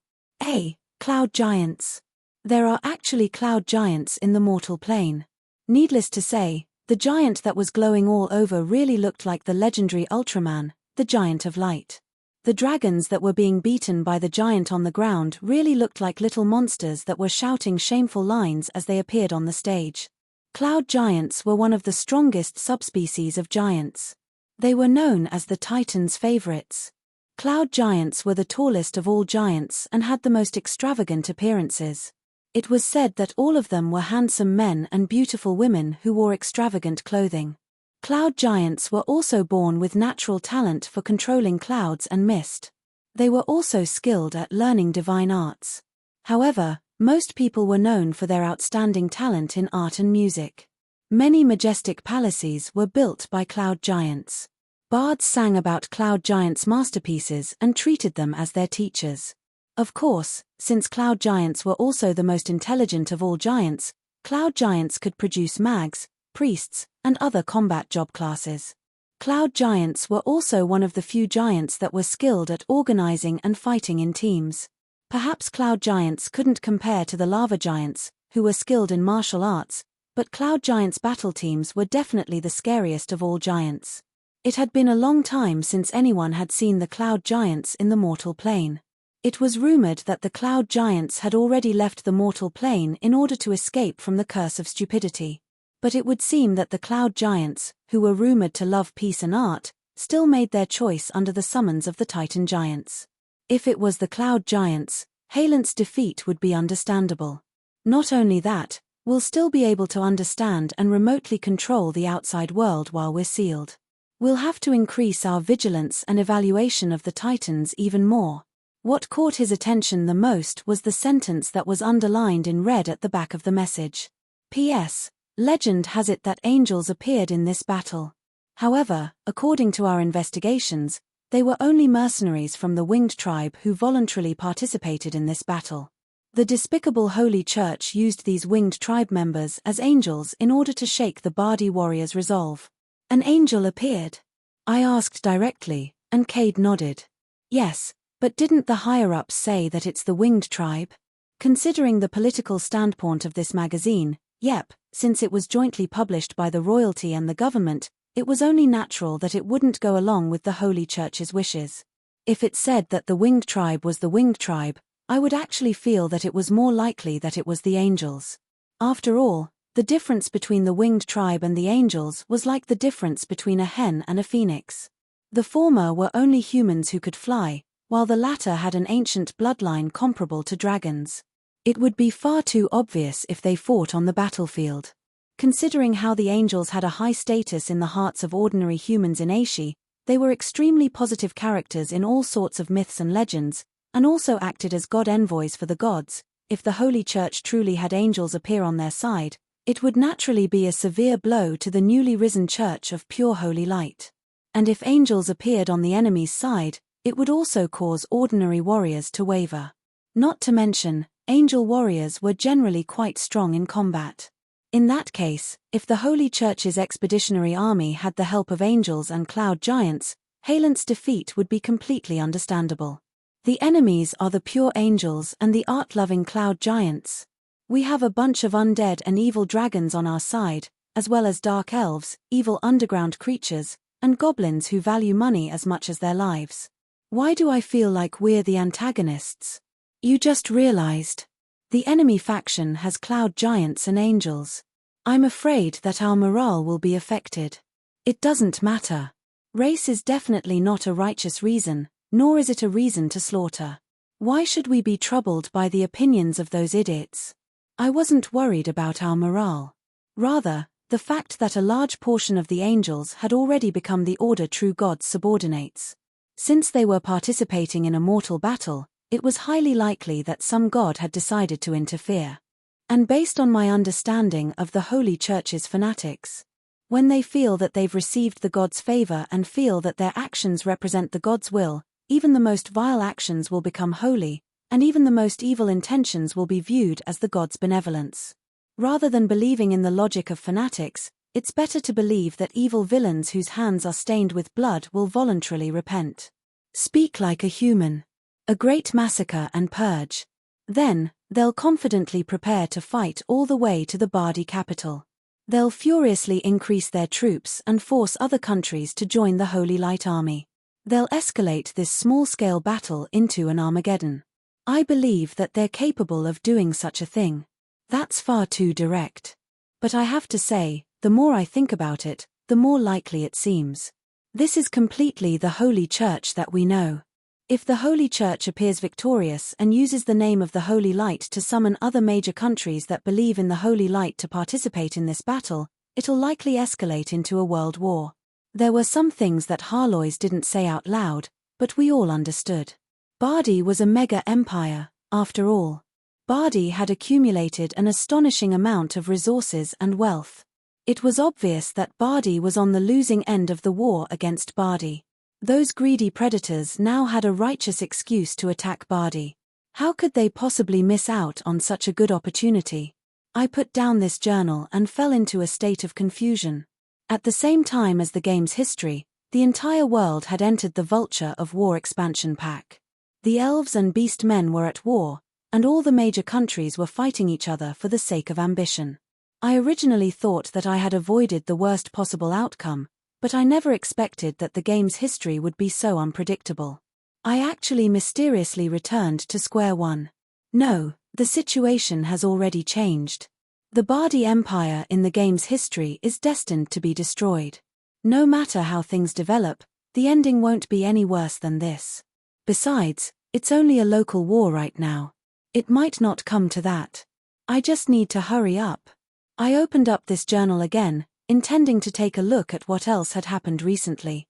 Cloud giants. There are actually cloud giants in the mortal plane. Needless to say, the giant that was glowing all over really looked like the legendary Ultraman, the Giant of Light. The dragons that were being beaten by the giant on the ground really looked like little monsters that were shouting shameful lines as they appeared on the stage. Cloud giants were one of the strongest subspecies of giants. They were known as the Titan's favorites. Cloud giants were the tallest of all giants and had the most extravagant appearances. It was said that all of them were handsome men and beautiful women who wore extravagant clothing. Cloud giants were also born with natural talent for controlling clouds and mist. They were also skilled at learning divine arts. However, most people were known for their outstanding talent in art and music. Many majestic palaces were built by cloud giants. Bards sang about cloud giants' masterpieces and treated them as their teachers. Of course, since cloud giants were also the most intelligent of all giants, cloud giants could produce mags, priests, and other combat job classes. Cloud giants were also one of the few giants that were skilled at organizing and fighting in teams. Perhaps cloud giants couldn't compare to the lava giants, who were skilled in martial arts, but cloud giants' battle teams were definitely the scariest of all giants. It had been a long time since anyone had seen the cloud giants in the mortal plane. It was rumored that the cloud giants had already left the mortal plane in order to escape from the curse of stupidity. But it would seem that the cloud giants, who were rumored to love peace and art, still made their choice under the summons of the Titan giants. If it was the cloud giants, Halent's defeat would be understandable. Not only that, we'll still be able to understand and remotely control the outside world while we're sealed. We'll have to increase our vigilance and evaluation of the Titans even more. What caught his attention the most was the sentence that was underlined in red at the back of the message. P.S. Legend has it that angels appeared in this battle. However, according to our investigations, they were only mercenaries from the winged tribe who voluntarily participated in this battle. The despicable Holy Church used these winged tribe members as angels in order to shake the Bardi warriors' resolve. An angel appeared? I asked directly, and Cade nodded. Yes, but didn't the higher-ups say that it's the winged tribe? Considering the political standpoint of this magazine, yep, since it was jointly published by the royalty and the government, it was only natural that it wouldn't go along with the Holy Church's wishes. If it said that the winged tribe was the winged tribe, I would actually feel that it was more likely that it was the angels. After all, the difference between the winged tribe and the angels was like the difference between a hen and a phoenix. The former were only humans who could fly, while the latter had an ancient bloodline comparable to dragons. It would be far too obvious if they fought on the battlefield. Considering how the angels had a high status in the hearts of ordinary humans in Aeshi, they were extremely positive characters in all sorts of myths and legends, and also acted as god envoys for the gods. If the Holy Church truly had angels appear on their side, it would naturally be a severe blow to the newly risen Church of pure holy light. And if angels appeared on the enemy's side, it would also cause ordinary warriors to waver. Not to mention, angel warriors were generally quite strong in combat. In that case, if the Holy Church's expeditionary army had the help of angels and cloud giants, Halent's defeat would be completely understandable. The enemies are the pure angels and the art-loving cloud giants. We have a bunch of undead and evil dragons on our side, as well as dark elves, evil underground creatures, and goblins who value money as much as their lives. Why do I feel like we're the antagonists? You just realized. The enemy faction has cloud giants and angels. I'm afraid that our morale will be affected. It doesn't matter. Race is definitely not a righteous reason, nor is it a reason to slaughter. Why should we be troubled by the opinions of those idiots? I wasn't worried about our morale. Rather, the fact that a large portion of the angels had already become the Order True God's subordinates. Since they were participating in a mortal battle, it was highly likely that some god had decided to interfere. And based on my understanding of the Holy Church's fanatics, when they feel that they've received the god's favor and feel that their actions represent the god's will, even the most vile actions will become holy, and even the most evil intentions will be viewed as the god's benevolence. Rather than believing in the logic of fanatics, it's better to believe that evil villains whose hands are stained with blood will voluntarily repent. Speak like a human. A great massacre and purge. Then, they'll confidently prepare to fight all the way to the Bardi capital. They'll furiously increase their troops and force other countries to join the Holy Light Army. They'll escalate this small-scale battle into an Armageddon. I believe that they're capable of doing such a thing. That's far too direct. But I have to say, the more I think about it, the more likely it seems. This is completely the Holy Church that we know. If the Holy Church appears victorious and uses the name of the Holy Light to summon other major countries that believe in the Holy Light to participate in this battle, it'll likely escalate into a world war. There were some things that Harlois didn't say out loud, but we all understood. Bardi was a mega empire, after all. Bardi had accumulated an astonishing amount of resources and wealth. It was obvious that Bardi was on the losing end of the war against Bardi. Those greedy predators now had a righteous excuse to attack Bardi. How could they possibly miss out on such a good opportunity? I put down this journal and fell into a state of confusion. At the same time as the game's history, the entire world had entered the Vulture of War expansion pack. The elves and beast men were at war, and all the major countries were fighting each other for the sake of ambition. I originally thought that I had avoided the worst possible outcome, but I never expected that the game's history would be so unpredictable. I actually mysteriously returned to square one. No, the situation has already changed. The Bardi Empire in the game's history is destined to be destroyed. No matter how things develop, the ending won't be any worse than this. Besides, it's only a local war right now. It might not come to that. I just need to hurry up. I opened up this journal again, intending to take a look at what else had happened recently.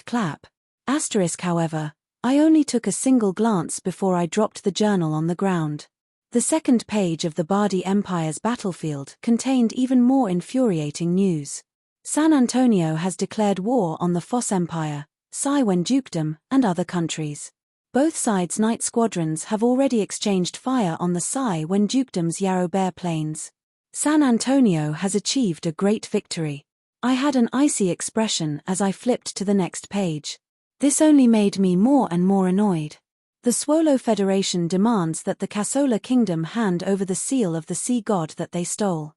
Clap. However, I only took a single glance before I dropped the journal on the ground. The second page of the Bardi Empire's battlefield contained even more infuriating news. San Antonio has declared war on the Foss Empire, Siwen Dukedom, and other countries. Both sides' night squadrons have already exchanged fire on the Siwen Dukedom's Yarrow Bear Plains. San Antonio has achieved a great victory. I had an icy expression as I flipped to the next page. This only made me more and more annoyed. The Swallow Federation demands that the Casola Kingdom hand over the seal of the sea god that they stole.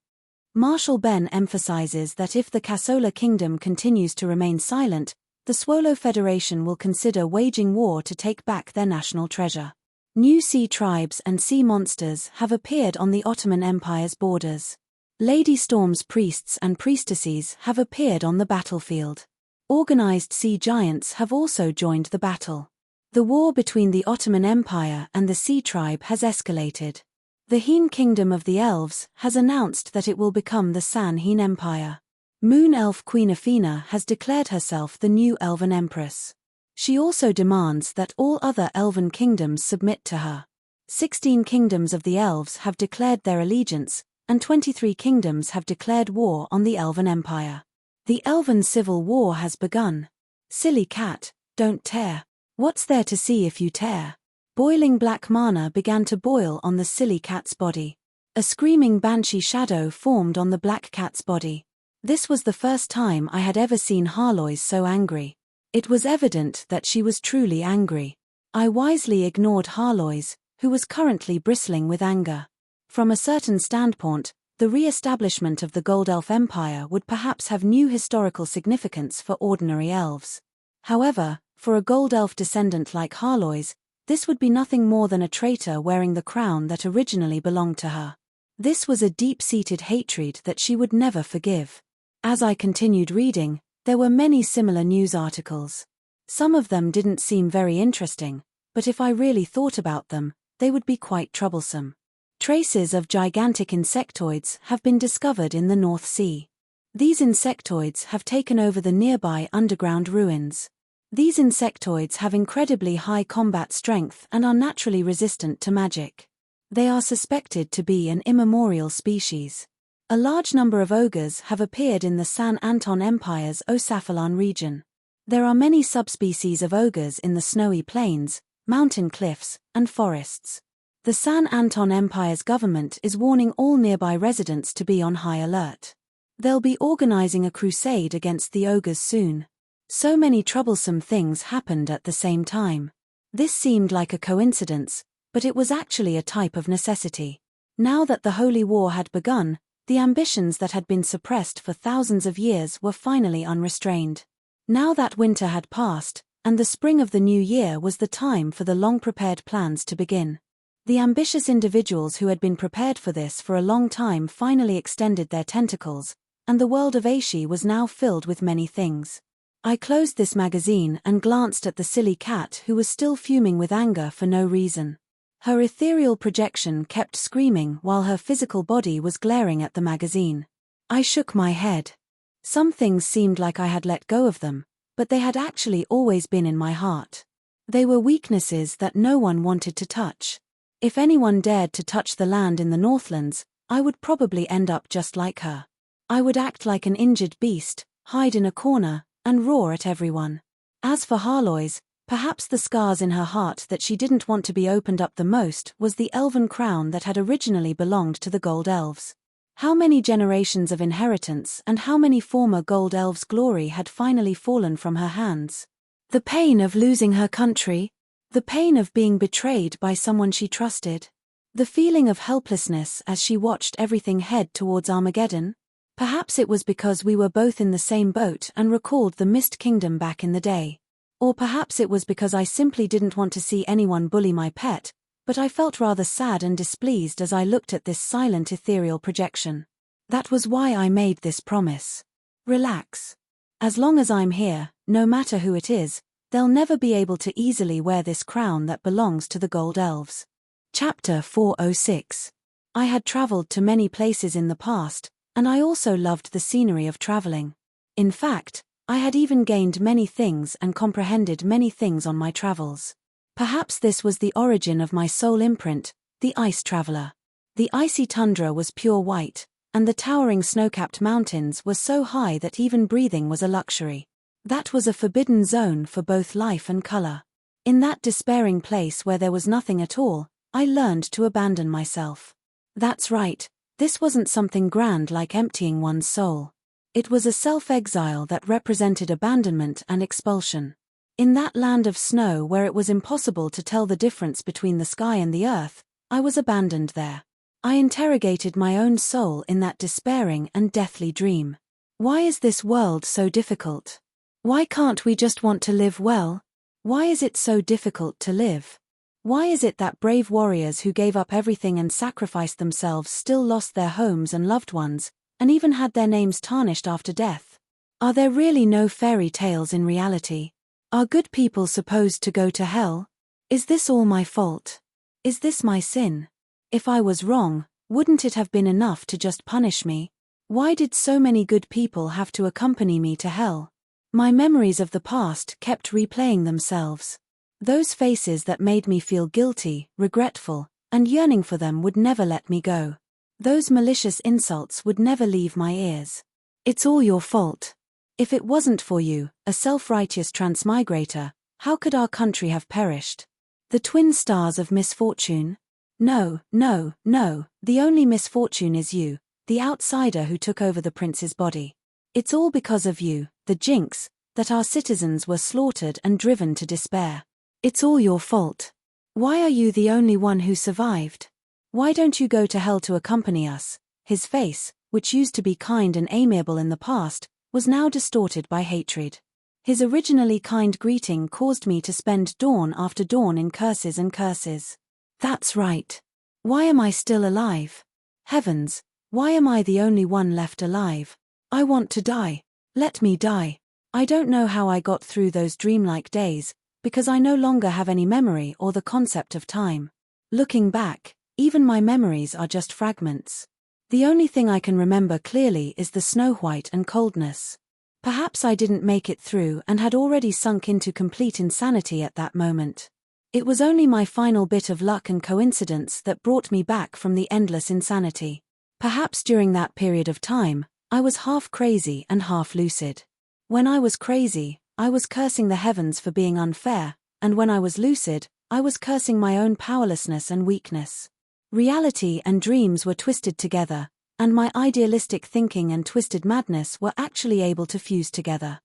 Marshal Ben emphasizes that if the Casola Kingdom continues to remain silent, the Swallow Federation will consider waging war to take back their national treasure. New sea tribes and sea monsters have appeared on the Ottoman Empire's borders. Lady Storm's priests and priestesses have appeared on the battlefield. Organized sea giants have also joined the battle. The war between the Ottoman Empire and the Sea Tribe has escalated. The Heen Kingdom of the Elves has announced that it will become the San Heen Empire. Moon Elf Queen Athena has declared herself the new Elven Empress. She also demands that all other Elven kingdoms submit to her. 16 kingdoms of the Elves have declared their allegiance, and 23 kingdoms have declared war on the Elven Empire. The Elven Civil War has begun. Silly cat, don't tear. What's there to see if you tear? Boiling black mana began to boil on the silly cat's body. A screaming banshee shadow formed on the black cat's body. This was the first time I had ever seen Harloise so angry. It was evident that she was truly angry. I wisely ignored Harloise, who was currently bristling with anger. From a certain standpoint, the re-establishment of the Gold Elf Empire would perhaps have new historical significance for ordinary elves. However, for a Gold Elf descendant like Harloise, this would be nothing more than a traitor wearing the crown that originally belonged to her. This was a deep-seated hatred that she would never forgive. As I continued reading, there were many similar news articles. Some of them didn't seem very interesting, but if I really thought about them, they would be quite troublesome. Traces of gigantic insectoids have been discovered in the North Sea. These insectoids have taken over the nearby underground ruins. These insectoids have incredibly high combat strength and are naturally resistant to magic. They are suspected to be an immemorial species. A large number of ogres have appeared in the San Anton Empire's Osaphalan region. There are many subspecies of ogres in the snowy plains, mountain cliffs, and forests. The San Anton Empire's government is warning all nearby residents to be on high alert. They'll be organizing a crusade against the ogres soon. So many troublesome things happened at the same time. This seemed like a coincidence, but it was actually a type of necessity. Now that the Holy War had begun, the ambitions that had been suppressed for thousands of years were finally unrestrained. Now that winter had passed, and the spring of the new year was the time for the long-prepared plans to begin. The ambitious individuals who had been prepared for this for a long time finally extended their tentacles, and the world of Aishi was now filled with many things. I closed this magazine and glanced at the silly cat who was still fuming with anger for no reason. Her ethereal projection kept screaming while her physical body was glaring at the magazine. I shook my head. Some things seemed like I had let go of them, but they had actually always been in my heart. They were weaknesses that no one wanted to touch. If anyone dared to touch the land in the Northlands, I would probably end up just like her. I would act like an injured beast, hide in a corner, and roar at everyone. As for Harloise, perhaps the scars in her heart that she didn't want to be opened up the most was the elven crown that had originally belonged to the Gold Elves. How many generations of inheritance and how many former Gold Elves' glory had finally fallen from her hands? The pain of losing her country, the pain of being betrayed by someone she trusted, the feeling of helplessness as she watched everything head towards Armageddon. Perhaps it was because we were both in the same boat and recalled the Mist Kingdom back in the day. Or perhaps it was because I simply didn't want to see anyone bully my pet, but I felt rather sad and displeased as I looked at this silent ethereal projection. That was why I made this promise. Relax. As long as I'm here, no matter who it is, they'll never be able to easily wear this crown that belongs to the Gold Elves. Chapter 406. I had traveled to many places in the past, and I also loved the scenery of traveling. In fact, I had even gained many things and comprehended many things on my travels. Perhaps this was the origin of my soul imprint, the Ice Traveler. The icy tundra was pure white, and the towering snow-capped mountains were so high that even breathing was a luxury. That was a forbidden zone for both life and color. In that despairing place where there was nothing at all, I learned to abandon myself. That's right, this wasn't something grand like emptying one's soul. It was a self-exile that represented abandonment and expulsion. In that land of snow where it was impossible to tell the difference between the sky and the earth, I was abandoned there. I interrogated my own soul in that despairing and deathly dream. Why is this world so difficult? Why can't we just want to live well? Why is it so difficult to live? Why is it that brave warriors who gave up everything and sacrificed themselves still lost their homes and loved ones, and even had their names tarnished after death? Are there really no fairy tales in reality? Are good people supposed to go to hell? Is this all my fault? Is this my sin? If I was wrong, wouldn't it have been enough to just punish me? Why did so many good people have to accompany me to hell? My memories of the past kept replaying themselves. Those faces that made me feel guilty, regretful, and yearning for them would never let me go. Those malicious insults would never leave my ears. It's all your fault. If it wasn't for you, a self-righteous transmigrator, how could our country have perished? The twin stars of misfortune? No, no, no, the only misfortune is you, the outsider who took over the prince's body. It's all because of you, the jinx, that our citizens were slaughtered and driven to despair. It's all your fault. Why are you the only one who survived? Why don't you go to hell to accompany us? His face, which used to be kind and amiable in the past, was now distorted by hatred. His originally kind greeting caused me to spend dawn after dawn in curses and curses. That's right. Why am I still alive? Heavens, why am I the only one left alive? I want to die. Let me die. I don't know how I got through those dreamlike days, because I no longer have any memory or the concept of time. Looking back, even my memories are just fragments. The only thing I can remember clearly is the snow white and coldness. Perhaps I didn't make it through and had already sunk into complete insanity at that moment. It was only my final bit of luck and coincidence that brought me back from the endless insanity. Perhaps during that period of time, I was half crazy and half lucid. When I was crazy, I was cursing the heavens for being unfair, and when I was lucid, I was cursing my own powerlessness and weakness. Reality and dreams were twisted together, and my idealistic thinking and twisted madness were actually able to fuse together.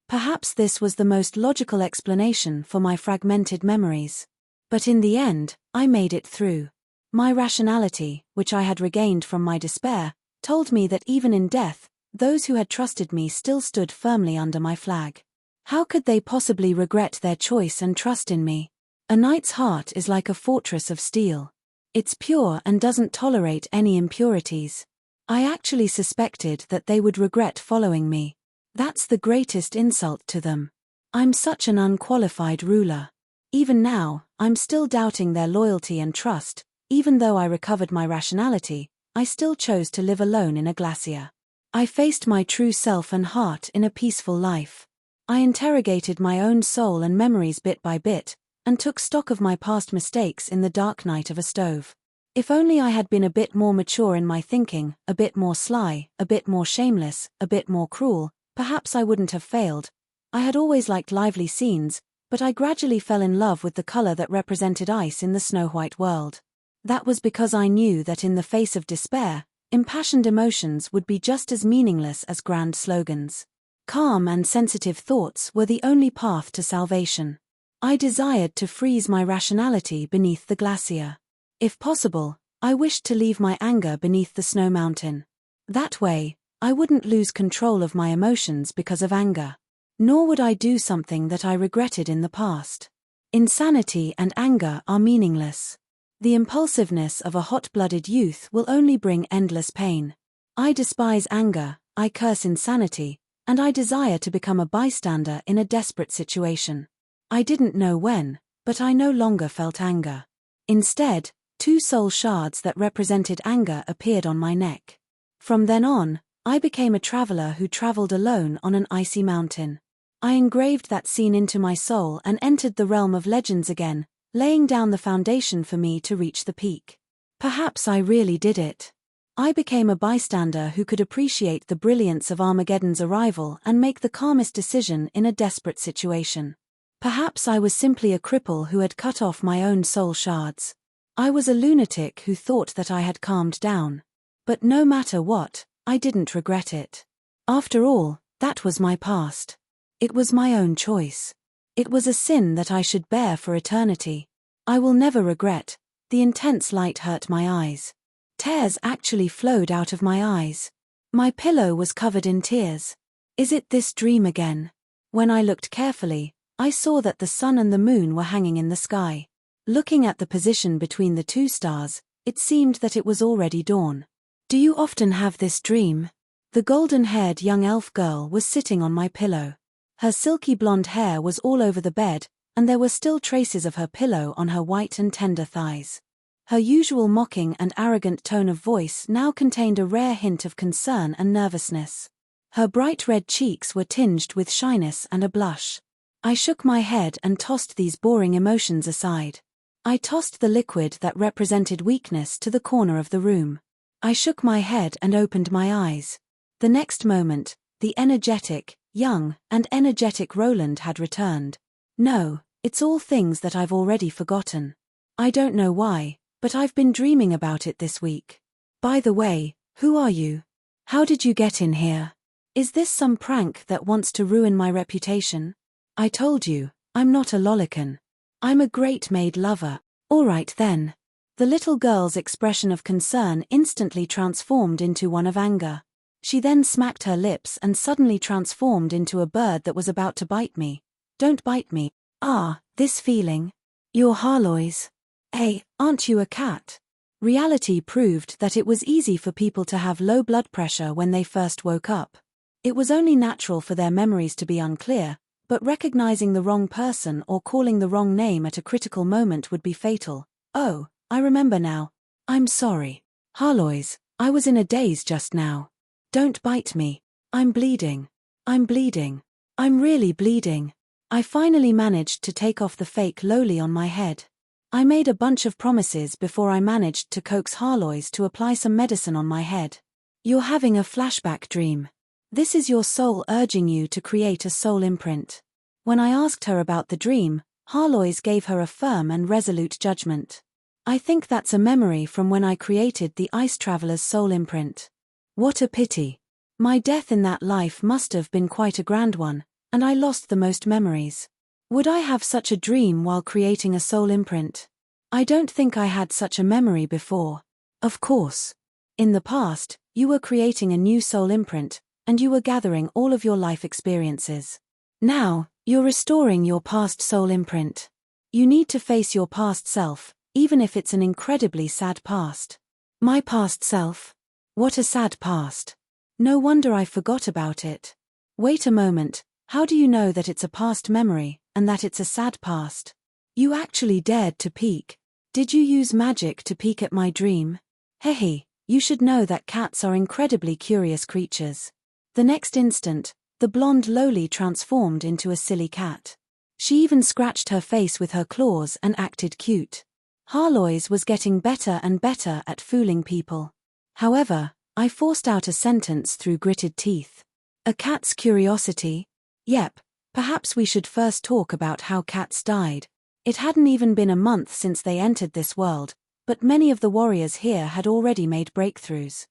Perhaps this was the most logical explanation for my fragmented memories. But in the end, I made it through. My rationality, which I had regained from my despair, told me that even in death, those who had trusted me still stood firmly under my flag. How could they possibly regret their choice and trust in me? A knight's heart is like a fortress of steel. It's pure and doesn't tolerate any impurities. I actually suspected that they would regret following me. That's the greatest insult to them. I'm such an unqualified ruler. Even now, I'm still doubting their loyalty and trust. Even though I recovered my rationality, I still chose to live alone in a glacier. I faced my true self and heart in a peaceful life. I interrogated my own soul and memories bit by bit, and took stock of my past mistakes in the dark night of a stove. If only I had been a bit more mature in my thinking, a bit more sly, a bit more shameless, a bit more cruel, perhaps I wouldn't have failed. I had always liked lively scenes, but I gradually fell in love with the color that represented ice in the snow-white world. That was because I knew that in the face of despair, impassioned emotions would be just as meaningless as grand slogans. Calm and sensitive thoughts were the only path to salvation. I desired to freeze my rationality beneath the glacier. If possible, I wished to leave my anger beneath the snow mountain. That way, I wouldn't lose control of my emotions because of anger. Nor would I do something that I regretted in the past. Insanity and anger are meaningless. The impulsiveness of a hot-blooded youth will only bring endless pain. I despise anger, I curse insanity, and I desire to become a bystander in a desperate situation. I didn't know when, but I no longer felt anger. Instead, 2 soul shards that represented anger appeared on my neck. From then on, I became a traveler who traveled alone on an icy mountain. I engraved that scene into my soul and entered the realm of legends again, laying down the foundation for me to reach the peak. Perhaps I really did it. I became a bystander who could appreciate the brilliance of Armageddon's arrival and make the calmest decision in a desperate situation. Perhaps I was simply a cripple who had cut off my own soul shards. I was a lunatic who thought that I had calmed down. But no matter what, I didn't regret it. After all, that was my past. It was my own choice. It was a sin that I should bear for eternity. I will never regret. The intense light hurt my eyes. Tears actually flowed out of my eyes. My pillow was covered in tears. Is it this dream again? When I looked carefully, I saw that the sun and the moon were hanging in the sky. Looking at the position between the 2 stars, it seemed that it was already dawn. Do you often have this dream? The golden-haired young elf girl was sitting on my pillow. Her silky blonde hair was all over the bed, and there were still traces of her pillow on her white and tender thighs. Her usual mocking and arrogant tone of voice now contained a rare hint of concern and nervousness. Her bright red cheeks were tinged with shyness and a blush. I shook my head and tossed these boring emotions aside. I tossed the liquid that represented weakness to the corner of the room. I shook my head and opened my eyes. The next moment, the energetic, young, and energetic Roland had returned. No, it's all things that I've already forgotten. I don't know why, but I've been dreaming about it this week. By the way, who are you? How did you get in here? Is this some prank that wants to ruin my reputation? I told you, I'm not a lolicon. I'm a great maid lover. All right then. The little girl's expression of concern instantly transformed into one of anger. She then smacked her lips and suddenly transformed into a bird that was about to bite me. Don't bite me. Ah, this feeling. You're Harloy's. Hey, aren't you a cat? Reality proved that it was easy for people to have low blood pressure when they first woke up. It was only natural for their memories to be unclear, but recognizing the wrong person or calling the wrong name at a critical moment would be fatal. Oh, I remember now. I'm sorry. Harloy's, I was in a daze just now. Don't bite me. I'm bleeding. I'm bleeding. I'm really bleeding. I finally managed to take off the fake loli on my head. I made a bunch of promises before I managed to coax Harloy's to apply some medicine on my head. You're having a flashback dream. This is your soul urging you to create a soul imprint. When I asked her about the dream, Harloy's gave her a firm and resolute judgment. I think that's a memory from when I created the Ice Traveler's soul imprint. What a pity. My death in that life must have been quite a grand one, and I lost the most memories. Would I have such a dream while creating a soul imprint? I don't think I had such a memory before. Of course. In the past, you were creating a new soul imprint, and you were gathering all of your life experiences. Now, you're restoring your past soul imprint. You need to face your past self, even if it's an incredibly sad past. My past self? What a sad past. No wonder I forgot about it. Wait a moment, how do you know that it's a past memory, and that it's a sad past? You actually dared to peek. Did you use magic to peek at my dream? Hehe, you should know that cats are incredibly curious creatures. The next instant, the blonde loli transformed into a silly cat. She even scratched her face with her claws and acted cute. Harloy's was getting better and better at fooling people. However, I forced out a sentence through gritted teeth. A cat's curiosity? Yep, perhaps we should first talk about how cats died. It hadn't even been a month since they entered this world, but many of the warriors here had already made breakthroughs.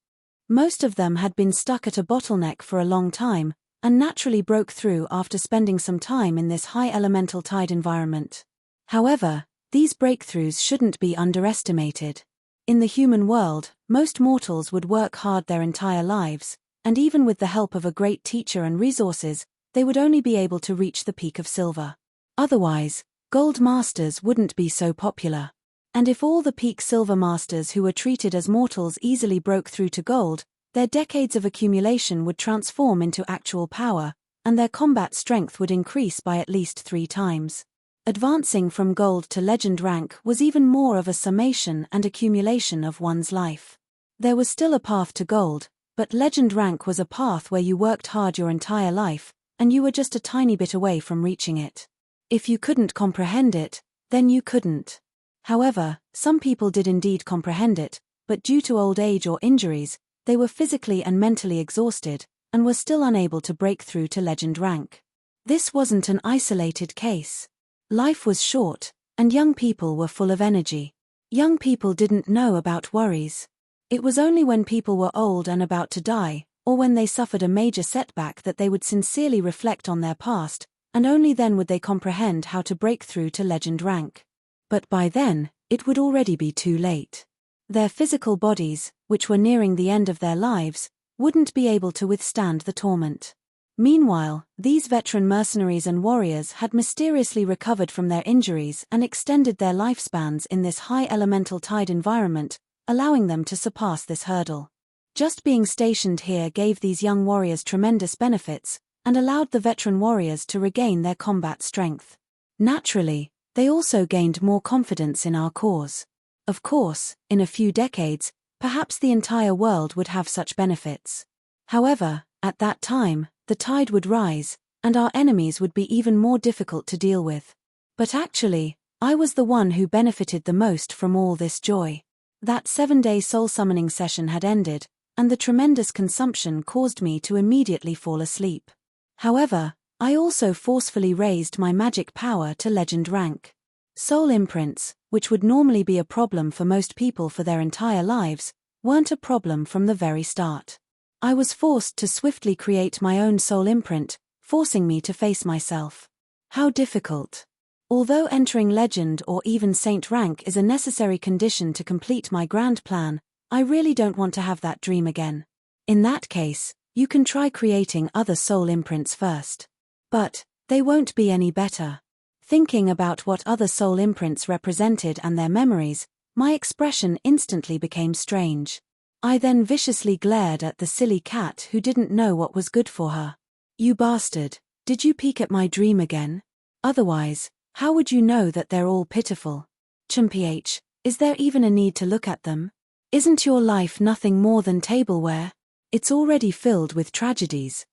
Most of them had been stuck at a bottleneck for a long time, and naturally broke through after spending some time in this high elemental tide environment. However, these breakthroughs shouldn't be underestimated. In the human world, most mortals would work hard their entire lives, and even with the help of a great teacher and resources, they would only be able to reach the peak of silver. Otherwise, gold masters wouldn't be so popular. And if all the peak silver masters who were treated as mortals easily broke through to gold, their decades of accumulation would transform into actual power, and their combat strength would increase by at least 3 times. Advancing from gold to legend rank was even more of a summation and accumulation of one's life. There was still a path to gold, but legend rank was a path where you worked hard your entire life, and you were just a tiny bit away from reaching it. If you couldn't comprehend it, then you couldn't. However, some people did indeed comprehend it, but due to old age or injuries, they were physically and mentally exhausted, and were still unable to break through to legend rank. This wasn't an isolated case. Life was short, and young people were full of energy. Young people didn't know about worries. It was only when people were old and about to die, or when they suffered a major setback, that they would sincerely reflect on their past, and only then would they comprehend how to break through to legend rank. But by then, it would already be too late. Their physical bodies, which were nearing the end of their lives, wouldn't be able to withstand the torment. Meanwhile, these veteran mercenaries and warriors had mysteriously recovered from their injuries and extended their lifespans in this high elemental tide environment, allowing them to surpass this hurdle. Just being stationed here gave these young warriors tremendous benefits, and allowed the veteran warriors to regain their combat strength. Naturally, they also gained more confidence in our cause. Of course, in a few decades, perhaps the entire world would have such benefits. However, at that time, the tide would rise, and our enemies would be even more difficult to deal with. But actually, I was the one who benefited the most from all this joy. That 7-day soul summoning session had ended, and the tremendous consumption caused me to immediately fall asleep. However, I also forcefully raised my magic power to legend rank. Soul imprints, which would normally be a problem for most people for their entire lives, weren't a problem from the very start. I was forced to swiftly create my own soul imprint, forcing me to face myself. How difficult. Although entering legend or even saint rank is a necessary condition to complete my grand plan, I really don't want to have that dream again. In that case, you can try creating other soul imprints first. But they won't be any better. Thinking about what other soul imprints represented and their memories, my expression instantly became strange. I then viciously glared at the silly cat who didn't know what was good for her. You bastard, did you peek at my dream again? Otherwise, how would you know that they're all pitiful? Chumph, is there even a need to look at them? Isn't your life nothing more than tableware? It's already filled with tragedies.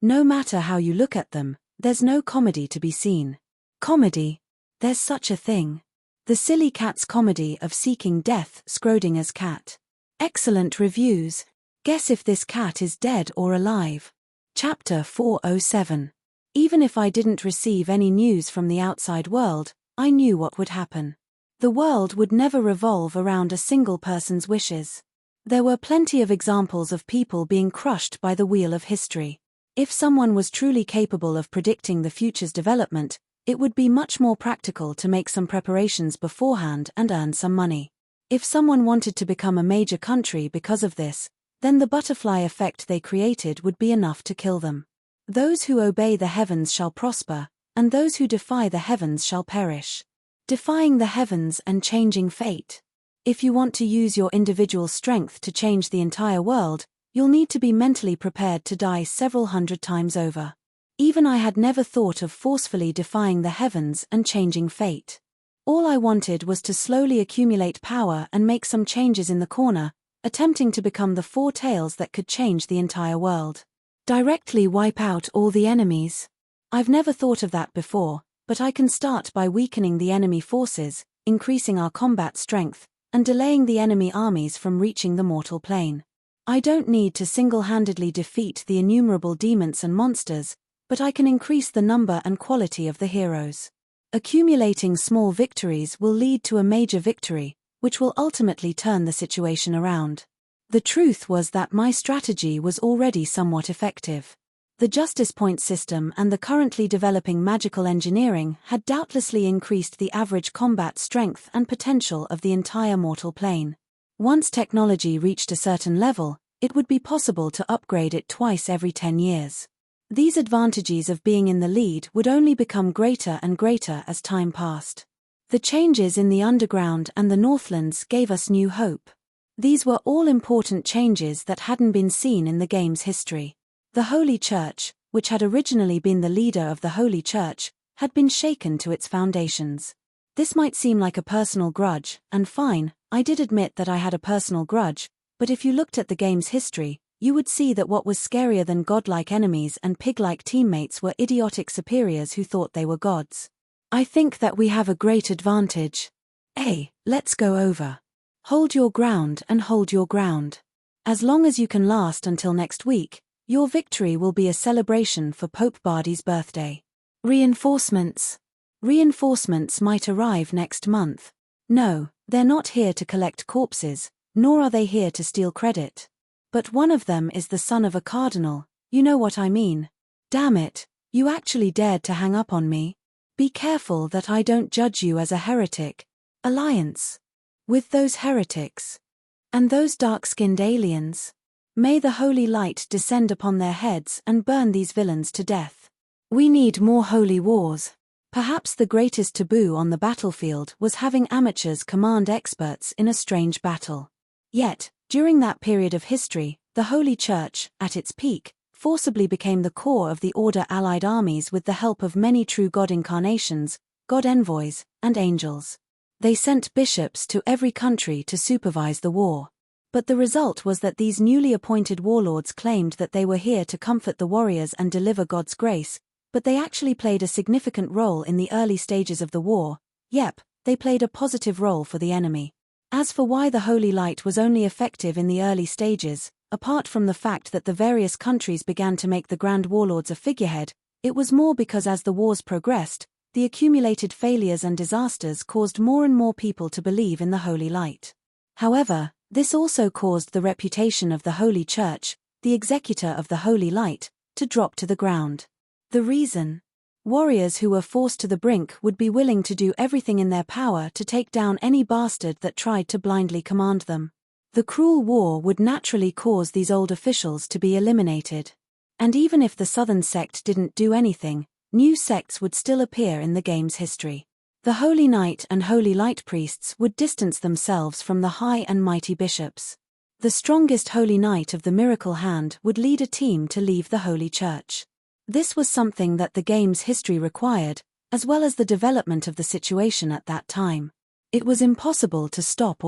No matter how you look at them, there's no comedy to be seen. Comedy? There's such a thing. The silly cat's comedy of seeking death, Schrodinger's cat. Excellent reviews. Guess if this cat is dead or alive. Chapter 407. Even if I didn't receive any news from the outside world, I knew what would happen. The world would never revolve around a single person's wishes. There were plenty of examples of people being crushed by the wheel of history. If someone was truly capable of predicting the future's development, it would be much more practical to make some preparations beforehand and earn some money. If someone wanted to become a major country because of this, then the butterfly effect they created would be enough to kill them. Those who obey the heavens shall prosper, and those who defy the heavens shall perish. Defying the heavens and changing fate. If you want to use your individual strength to change the entire world, you'll need to be mentally prepared to die several hundred times over. Even I had never thought of forcefully defying the heavens and changing fate. All I wanted was to slowly accumulate power and make some changes in the corner, attempting to become the 4 tails that could change the entire world. Directly wipe out all the enemies. I've never thought of that before, but I can start by weakening the enemy forces, increasing our combat strength, and delaying the enemy armies from reaching the mortal plane. I don't need to single-handedly defeat the innumerable demons and monsters, but I can increase the number and quality of the heroes. Accumulating small victories will lead to a major victory, which will ultimately turn the situation around. The truth was that my strategy was already somewhat effective. The justice point system and the currently developing magical engineering had doubtlessly increased the average combat strength and potential of the entire mortal plane. Once technology reached a certain level, it would be possible to upgrade it twice every 10 years. These advantages of being in the lead would only become greater and greater as time passed. The changes in the underground and the Northlands gave us new hope. These were all important changes that hadn't been seen in the game's history. The Holy Church, which had originally been the leader of the Holy Church, had been shaken to its foundations. This might seem like a personal grudge, and fine, I did admit that I had a personal grudge, but if you looked at the game's history, you would see that what was scarier than godlike enemies and pig-like teammates were idiotic superiors who thought they were gods. I think that we have a great advantage. Let's go over. Hold your ground and hold your ground. As long as you can last until next week, your victory will be a celebration for Pope Bardi's birthday. Reinforcements. Reinforcements might arrive next month. No, they're not here to collect corpses, nor are they here to steal credit. But one of them is the son of a cardinal, you know what I mean. Damn it, you actually dared to hang up on me. Be careful that I don't judge you as a heretic. Alliance. With those heretics. And those dark-skinned aliens. May the holy light descend upon their heads and burn these villains to death. We need more holy wars. Perhaps the greatest taboo on the battlefield was having amateurs command experts in a strange battle. Yet, during that period of history, the Holy Church, at its peak, forcibly became the core of the Order allied armies with the help of many true God incarnations, God envoys, and angels. They sent bishops to every country to supervise the war. But the result was that these newly appointed warlords claimed that they were here to comfort the warriors and deliver God's grace, but they actually played a significant role in the early stages of the war. They played a positive role for the enemy. As for why the Holy Light was only effective in the early stages, apart from the fact that the various countries began to make the Grand Warlords a figurehead, it was more because as the wars progressed, the accumulated failures and disasters caused more and more people to believe in the Holy Light. However, this also caused the reputation of the Holy Church, the executor of the Holy Light, to drop to the ground. The reason? Warriors who were forced to the brink would be willing to do everything in their power to take down any bastard that tried to blindly command them. The cruel war would naturally cause these old officials to be eliminated. And even if the Southern sect didn't do anything, new sects would still appear in the game's history. The Holy Knight and Holy Light priests would distance themselves from the high and mighty bishops. The strongest Holy Knight of the Miracle Hand would lead a team to leave the Holy Church. This was something that the game's history required, as well as the development of the situation at that time. It was impossible to stop.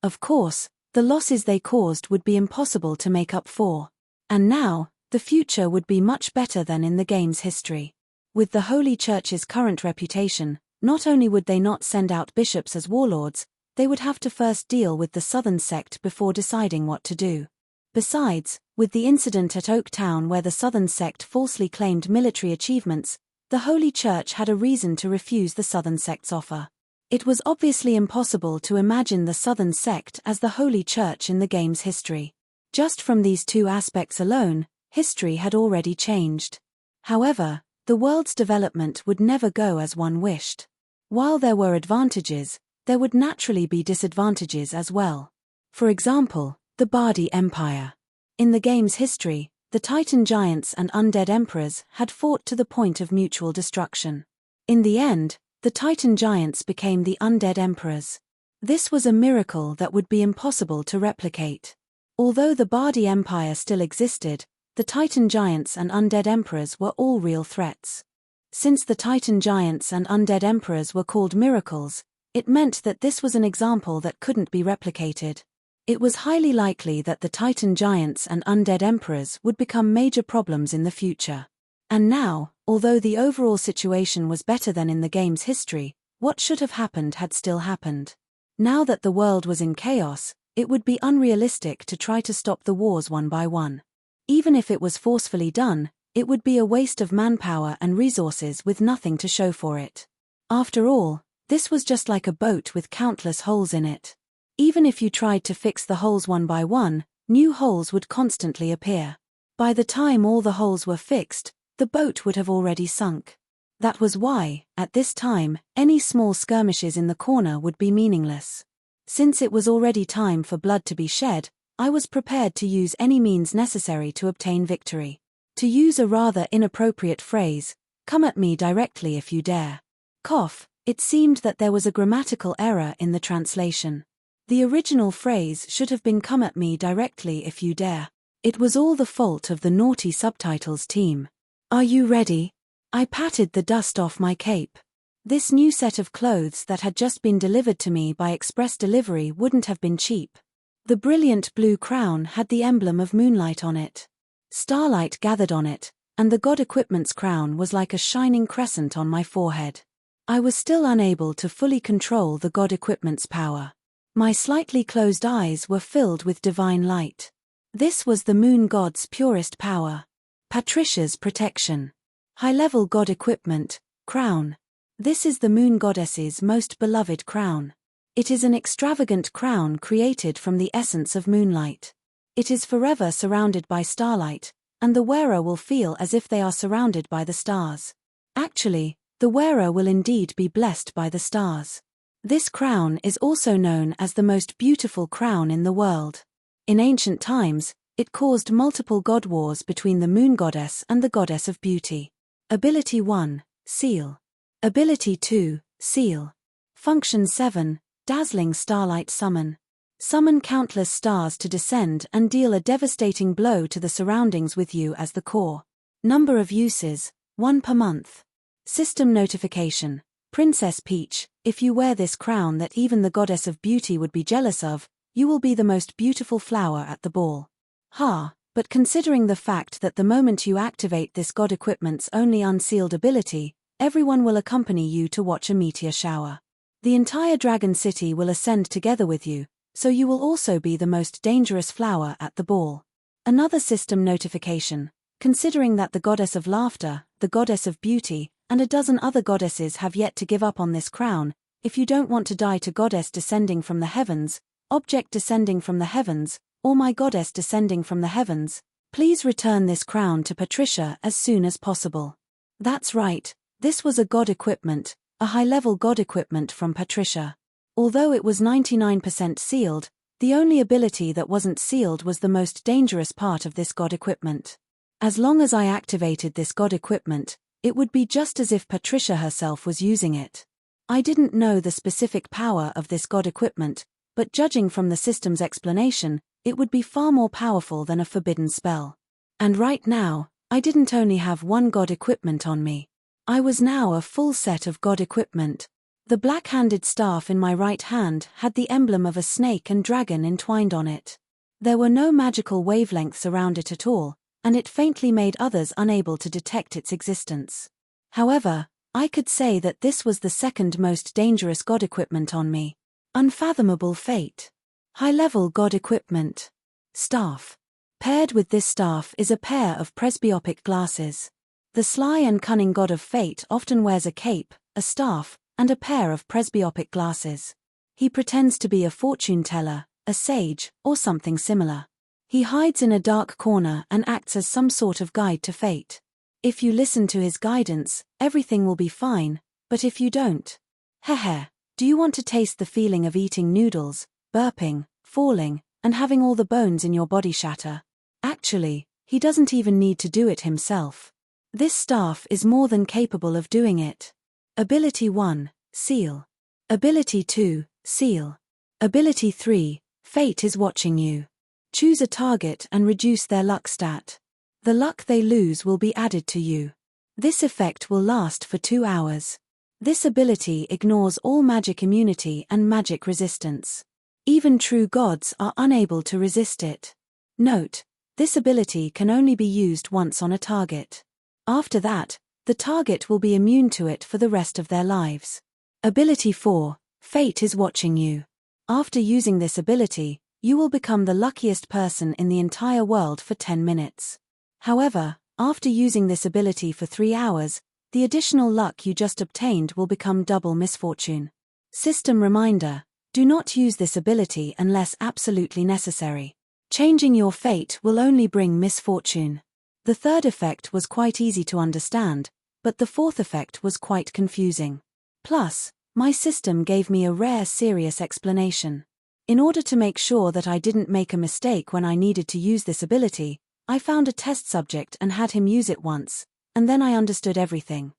Of course, the losses they caused would be impossible to make up for. And now, the future would be much better than in the game's history. With the Holy Church's current reputation, not only would they not send out bishops as warlords, they would have to first deal with the Southern sect before deciding what to do. Besides, with the incident at Oak Town where the Southern sect falsely claimed military achievements, the Holy Church had a reason to refuse the Southern sect's offer. It was obviously impossible to imagine the Southern sect as the Holy Church in the game's history. Just from these two aspects alone, history had already changed. However, the world's development would never go as one wished. While there were advantages, there would naturally be disadvantages as well. For example, the Bardi Empire. In the game's history, the Titan Giants and Undead Emperors had fought to the point of mutual destruction. In the end, the Titan Giants became the Undead Emperors. This was a miracle that would be impossible to replicate. Although the Bardi Empire still existed, the Titan Giants and Undead Emperors were all real threats. Since the Titan Giants and Undead Emperors were called miracles, it meant that this was an example that couldn't be replicated. It was highly likely that the Titan Giants and Undead Emperors would become major problems in the future. And now, although the overall situation was better than in the game's history, what should have happened had still happened. Now that the world was in chaos, it would be unrealistic to try to stop the wars one by one. Even if it was forcefully done, it would be a waste of manpower and resources with nothing to show for it. After all, this was just like a boat with countless holes in it. Even if you tried to fix the holes one by one, new holes would constantly appear. By the time all the holes were fixed, the boat would have already sunk. That was why, at this time, any small skirmishes in the corner would be meaningless. Since it was already time for blood to be shed, I was prepared to use any means necessary to obtain victory. To use a rather inappropriate phrase, come at me directly if you dare. Cough, it seemed that there was a grammatical error in the translation. The original phrase should have been come at me directly if you dare. It was all the fault of the naughty subtitles team. Are you ready? I patted the dust off my cape. This new set of clothes that had just been delivered to me by express delivery wouldn't have been cheap. The brilliant blue crown had the emblem of moonlight on it. Starlight gathered on it, and the god equipment's crown was like a shining crescent on my forehead. I was still unable to fully control the god equipment's power. My slightly closed eyes were filled with divine light. This was the moon god's purest power. Patricia's protection. High-level god equipment, crown. This is the moon goddess's most beloved crown. It is an extravagant crown created from the essence of moonlight. It is forever surrounded by starlight, and the wearer will feel as if they are surrounded by the stars. Actually, the wearer will indeed be blessed by the stars. This crown is also known as the most beautiful crown in the world. In ancient times, it caused multiple god wars between the moon goddess and the goddess of beauty. Ability 1, Seal. Ability 2, Seal. Function 7, Dazzling Starlight Summon. Summon countless stars to descend and deal a devastating blow to the surroundings with you as the core. Number of uses, 1 per month. System notification. Princess Peach, if you wear this crown that even the goddess of beauty would be jealous of, you will be the most beautiful flower at the ball. But considering the fact that the moment you activate this god equipment's only unsealed ability, everyone will accompany you to watch a meteor shower. The entire Dragon City will ascend together with you, so you will also be the most dangerous flower at the ball. Another system notification. Considering that the goddess of laughter, the goddess of beauty, and a dozen other goddesses have yet to give up on this crown, if you don't want to die to goddess descending from the heavens, object descending from the heavens, or my goddess descending from the heavens, please return this crown to Patricia as soon as possible. That's right, this was a god equipment, a high-level god equipment from Patricia. Although it was 99% sealed, the only ability that wasn't sealed was the most dangerous part of this god equipment. As long as I activated this god equipment, it would be just as if Patricia herself was using it. I didn't know the specific power of this god equipment, but judging from the system's explanation, it would be far more powerful than a forbidden spell. And right now, I didn't only have one god equipment on me. I was now a full set of god equipment. The black-handed staff in my right hand had the emblem of a snake and dragon entwined on it. There were no magical wavelengths around it at all, and it faintly made others unable to detect its existence. However, I could say that this was the second most dangerous god equipment on me. Unfathomable fate. High-level god equipment. Staff. Paired with this staff is a pair of presbyopic glasses. The sly and cunning god of fate often wears a cape, a staff, and a pair of presbyopic glasses. He pretends to be a fortune teller, a sage, or something similar. He hides in a dark corner and acts as some sort of guide to fate. If you listen to his guidance, everything will be fine, but if you don't, heh, do you want to taste the feeling of eating noodles, burping, falling, and having all the bones in your body shatter? Actually, he doesn't even need to do it himself. This staff is more than capable of doing it. Ability 1, Seal. Ability 2, Seal. Ability 3, Fate is watching you. Choose a target and reduce their luck stat. The luck they lose will be added to you. This effect will last for 2 hours. This ability ignores all magic immunity and magic resistance. Even true gods are unable to resist it. Note, this ability can only be used once on a target. After that, the target will be immune to it for the rest of their lives. Ability 4, Fate is watching you. After using this ability, you will become the luckiest person in the entire world for 10 minutes. However, after using this ability for 3 hours, the additional luck you just obtained will become double misfortune. System reminder, do not use this ability unless absolutely necessary. Changing your fate will only bring misfortune. The third effect was quite easy to understand, but the fourth effect was quite confusing. Plus, my system gave me a rare serious explanation. In order to make sure that I didn't make a mistake when I needed to use this ability, I found a test subject and had him use it once, and then I understood everything.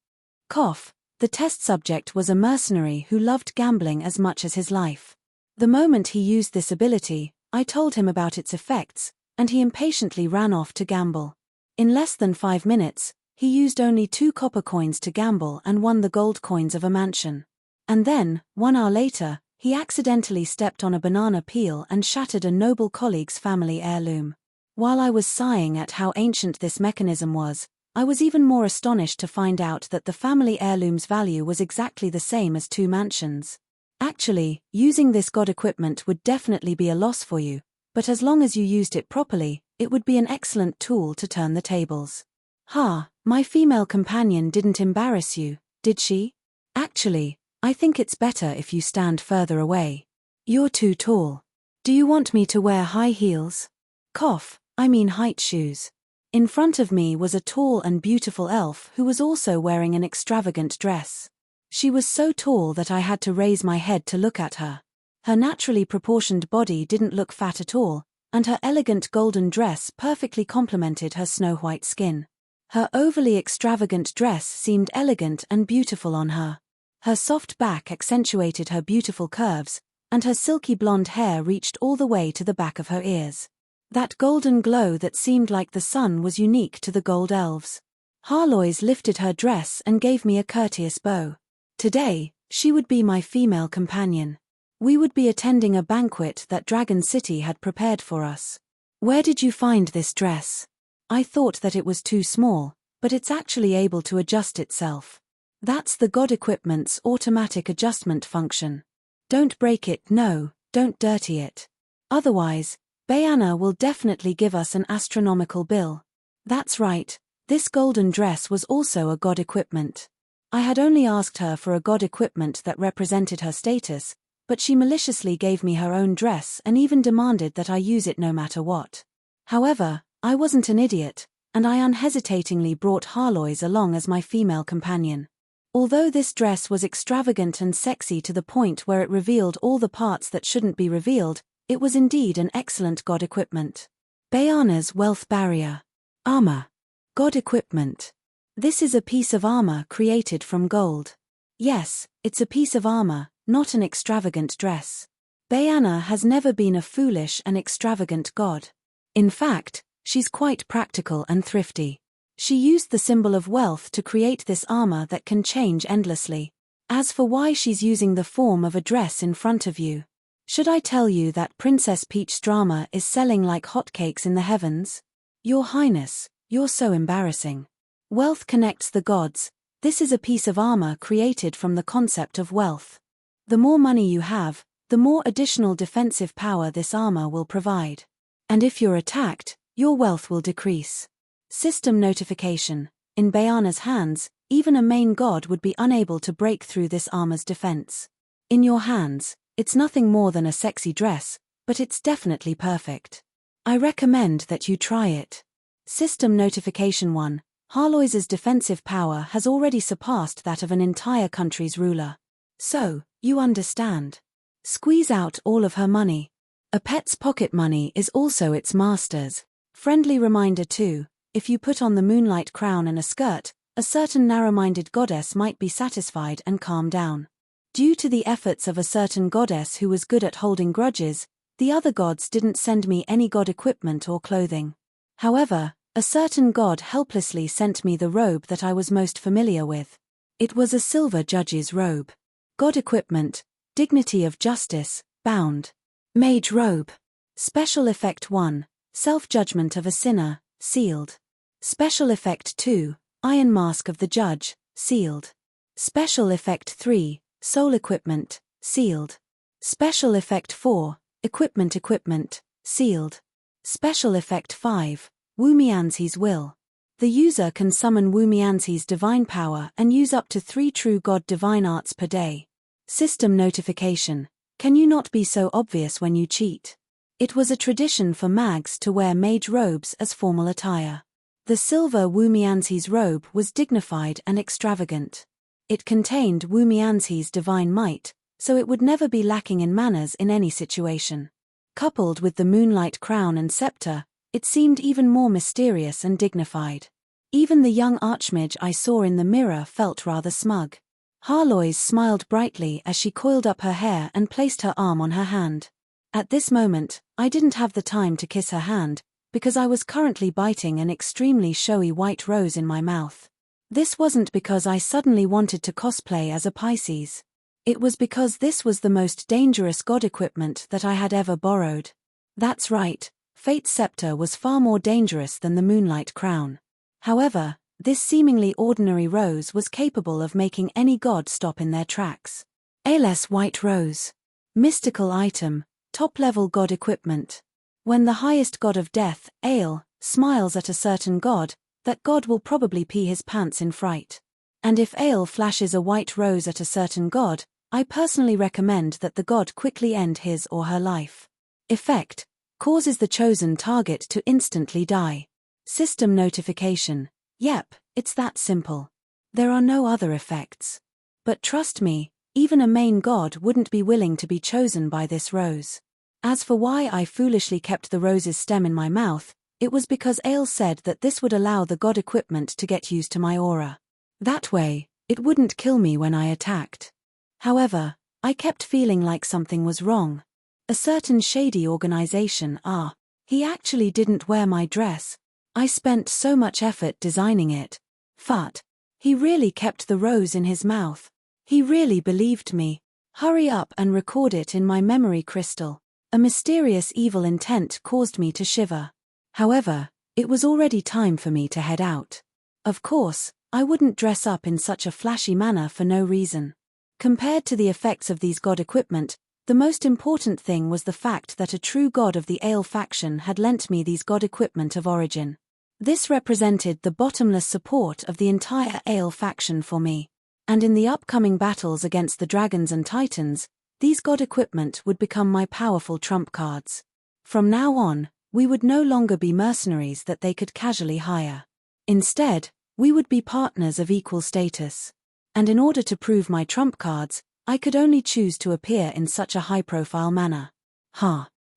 Cough. The test subject was a mercenary who loved gambling as much as his life. The moment he used this ability, I told him about its effects, and he impatiently ran off to gamble. In less than 5 minutes, he used only 2 copper coins to gamble and won the gold coins of a mansion. And then, 1 hour later, he accidentally stepped on a banana peel and shattered a noble colleague's family heirloom. While I was sighing at how ancient this mechanism was, I was even more astonished to find out that the family heirloom's value was exactly the same as 2 mansions. Actually, using this god equipment would definitely be a loss for you, but as long as you used it properly, it would be an excellent tool to turn the tables. Ha, my female companion didn't embarrass you, did she? Actually, I think it's better if you stand further away. You're too tall. Do you want me to wear high heels? Cough, I mean height shoes. In front of me was a tall and beautiful elf who was also wearing an extravagant dress. She was so tall that I had to raise my head to look at her. Her naturally proportioned body didn't look fat at all, and her elegant golden dress perfectly complemented her snow-white skin. Her overly extravagant dress seemed elegant and beautiful on her. Her soft back accentuated her beautiful curves, and her silky blonde hair reached all the way to the back of her ears. That golden glow that seemed like the sun was unique to the gold elves. Harlois lifted her dress and gave me a courteous bow. Today, she would be my female companion. We would be attending a banquet that Dragon City had prepared for us. Where did you find this dress? I thought that it was too small, but it's actually able to adjust itself. That's the god equipment's automatic adjustment function. Don't break it, no, don't dirty it. Otherwise, Bayana will definitely give us an astronomical bill. That's right, this golden dress was also a god equipment. I had only asked her for a god equipment that represented her status, but she maliciously gave me her own dress and even demanded that I use it no matter what. However, I wasn't an idiot, and I unhesitatingly brought Harlois along as my female companion. Although this dress was extravagant and sexy to the point where it revealed all the parts that shouldn't be revealed, it was indeed an excellent god equipment. Bayana's wealth barrier. Armor. God equipment. This is a piece of armor created from gold. Yes, it's a piece of armor, not an extravagant dress. Bayana has never been a foolish and extravagant god. In fact, she's quite practical and thrifty. She used the symbol of wealth to create this armor that can change endlessly. As for why she's using the form of a dress in front of you, should I tell you that Princess Peach's drama is selling like hotcakes in the heavens? Your Highness, you're so embarrassing. Wealth connects the gods. This is a piece of armor created from the concept of wealth. The more money you have, the more additional defensive power this armor will provide. And if you're attacked, your wealth will decrease. System notification. In Bayana's hands, even a main god would be unable to break through this armor's defense. In your hands, it's nothing more than a sexy dress, but it's definitely perfect. I recommend that you try it. System notification 1. Harlois's defensive power has already surpassed that of an entire country's ruler. So, you understand. Squeeze out all of her money. A pet's pocket money is also its master's. Friendly reminder 2. If you put on the moonlight crown and a skirt, a certain narrow-minded goddess might be satisfied and calm down. Due to the efforts of a certain goddess who was good at holding grudges, the other gods didn't send me any god equipment or clothing. However, a certain god helplessly sent me the robe that I was most familiar with. It was a silver judge's robe. God equipment, dignity of justice, bound. Mage robe. Special effect 1, self-judgment of a sinner, sealed. Special effect 2, iron mask of the judge, sealed. Special effect 3, soul equipment, sealed. Special effect 4, equipment, sealed. Special effect 5, Wu Mianxi's will. The user can summon Wu Mianxi's divine power and use up to 3 true god divine arts per day. System notification. Can you not be so obvious when you cheat? It was a tradition for mags to wear mage robes as formal attire. The silver Wu Mianxi's robe was dignified and extravagant. It contained Wu Mianxi's divine might, so it would never be lacking in manners in any situation. Coupled with the moonlight crown and scepter, it seemed even more mysterious and dignified. Even the young archmage I saw in the mirror felt rather smug. Harloise smiled brightly as she coiled up her hair and placed her arm on her hand. At this moment, I didn't have the time to kiss her hand, because I was currently biting an extremely showy white rose in my mouth. This wasn't because I suddenly wanted to cosplay as a Pisces. It was because this was the most dangerous god equipment that I had ever borrowed. That's right, Fate's scepter was far more dangerous than the moonlight crown. However, this seemingly ordinary rose was capable of making any god stop in their tracks. Ael's white rose. Mystical item, top-level god equipment. When the highest god of death, Ael, smiles at a certain god, that god will probably pee his pants in fright. And if Ael flashes a white rose at a certain god, I personally recommend that the god quickly end his or her life. Effect: causes the chosen target to instantly die. System notification: yep, it's that simple. There are no other effects. But trust me, even a main god wouldn't be willing to be chosen by this rose. As for why I foolishly kept the rose's stem in my mouth, it was because Ael said that this would allow the god equipment to get used to my aura. That way, it wouldn't kill me when I attacked. However, I kept feeling like something was wrong. A certain shady organization, he actually didn't wear my dress. I spent so much effort designing it. Fut. He really kept the rose in his mouth. He really believed me. Hurry up and record it in my memory crystal. A mysterious evil intent caused me to shiver. However, it was already time for me to head out. Of course, I wouldn't dress up in such a flashy manner for no reason. Compared to the effects of these god equipment, the most important thing was the fact that a true god of the Ael faction had lent me these god equipment of origin. This represented the bottomless support of the entire Ael faction for me. And in the upcoming battles against the dragons and titans, these god equipment would become my powerful trump cards. From now on, we would no longer be mercenaries that they could casually hire. Instead, we would be partners of equal status. And in order to prove my trump cards, I could only choose to appear in such a high-profile manner.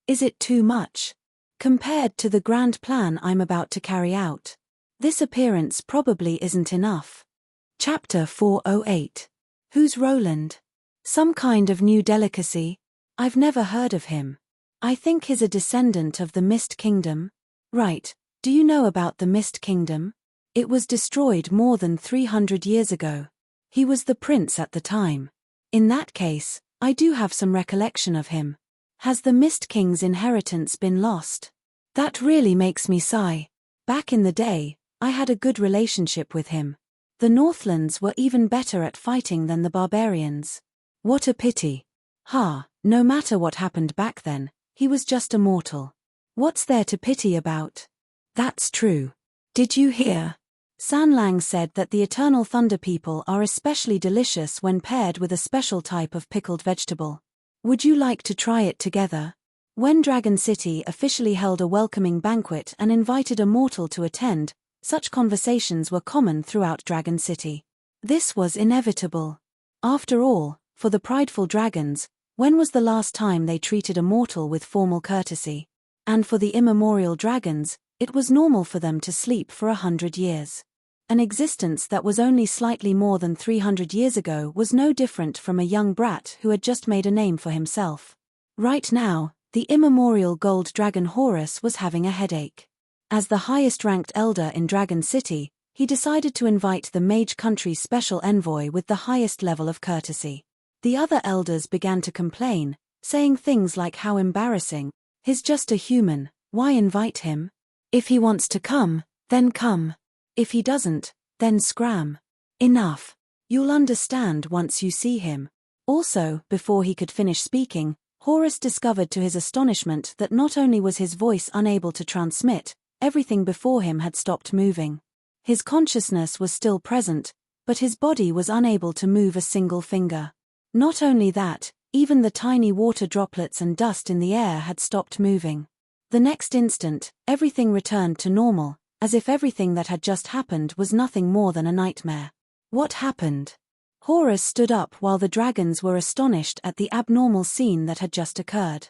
Is it too much? Compared to the grand plan I'm about to carry out, this appearance probably isn't enough. Chapter 408. Who's Roland? Some kind of new delicacy? I've never heard of him. I think he's a descendant of the Mist Kingdom. Right, do you know about the Mist Kingdom? It was destroyed more than 300 years ago. He was the prince at the time. In that case, I do have some recollection of him. Has the Mist King's inheritance been lost? That really makes me sigh. Back in the day, I had a good relationship with him. The Northlands were even better at fighting than the barbarians. What a pity. No matter what happened back then, he was just a mortal. What's there to pity about? That's true. Did you hear? Sanlang said that the Eternal Thunder people are especially delicious when paired with a special type of pickled vegetable. Would you like to try it together? When Dragon City officially held a welcoming banquet and invited a mortal to attend, such conversations were common throughout Dragon City. This was inevitable. After all, for the prideful dragons, when was the last time they treated a mortal with formal courtesy? And for the immemorial dragons, it was normal for them to sleep for 100 years. An existence that was only slightly more than 300 years ago was no different from a young brat who had just made a name for himself. Right now, the immemorial gold dragon Horus was having a headache. As the highest-ranked elder in Dragon City, he decided to invite the Mage Country's special envoy with the highest level of courtesy. The other elders began to complain, saying things like how embarrassing, he's just a human, why invite him? If he wants to come, then come. If he doesn't, then scram. Enough. You'll understand once you see him. Also, before he could finish speaking, Horus discovered to his astonishment that not only was his voice unable to transmit, everything before him had stopped moving. His consciousness was still present, but his body was unable to move a single finger. Not only that, even the tiny water droplets and dust in the air had stopped moving. The next instant, everything returned to normal, as if everything that had just happened was nothing more than a nightmare. What happened? Horus stood up while the dragons were astonished at the abnormal scene that had just occurred.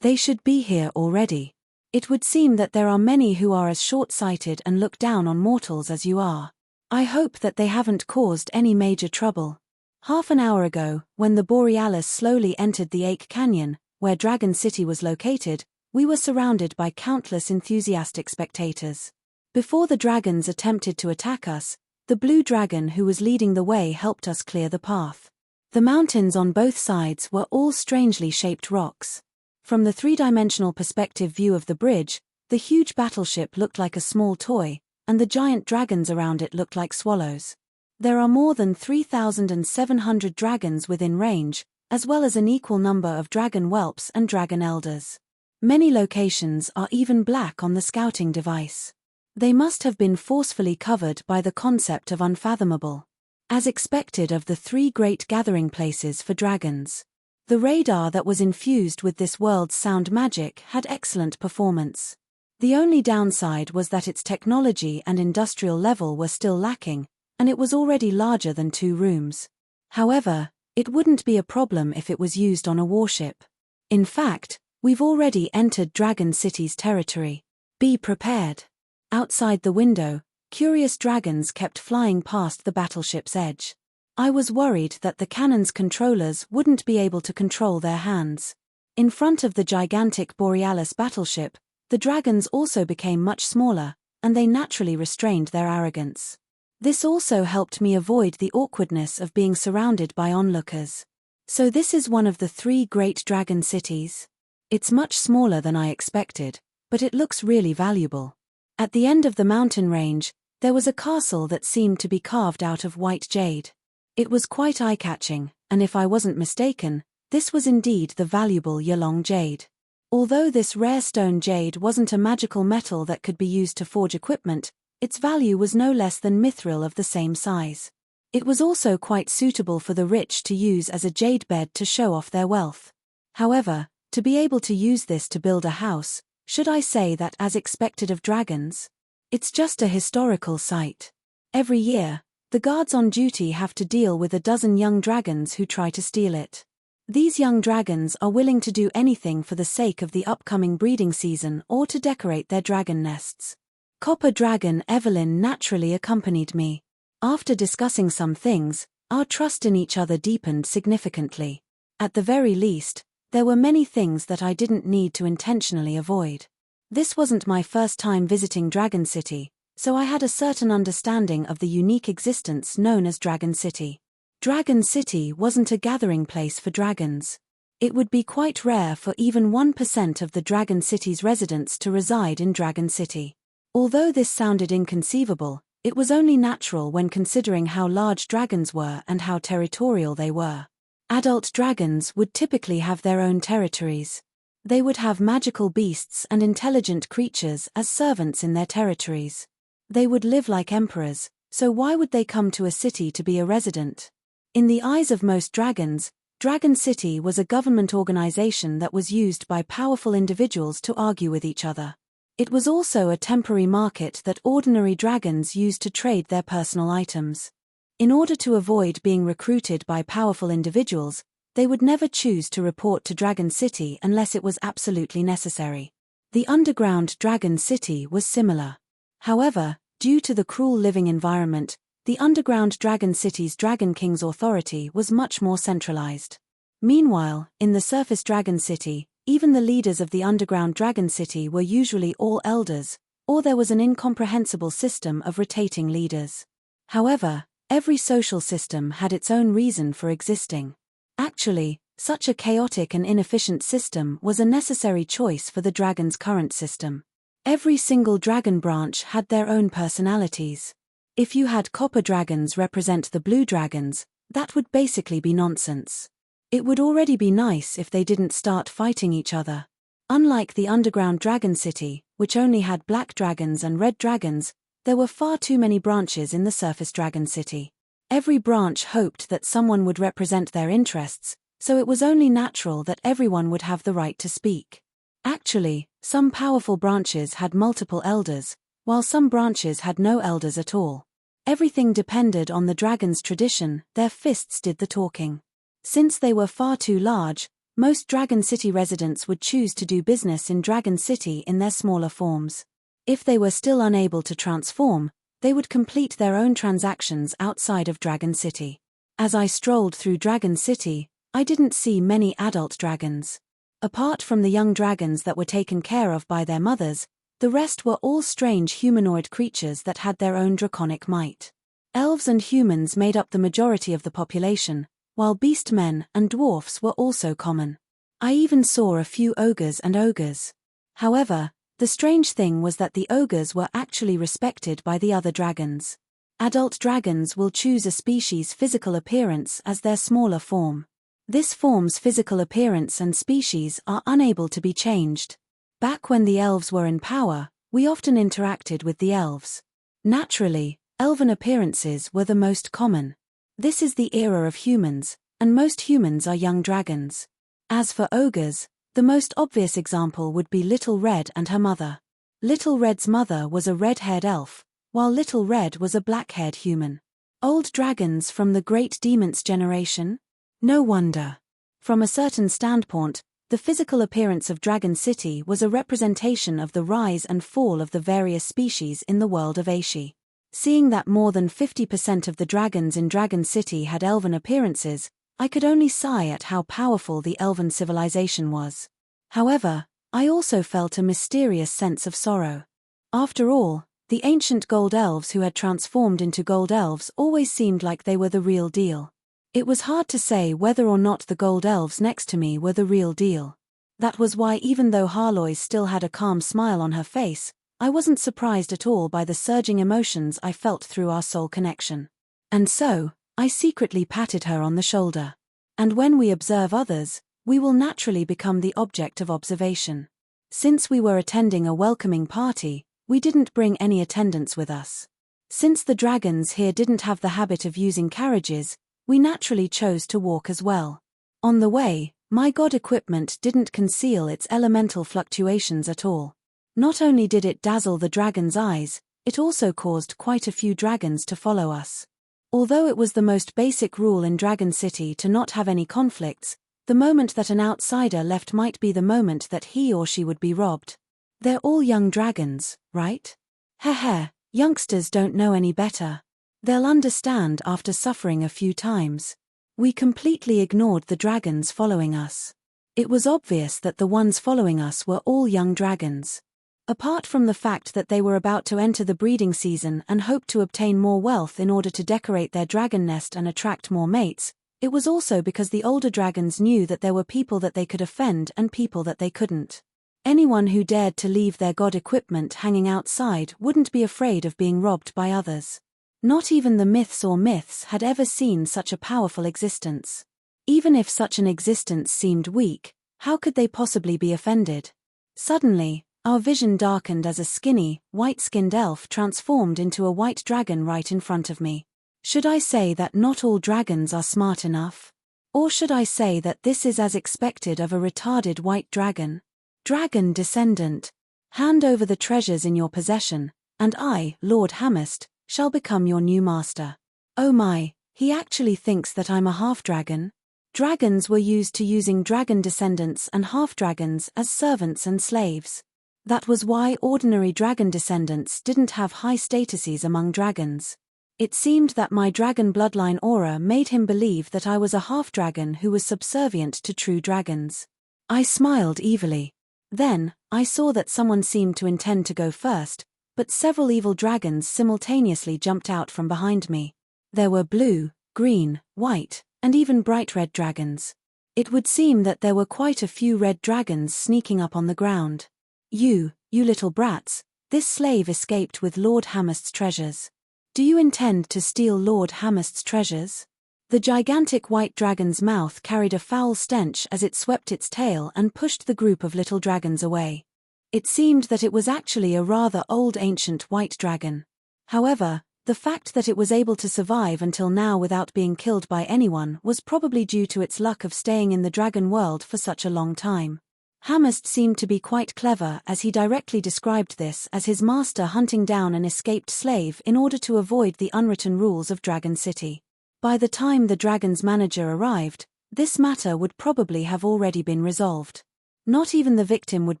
They should be here already. It would seem that there are many who are as short-sighted and look down on mortals as you are. I hope that they haven't caused any major trouble. Half an hour ago, when the Borealis slowly entered the Ache Canyon, where Dragon City was located, we were surrounded by countless enthusiastic spectators. Before the dragons attempted to attack us, the blue dragon who was leading the way helped us clear the path. The mountains on both sides were all strangely shaped rocks. From the three-dimensional perspective view of the bridge, the huge battleship looked like a small toy, and the giant dragons around it looked like swallows. There are more than 3,700 dragons within range, as well as an equal number of dragon whelps and dragon elders. Many locations are even black on the scouting device. They must have been forcefully covered by the concept of unfathomable. As expected of the three great gathering places for dragons. The radar that was infused with this world's sound magic had excellent performance. The only downside was that its technology and industrial level were still lacking, and it was already larger than 2 rooms. However, it wouldn't be a problem if it was used on a warship. In fact, we've already entered Dragon City's territory. Be prepared. Outside the window, curious dragons kept flying past the battleship's edge. I was worried that the cannon's controllers wouldn't be able to control their hands. In front of the gigantic Borealis battleship, the dragons also became much smaller, and they naturally restrained their arrogance. This also helped me avoid the awkwardness of being surrounded by onlookers. So this is one of the 3 great dragon cities? It's much smaller than I expected, but it looks really valuable. At the end of the mountain range, there was a castle that seemed to be carved out of white jade. It was quite eye-catching, and if I wasn't mistaken, this was indeed the valuable Yalong jade. Although this rare stone jade wasn't a magical metal that could be used to forge equipment, its value was no less than mithril of the same size. It was also quite suitable for the rich to use as a jade bed to show off their wealth. However, to be able to use this to build a house, should I say that as expected of dragons? It's just a historical site. Every year, the guards on duty have to deal with a dozen young dragons who try to steal it. These young dragons are willing to do anything for the sake of the upcoming breeding season or to decorate their dragon nests. Copper Dragon Evelyn naturally accompanied me. After discussing some things, our trust in each other deepened significantly. At the very least, there were many things that I didn't need to intentionally avoid. This wasn't my first time visiting Dragon City, so I had a certain understanding of the unique existence known as Dragon City. Dragon City wasn't a gathering place for dragons. It would be quite rare for even 1% of the Dragon City's residents to reside in Dragon City. Although this sounded inconceivable, it was only natural when considering how large dragons were and how territorial they were. Adult dragons would typically have their own territories. They would have magical beasts and intelligent creatures as servants in their territories. They would live like emperors, so why would they come to a city to be a resident? In the eyes of most dragons, Dragon City was a government organization that was used by powerful individuals to argue with each other. It was also a temporary market that ordinary dragons used to trade their personal items. In order to avoid being recruited by powerful individuals, they would never choose to report to Dragon City unless it was absolutely necessary. The underground Dragon City was similar. However, due to the cruel living environment, the underground Dragon City's Dragon King's authority was much more centralized. Meanwhile, in the surface Dragon City, even the leaders of the underground Dragon City were usually all elders, or there was an incomprehensible system of rotating leaders. However, every social system had its own reason for existing. Actually, such a chaotic and inefficient system was a necessary choice for the dragon's current system. Every single dragon branch had their own personalities. If you had copper dragons represent the blue dragons, that would basically be nonsense. It would already be nice if they didn't start fighting each other. Unlike the underground Dragon City, which only had black dragons and red dragons, there were far too many branches in the surface Dragon City. Every branch hoped that someone would represent their interests, so it was only natural that everyone would have the right to speak. Actually, some powerful branches had multiple elders, while some branches had no elders at all. Everything depended on the dragon's tradition, their fists did the talking. Since they were far too large, most Dragon City residents would choose to do business in Dragon City in their smaller forms. If they were still unable to transform, they would complete their own transactions outside of Dragon City. As I strolled through Dragon City, I didn't see many adult dragons. Apart from the young dragons that were taken care of by their mothers, the rest were all strange humanoid creatures that had their own draconic might. Elves and humans made up the majority of the population, while beastmen and dwarfs were also common. I even saw a few ogres and ogres. However, the strange thing was that the ogres were actually respected by the other dragons. Adult dragons will choose a species' physical appearance as their smaller form. This form's physical appearance and species are unable to be changed. Back when the elves were in power, we often interacted with the elves. Naturally, elven appearances were the most common. This is the era of humans, and most humans are young dragons. As for ogres, the most obvious example would be Little Red and her mother. Little Red's mother was a red-haired elf, while Little Red was a black-haired human. Old dragons from the Great Demons generation? No wonder. From a certain standpoint, the physical appearance of Dragon City was a representation of the rise and fall of the various species in the world of Aishi. Seeing that more than 50% of the dragons in Dragon City had elven appearances, I could only sigh at how powerful the elven civilization was. However, I also felt a mysterious sense of sorrow. After all, the ancient gold elves who had transformed into gold elves always seemed like they were the real deal. It was hard to say whether or not the gold elves next to me were the real deal. That was why even though Harlois still had a calm smile on her face, I wasn't surprised at all by the surging emotions I felt through our soul connection. And so, I secretly patted her on the shoulder. And when we observe others, we will naturally become the object of observation. Since we were attending a welcoming party, we didn't bring any attendants with us. Since the dragons here didn't have the habit of using carriages, we naturally chose to walk as well. On the way, my god equipment didn't conceal its elemental fluctuations at all. Not only did it dazzle the dragon's eyes, it also caused quite a few dragons to follow us. Although it was the most basic rule in Dragon City to not have any conflicts, the moment that an outsider left might be the moment that he or she would be robbed. They're all young dragons, right? Heh, youngsters don't know any better. They'll understand after suffering a few times. We completely ignored the dragons following us. It was obvious that the ones following us were all young dragons. Apart from the fact that they were about to enter the breeding season and hoped to obtain more wealth in order to decorate their dragon nest and attract more mates, it was also because the older dragons knew that there were people that they could offend and people that they couldn't. Anyone who dared to leave their god equipment hanging outside wouldn't be afraid of being robbed by others. Not even the myths had ever seen such a powerful existence. Even if such an existence seemed weak, how could they possibly be offended? Suddenly, our vision darkened as a skinny, white-skinned elf transformed into a white dragon right in front of me. Should I say that not all dragons are smart enough? Or should I say that this is as expected of a retarded white dragon? Dragon descendant, hand over the treasures in your possession, and I, Lord Hammerst, shall become your new master. Oh my, he actually thinks that I'm a half-dragon? Dragons were used to using dragon descendants and half-dragons as servants and slaves. That was why ordinary dragon descendants didn't have high statuses among dragons. It seemed that my dragon bloodline aura made him believe that I was a half-dragon who was subservient to true dragons. I smiled evilly. Then, I saw that someone seemed to intend to go first, but several evil dragons simultaneously jumped out from behind me. There were blue, green, white, and even bright red dragons. It would seem that there were quite a few red dragons sneaking up on the ground. You little brats, this slave escaped with Lord Hammerst's treasures. Do you intend to steal Lord Hammerst's treasures? The gigantic white dragon's mouth carried a foul stench as it swept its tail and pushed the group of little dragons away. It seemed that it was actually a rather old ancient white dragon. However, the fact that it was able to survive until now without being killed by anyone was probably due to its luck of staying in the dragon world for such a long time. Hamist seemed to be quite clever as he directly described this as his master hunting down an escaped slave in order to avoid the unwritten rules of Dragon City. By the time the dragon's manager arrived, this matter would probably have already been resolved. Not even the victim would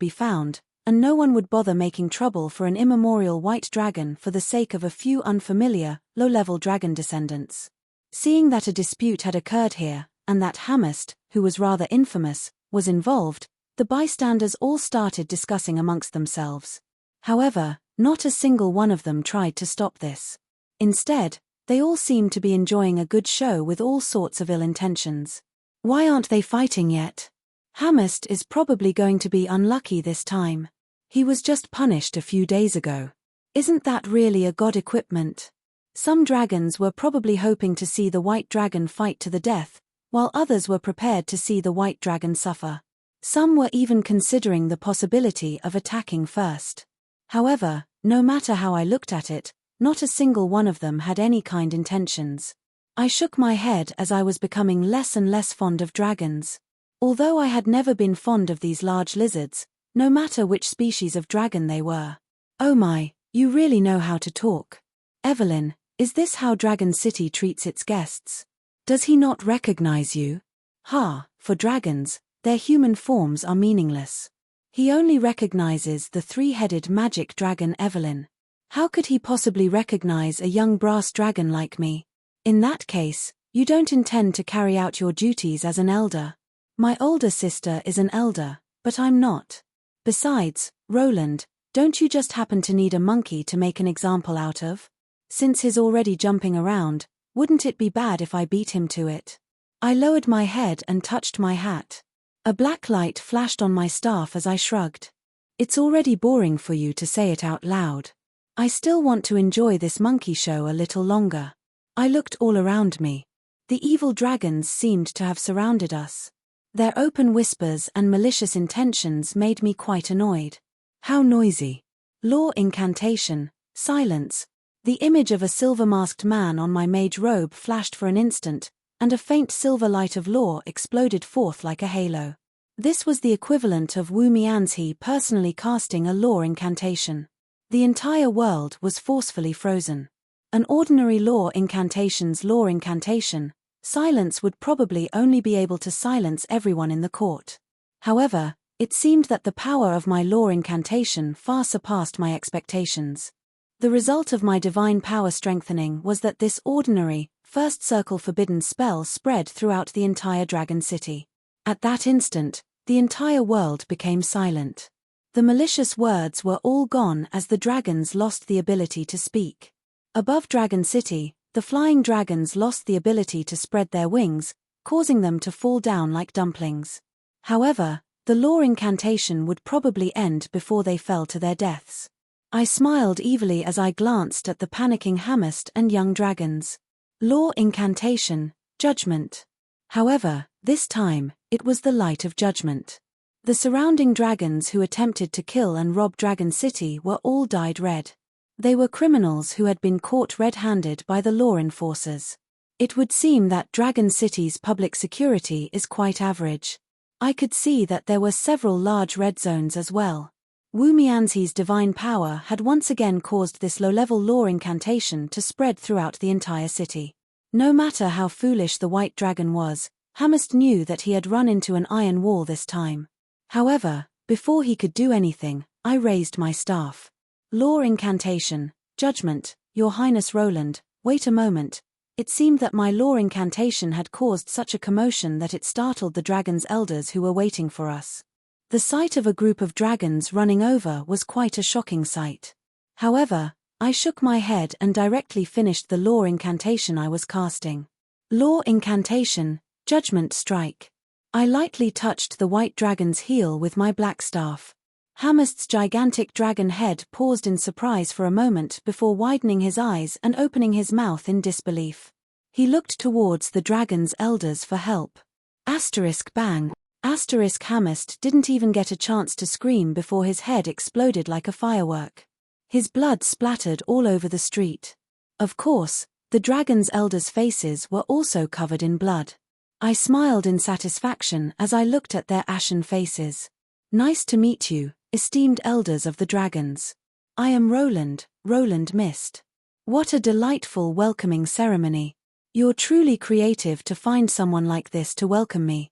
be found, and no one would bother making trouble for an immemorial white dragon for the sake of a few unfamiliar, low-level dragon descendants. Seeing that a dispute had occurred here, and that Hamist, who was rather infamous, was involved, the bystanders all started discussing amongst themselves. However, not a single one of them tried to stop this. Instead, they all seemed to be enjoying a good show with all sorts of ill intentions. Why aren't they fighting yet? Hamist is probably going to be unlucky this time. He was just punished a few days ago. Isn't that really a god equipment? Some dragons were probably hoping to see the white dragon fight to the death, while others were prepared to see the white dragon suffer. Some were even considering the possibility of attacking first. However, no matter how I looked at it, not a single one of them had any kind intentions. I shook my head as I was becoming less and less fond of dragons. Although I had never been fond of these large lizards, no matter which species of dragon they were. Oh my, you really know how to talk. Evelyn, is this how Dragon City treats its guests? Does he not recognize you? Ha, for dragons, their human forms are meaningless. He only recognizes the three-headed magic dragon Evelyn. How could he possibly recognize a young brass dragon like me? In that case, you don't intend to carry out your duties as an elder. My older sister is an elder, but I'm not. Besides, Roland, don't you just happen to need a monkey to make an example out of? Since he's already jumping around, wouldn't it be bad if I beat him to it? I lowered my head and touched my hat. A black light flashed on my staff as I shrugged. It's already boring for you to say it out loud. I still want to enjoy this monkey show a little longer. I looked all around me. The evil dragons seemed to have surrounded us. Their open whispers and malicious intentions made me quite annoyed. How noisy. Law incantation, silence. The image of a silver-masked man on my mage robe flashed for an instant, and a faint silver light of law exploded forth like a halo. This was the equivalent of Wu Mianzi personally casting a law incantation. The entire world was forcefully frozen. An ordinary law incantation's law incantation, silence would probably only be able to silence everyone in the court. However, it seemed that the power of my law incantation far surpassed my expectations. The result of my divine power strengthening was that this ordinary, first circle forbidden spell spread throughout the entire Dragon City. At that instant, the entire world became silent. The malicious words were all gone as the dragons lost the ability to speak. Above Dragon City, the flying dragons lost the ability to spread their wings, causing them to fall down like dumplings. However, the law incantation would probably end before they fell to their deaths. I smiled evilly as I glanced at the panicking Hamist and young dragons. Law incantation, judgment. However, this time, it was the light of judgment. The surrounding dragons who attempted to kill and rob Dragon City were all dyed red. They were criminals who had been caught red-handed by the law enforcers. It would seem that Dragon City's public security is quite average. I could see that there were several large red zones as well. Wu Mianzi's divine power had once again caused this low-level law incantation to spread throughout the entire city. No matter how foolish the white dragon was, Hamist knew that he had run into an iron wall this time. However, before he could do anything, I raised my staff. Law incantation, judgment, Your Highness Roland, wait a moment. It seemed that my law incantation had caused such a commotion that it startled the dragon's elders who were waiting for us. The sight of a group of dragons running over was quite a shocking sight. However, I shook my head and directly finished the law incantation I was casting. Law incantation, judgment strike. I lightly touched the white dragon's heel with my black staff. Hamist's gigantic dragon head paused in surprise for a moment before widening his eyes and opening his mouth in disbelief. He looked towards the dragon's elders for help. Asterisk bang. Asterisk Hamist didn't even get a chance to scream before his head exploded like a firework. His blood splattered all over the street. Of course, the dragon's elders' faces were also covered in blood. I smiled in satisfaction as I looked at their ashen faces. Nice to meet you, esteemed elders of the dragons. I am Roland, Roland Mist. What a delightful welcoming ceremony. You're truly creative to find someone like this to welcome me.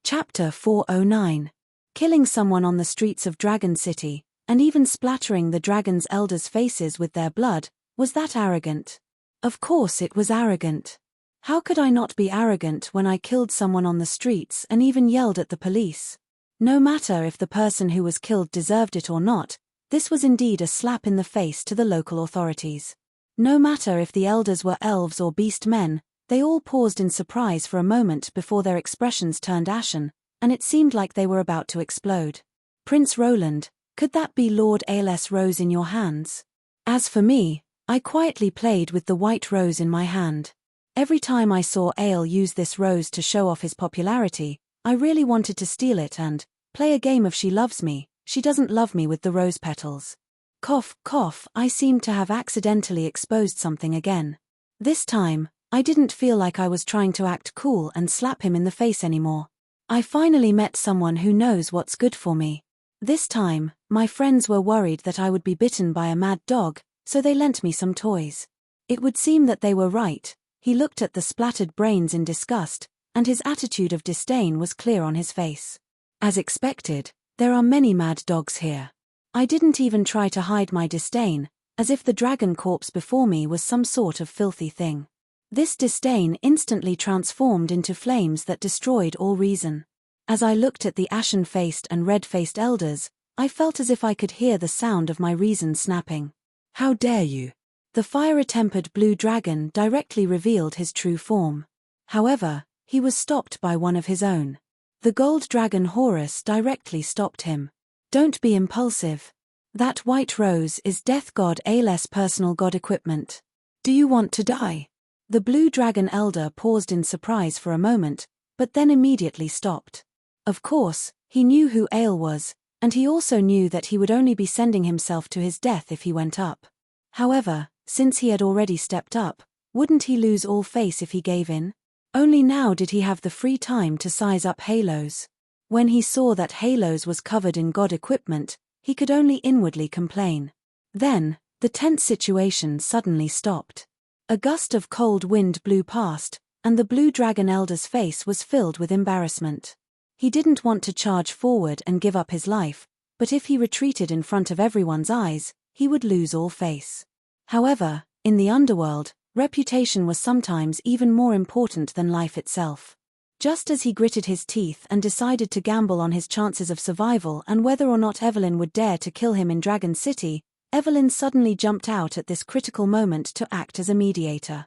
Chapter 409. Killing someone on the streets of Dragon City, and even splattering the dragon's elders' faces with their blood, was that arrogant? Of course it was arrogant. How could I not be arrogant when I killed someone on the streets and even yelled at the police? No matter if the person who was killed deserved it or not, this was indeed a slap in the face to the local authorities. No matter if the elders were elves or beast men, they all paused in surprise for a moment before their expressions turned ashen, and it seemed like they were about to explode. Prince Roland, could that be Lord Ael's rose in your hands? As for me, I quietly played with the white rose in my hand. Every time I saw Ael use this rose to show off his popularity, I really wanted to steal it and play a game of She Loves Me, She Doesn't Love Me with the rose petals. Cough, cough, I seemed to have accidentally exposed something again. This time, I didn't feel like I was trying to act cool and slap him in the face anymore. I finally met someone who knows what's good for me. This time, my friends were worried that I would be bitten by a mad dog, so they lent me some toys. It would seem that they were right. He looked at the splattered brains in disgust, and his attitude of disdain was clear on his face. As expected, there are many mad dogs here. I didn't even try to hide my disdain, as if the dragon corpse before me was some sort of filthy thing. This disdain instantly transformed into flames that destroyed all reason. As I looked at the ashen-faced and red-faced elders, I felt as if I could hear the sound of my reason snapping. How dare you? The fire-tempered blue dragon directly revealed his true form. However, he was stopped by one of his own. The gold dragon Horus directly stopped him. Don't be impulsive. That white rose is Death God Ael's personal god equipment. Do you want to die? The blue dragon elder paused in surprise for a moment, but then immediately stopped. Of course, he knew who Ael was, and he also knew that he would only be sending himself to his death if he went up. However, since he had already stepped up, wouldn't he lose all face if he gave in? Only now did he have the free time to size up Halos. When he saw that Halos was covered in god equipment, he could only inwardly complain. Then, the tense situation suddenly stopped. A gust of cold wind blew past, and the blue dragon elder's face was filled with embarrassment. He didn't want to charge forward and give up his life, but if he retreated in front of everyone's eyes, he would lose all face. However, in the underworld, reputation was sometimes even more important than life itself. Just as he gritted his teeth and decided to gamble on his chances of survival and whether or not Evelyn would dare to kill him in Dragon City, Evelyn suddenly jumped out at this critical moment to act as a mediator.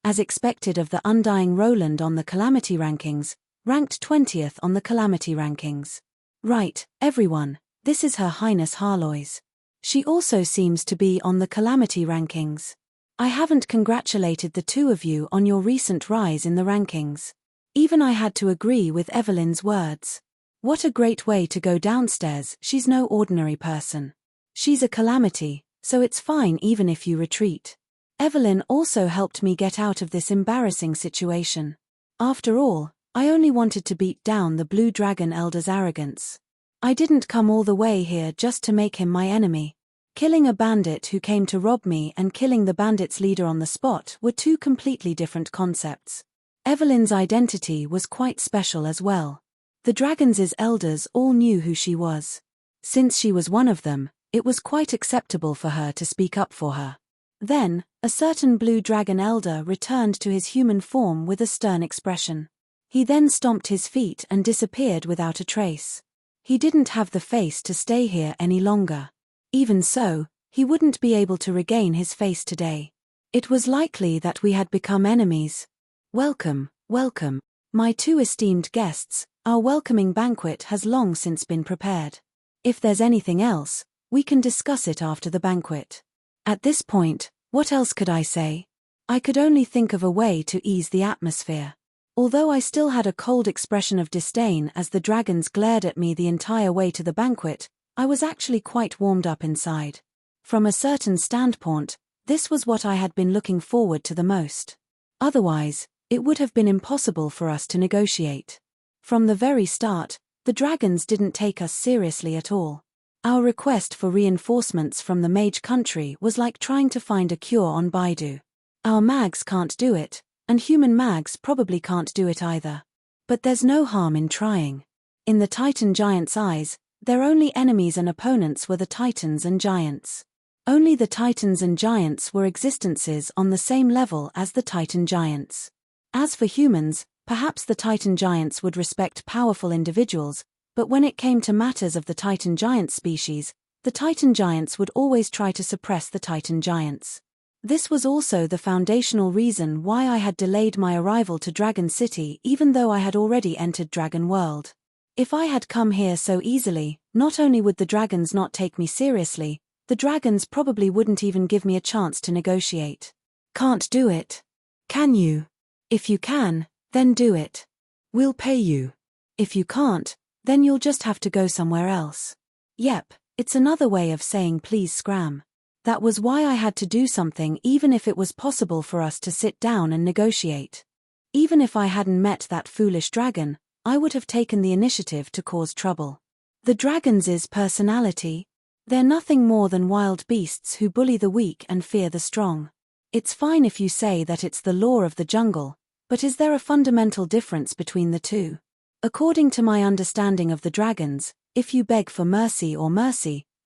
As expected of the undying Roland on the Calamity rankings, ranked 20th on the Calamity rankings. Right, everyone, this is Her Highness Harlois. She also seems to be on the Calamity rankings. I haven't congratulated the two of you on your recent rise in the rankings. Even I had to agree with Evelyn's words. What a great way to go downstairs. She's no ordinary person. She's a calamity, so it's fine even if you retreat. Evelyn also helped me get out of this embarrassing situation. After all, I only wanted to beat down the blue dragon elder's arrogance. I didn't come all the way here just to make him my enemy. Killing a bandit who came to rob me and killing the bandit's leader on the spot were two completely different concepts. Evelyn's identity was quite special as well. The dragons' elders all knew who she was. Since she was one of them, it was quite acceptable for her to speak up for her. Then, a certain blue dragon elder returned to his human form with a stern expression. He then stomped his feet and disappeared without a trace. He didn't have the face to stay here any longer. Even so, he wouldn't be able to regain his face today. It was likely that we had become enemies. Welcome, welcome, my two esteemed guests. Our welcoming banquet has long since been prepared. If there's anything else, we can discuss it after the banquet. At this point, what else could I say? I could only think of a way to ease the atmosphere. Although I still had a cold expression of disdain as the dragons glared at me the entire way to the banquet, I was actually quite warmed up inside. From a certain standpoint, this was what I had been looking forward to the most. Otherwise, it would have been impossible for us to negotiate. From the very start, the the dragons didn't take us seriously at all. Our request for reinforcements from the mage country was like trying to find a cure on Baidu. Our mags can't do it, and human mags probably can't do it either. But there's no harm in trying. In the Titan giants' eyes, their only enemies and opponents were the Titans and giants. Only the Titans and giants were existences on the same level as the Titan giants. As for humans, perhaps the Titan giants would respect powerful individuals, but when it came to matters of the Titan giant species, the Titan giants would always try to suppress the Titan giants. This was also the foundational reason why I had delayed my arrival to Dragon City even though I had already entered Dragon World. If I had come here so easily, not only would the dragons not take me seriously, the dragons probably wouldn't even give me a chance to negotiate. Can't do it. Can you? If you can, then do it. We'll pay you. If you can't, then you'll just have to go somewhere else. Yep, it's another way of saying please scram. That was why I had to do something even if it was possible for us to sit down and negotiate. Even if I hadn't met that foolish dragon, I would have taken the initiative to cause trouble. The dragons' personality? They're nothing more than wild beasts who bully the weak and fear the strong. It's fine if you say that it's the law of the jungle, but is there a fundamental difference between the two? According to my understanding of the dragons, if you beg for mercy,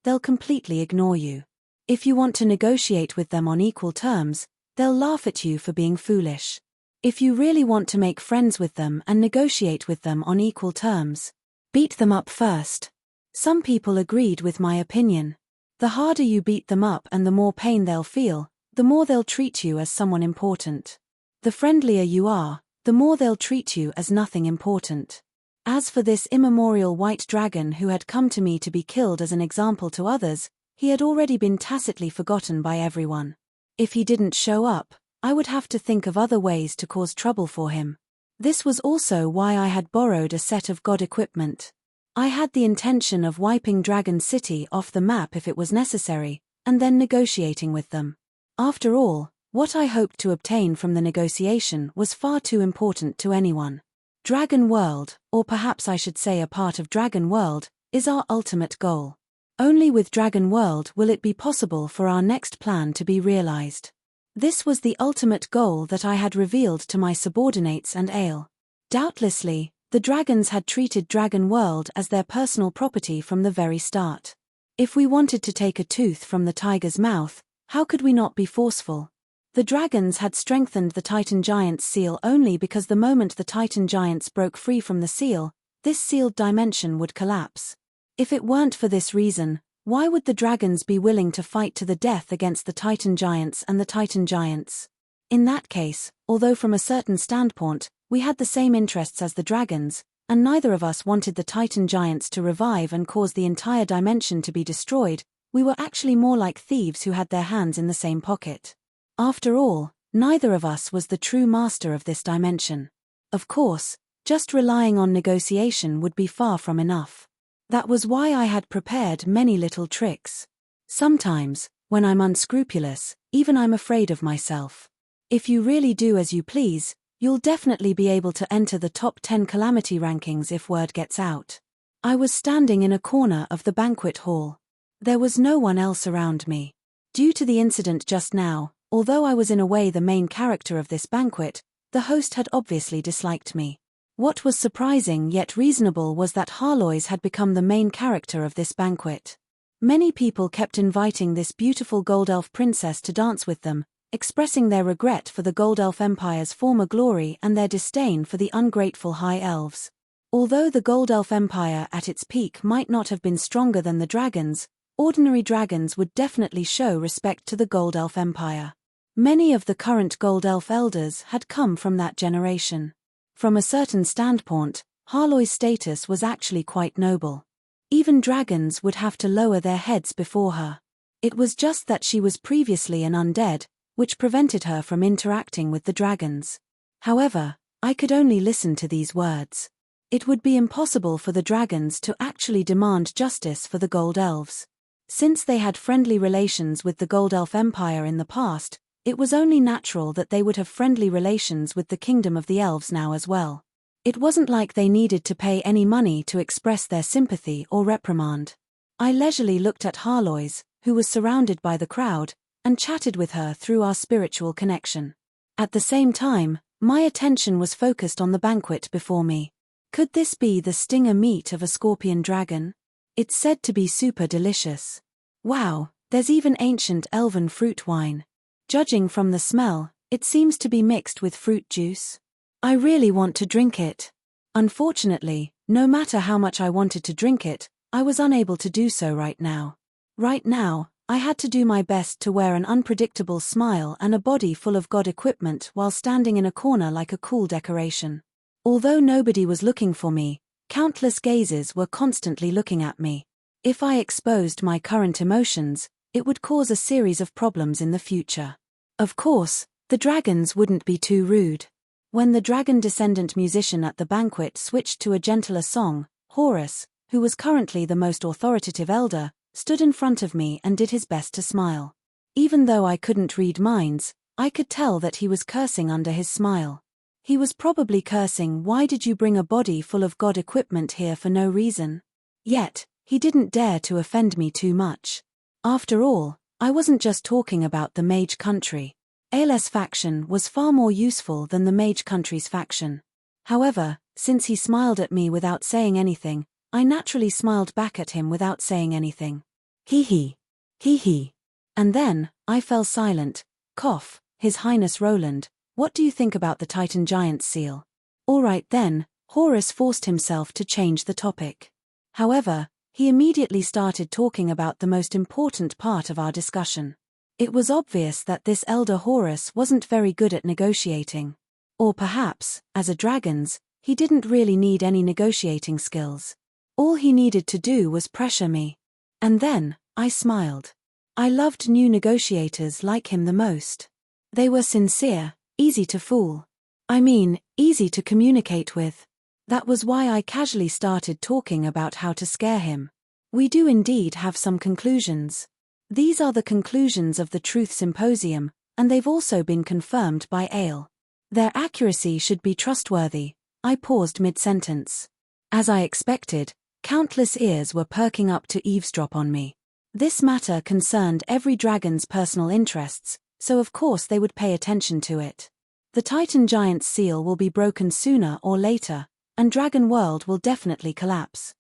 they'll completely ignore you. If you want to negotiate with them on equal terms, they'll laugh at you for being foolish. If you really want to make friends with them and negotiate with them on equal terms, beat them up first. Some people agreed with my opinion. The harder you beat them up and the more pain they'll feel, the more they'll treat you as someone important. The friendlier you are, the more they'll treat you as nothing important. As for this immemorial white dragon who had come to me to be killed as an example to others, he had already been tacitly forgotten by everyone. If he didn't show up, I would have to think of other ways to cause trouble for him. This was also why I had borrowed a set of god equipment. I had the intention of wiping Dragon City off the map if it was necessary, and then negotiating with them. After all, what I hoped to obtain from the negotiation was far too important to anyone. Dragon World, or perhaps I should say a part of Dragon World, is our ultimate goal. Only with Dragon World will it be possible for our next plan to be realized. This was the ultimate goal that I had revealed to my subordinates and Ale. Doubtlessly, the dragons had treated Dragon World as their personal property from the very start. If we wanted to take a tooth from the tiger's mouth, how could we not be forceful? The dragons had strengthened the Titan Giants' seal only because the moment the Titan Giants broke free from the seal, this sealed dimension would collapse. If it weren't for this reason, why would the dragons be willing to fight to the death against the Titan Giants and the Titan Giants? In that case, although from a certain standpoint, we had the same interests as the dragons, and neither of us wanted the Titan Giants to revive and cause the entire dimension to be destroyed, we were actually more like thieves who had their hands in the same pocket. After all, neither of us was the true master of this dimension. Of course, just relying on negotiation would be far from enough. That was why I had prepared many little tricks. Sometimes, when I'm unscrupulous, even I'm afraid of myself. If you really do as you please, you'll definitely be able to enter the top 10 calamity rankings if word gets out. I was standing in a corner of the banquet hall. There was no one else around me. Due to the incident just now, although I was in a way the main character of this banquet, the host had obviously disliked me. What was surprising yet reasonable was that Harlois had become the main character of this banquet. Many people kept inviting this beautiful Gold Elf princess to dance with them, expressing their regret for the Gold Elf Empire's former glory and their disdain for the ungrateful High Elves. Although the Gold Elf Empire at its peak might not have been stronger than the dragons, ordinary dragons would definitely show respect to the Gold Elf Empire. Many of the current Gold Elf elders had come from that generation. From a certain standpoint, Harloi's status was actually quite noble. Even dragons would have to lower their heads before her. It was just that she was previously an undead, which prevented her from interacting with the dragons. However, I could only listen to these words. It would be impossible for the dragons to actually demand justice for the Gold Elves. Since they had friendly relations with the Gold Elf Empire in the past, it was only natural that they would have friendly relations with the Kingdom of the Elves now as well. It wasn't like they needed to pay any money to express their sympathy or reprimand. I leisurely looked at Harlois, who was surrounded by the crowd, and chatted with her through our spiritual connection. At the same time, my attention was focused on the banquet before me. Could this be the stinger meat of a scorpion dragon? It's said to be super delicious. Wow, there's even ancient elven fruit wine. Judging from the smell, it seems to be mixed with fruit juice. I really want to drink it. Unfortunately, no matter how much I wanted to drink it, I was unable to do so right now. Right now, I had to do my best to wear an unpredictable smile and a body full of god equipment while standing in a corner like a cool decoration. Although nobody was looking for me, countless gazes were constantly looking at me. If I exposed my current emotions, it would cause a series of problems in the future. Of course, the dragons wouldn't be too rude. When the dragon descendant musician at the banquet switched to a gentler song, Horus, who was currently the most authoritative elder, stood in front of me and did his best to smile. Even though I couldn't read minds, I could tell that he was cursing under his smile. He was probably cursing, "Why did you bring a body full of god equipment here for no reason?" Yet, he didn't dare to offend me too much. After all, I wasn't just talking about the mage country. Ael's faction was far more useful than the mage country's faction. However, since he smiled at me without saying anything, I naturally smiled back at him without saying anything. Hee hee. Hee hee. And then, I fell silent. Cough, His Highness Roland, what do you think about the Titan Giant's seal? Alright then, Horus forced himself to change the topic. However, he immediately started talking about the most important part of our discussion. It was obvious that this elder Horus wasn't very good at negotiating. Or perhaps, as a dragon's, he didn't really need any negotiating skills. All he needed to do was pressure me. And then, I smiled. I loved new negotiators like him the most. They were sincere, easy to fool. I mean, easy to communicate with. That was why I casually started talking about how to scare him. We do indeed have some conclusions. These are the conclusions of the Truth Symposium, and they've also been confirmed by Ael. Their accuracy should be trustworthy. I paused mid-sentence. As I expected, countless ears were perking up to eavesdrop on me. This matter concerned every dragon's personal interests, so of course they would pay attention to it. The Titan Giant's seal will be broken sooner or later, and Dragon World will definitely collapse.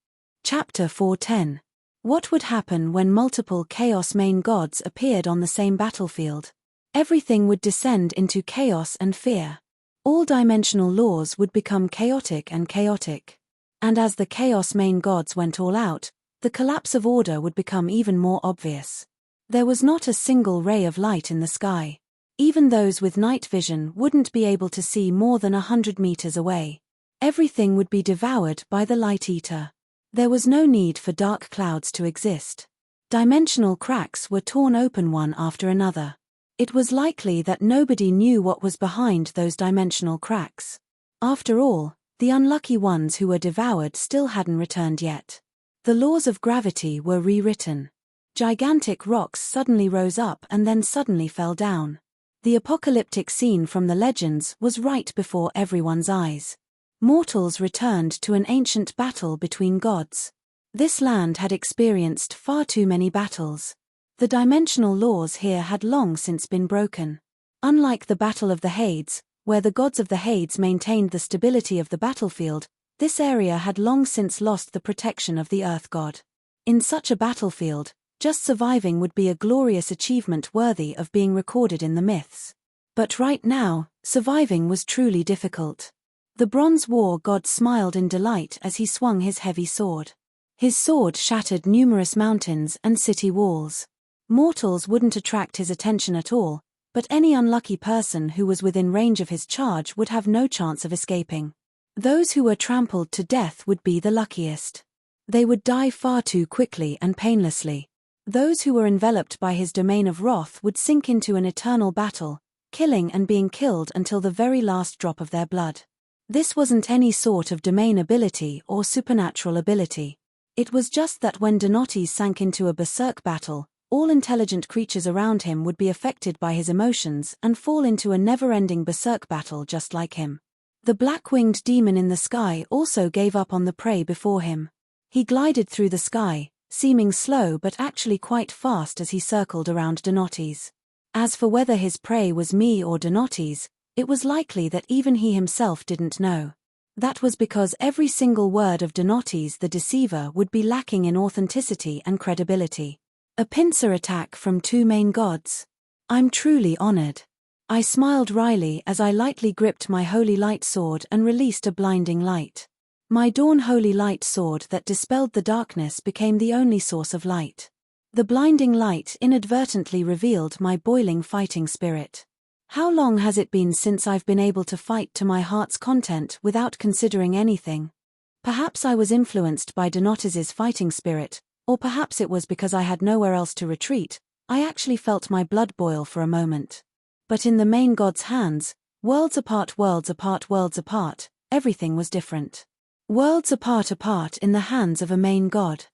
Chapter 410. What would happen when multiple Chaos main gods appeared on the same battlefield? Everything would descend into chaos and fear. All dimensional laws would become chaotic and chaotic. And as the Chaos main gods went all out, the collapse of order would become even more obvious. There was not a single ray of light in the sky. Even those with night vision wouldn't be able to see more than 100 meters away. Everything would be devoured by the Light Eater. There was no need for dark clouds to exist. Dimensional cracks were torn open one after another. It was likely that nobody knew what was behind those dimensional cracks. After all, the unlucky ones who were devoured still hadn't returned yet. The laws of gravity were rewritten. Gigantic rocks suddenly rose up and then suddenly fell down. The apocalyptic scene from the legends was right before everyone's eyes. Mortals returned to an ancient battle between gods. This land had experienced far too many battles. The dimensional laws here had long since been broken. Unlike the Battle of the Hades, where the gods of the Hades maintained the stability of the battlefield, this area had long since lost the protection of the Earth God. In such a battlefield, just surviving would be a glorious achievement worthy of being recorded in the myths. But right now, surviving was truly difficult. The Bronze War god smiled in delight as he swung his heavy sword. His sword shattered numerous mountains and city walls. Mortals wouldn't attract his attention at all, but any unlucky person who was within range of his charge would have no chance of escaping. Those who were trampled to death would be the luckiest. They would die far too quickly and painlessly. Those who were enveloped by his domain of wrath would sink into an eternal battle, killing and being killed until the very last drop of their blood. This wasn't any sort of domain ability or supernatural ability. It was just that when Donates sank into a berserk battle, all intelligent creatures around him would be affected by his emotions and fall into a never-ending berserk battle just like him. The black-winged demon in the sky also gave up on the prey before him. He glided through the sky, seeming slow but actually quite fast as he circled around Donates. As for whether his prey was me or Donates, it was likely that even he himself didn't know. That was because every single word of Donates the Deceiver would be lacking in authenticity and credibility. A pincer attack from two main gods. I'm truly honored. I smiled wryly as I lightly gripped my holy light sword and released a blinding light. My dawn holy light sword that dispelled the darkness became the only source of light. The blinding light inadvertently revealed my boiling fighting spirit. How long has it been since I've been able to fight to my heart's content without considering anything? Perhaps I was influenced by Donates's fighting spirit, or perhaps it was because I had nowhere else to retreat. I actually felt my blood boil for a moment. But in the main god's hands, worlds apart, everything was different. Worlds apart in the hands of a main god.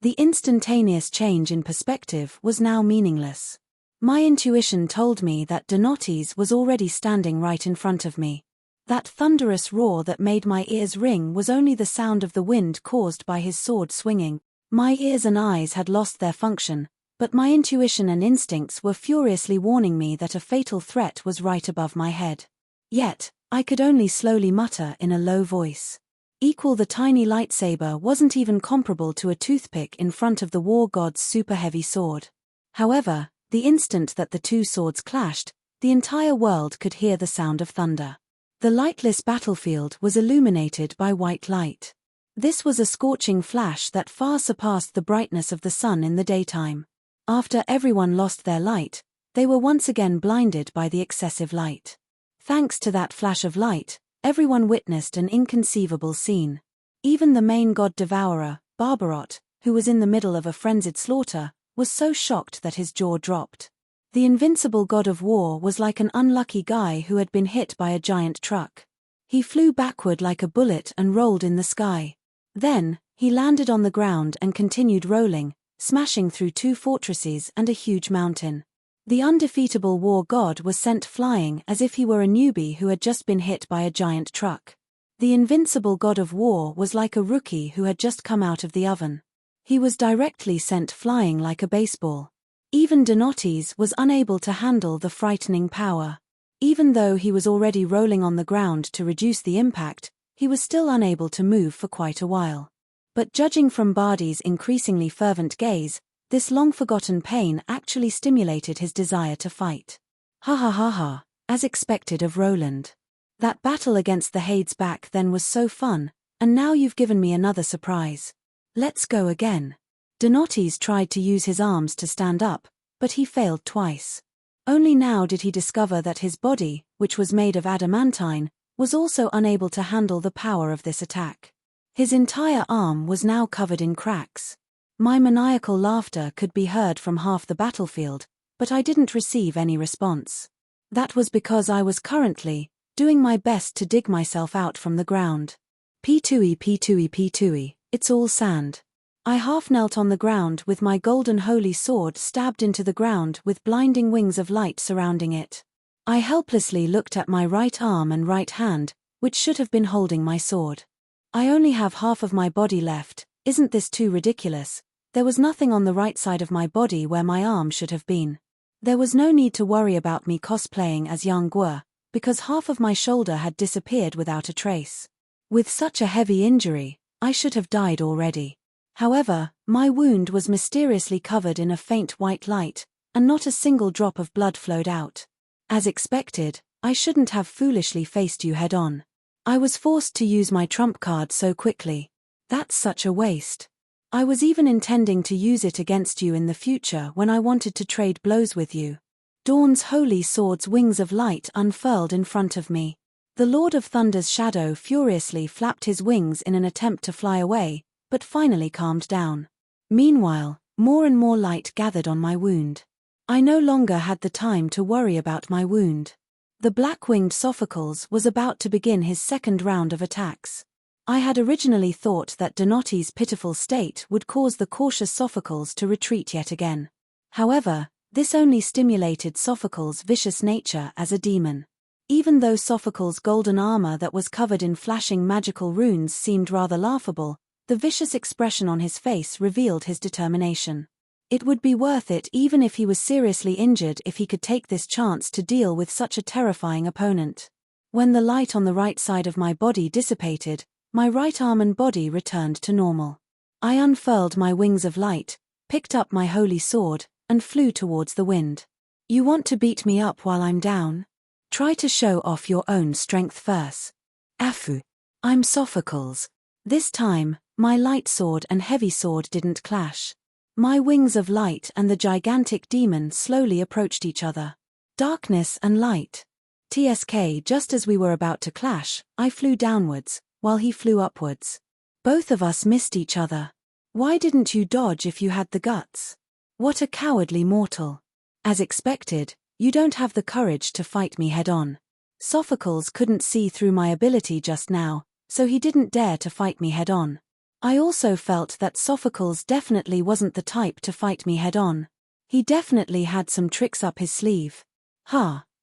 The instantaneous change in perspective was now meaningless. My intuition told me that Donates was already standing right in front of me. That thunderous roar that made my ears ring was only the sound of the wind caused by his sword swinging. My ears and eyes had lost their function, but my intuition and instincts were furiously warning me that a fatal threat was right above my head. Yet, I could only slowly mutter in a low voice. The tiny lightsaber wasn't even comparable to a toothpick in front of the war god's super heavy sword. However, the instant that the two swords clashed, the entire world could hear the sound of thunder. The lightless battlefield was illuminated by white light. This was a scorching flash that far surpassed the brightness of the sun in the daytime. After everyone lost their light, they were once again blinded by the excessive light. Thanks to that flash of light, everyone witnessed an inconceivable scene. Even the main god devourer, Barbarot, who was in the middle of a frenzied slaughter, was so shocked that his jaw dropped. The invincible god of war was like an unlucky guy who had been hit by a giant truck. He flew backward like a bullet and rolled in the sky. Then, he landed on the ground and continued rolling, smashing through two fortresses and a huge mountain. The undefeatable war god was sent flying as if he were a newbie who had just been hit by a giant truck. The invincible god of war was like a rookie who had just come out of the oven. He was directly sent flying like a baseball. Even Donates was unable to handle the frightening power. Even though he was already rolling on the ground to reduce the impact, he was still unable to move for quite a while. But judging from Bardi's increasingly fervent gaze, this long-forgotten pain actually stimulated his desire to fight. Ha ha ha ha, as expected of Roland. That battle against the Hades back then was so fun, and now you've given me another surprise. Let's go again. Donates tried to use his arms to stand up, but he failed twice. Only now did he discover that his body, which was made of adamantine, was also unable to handle the power of this attack. His entire arm was now covered in cracks. My maniacal laughter could be heard from half the battlefield, but I didn't receive any response. That was because I was currently doing my best to dig myself out from the ground. P2E, it's all sand. I half knelt on the ground with my golden holy sword stabbed into the ground with blinding wings of light surrounding it. I helplessly looked at my right arm and right hand, which should have been holding my sword. I only have half of my body left. Isn't this too ridiculous? There was nothing on the right side of my body where my arm should have been. There was no need to worry about me cosplaying as Yang Guo, because half of my shoulder had disappeared without a trace. With such a heavy injury, I should have died already. However, my wound was mysteriously covered in a faint white light, and not a single drop of blood flowed out. As expected, I shouldn't have foolishly faced you head-on. I was forced to use my trump card so quickly. That's such a waste. I was even intending to use it against you in the future when I wanted to trade blows with you. Dawn's holy sword's wings of light unfurled in front of me. The Lord of Thunder's shadow furiously flapped his wings in an attempt to fly away, but finally calmed down. Meanwhile, more and more light gathered on my wound. I no longer had the time to worry about my wound. The black-winged Sophocles was about to begin his second round of attacks. I had originally thought that Donates' pitiful state would cause the cautious Sophocles to retreat yet again. However, this only stimulated Sophocles' vicious nature as a demon. Even though Sophocles' golden armor that was covered in flashing magical runes seemed rather laughable, the vicious expression on his face revealed his determination. It would be worth it even if he was seriously injured if he could take this chance to deal with such a terrifying opponent. When the light on the right side of my body dissipated, my right arm and body returned to normal. I unfurled my wings of light, picked up my holy sword, and flew towards the wind. You want to beat me up while I'm down? Try to show off your own strength first. Afu. I'm Sophocles. This time, my light sword and heavy sword didn't clash. My wings of light and the gigantic demon slowly approached each other. Darkness and light. TSK. Just as we were about to clash, I flew downwards, while he flew upwards. Both of us missed each other. Why didn't you dodge if you had the guts? What a cowardly mortal. As expected, you don't have the courage to fight me head-on. Sophocles couldn't see through my ability just now, so he didn't dare to fight me head-on. I also felt that Sophocles definitely wasn't the type to fight me head-on. He definitely had some tricks up his sleeve.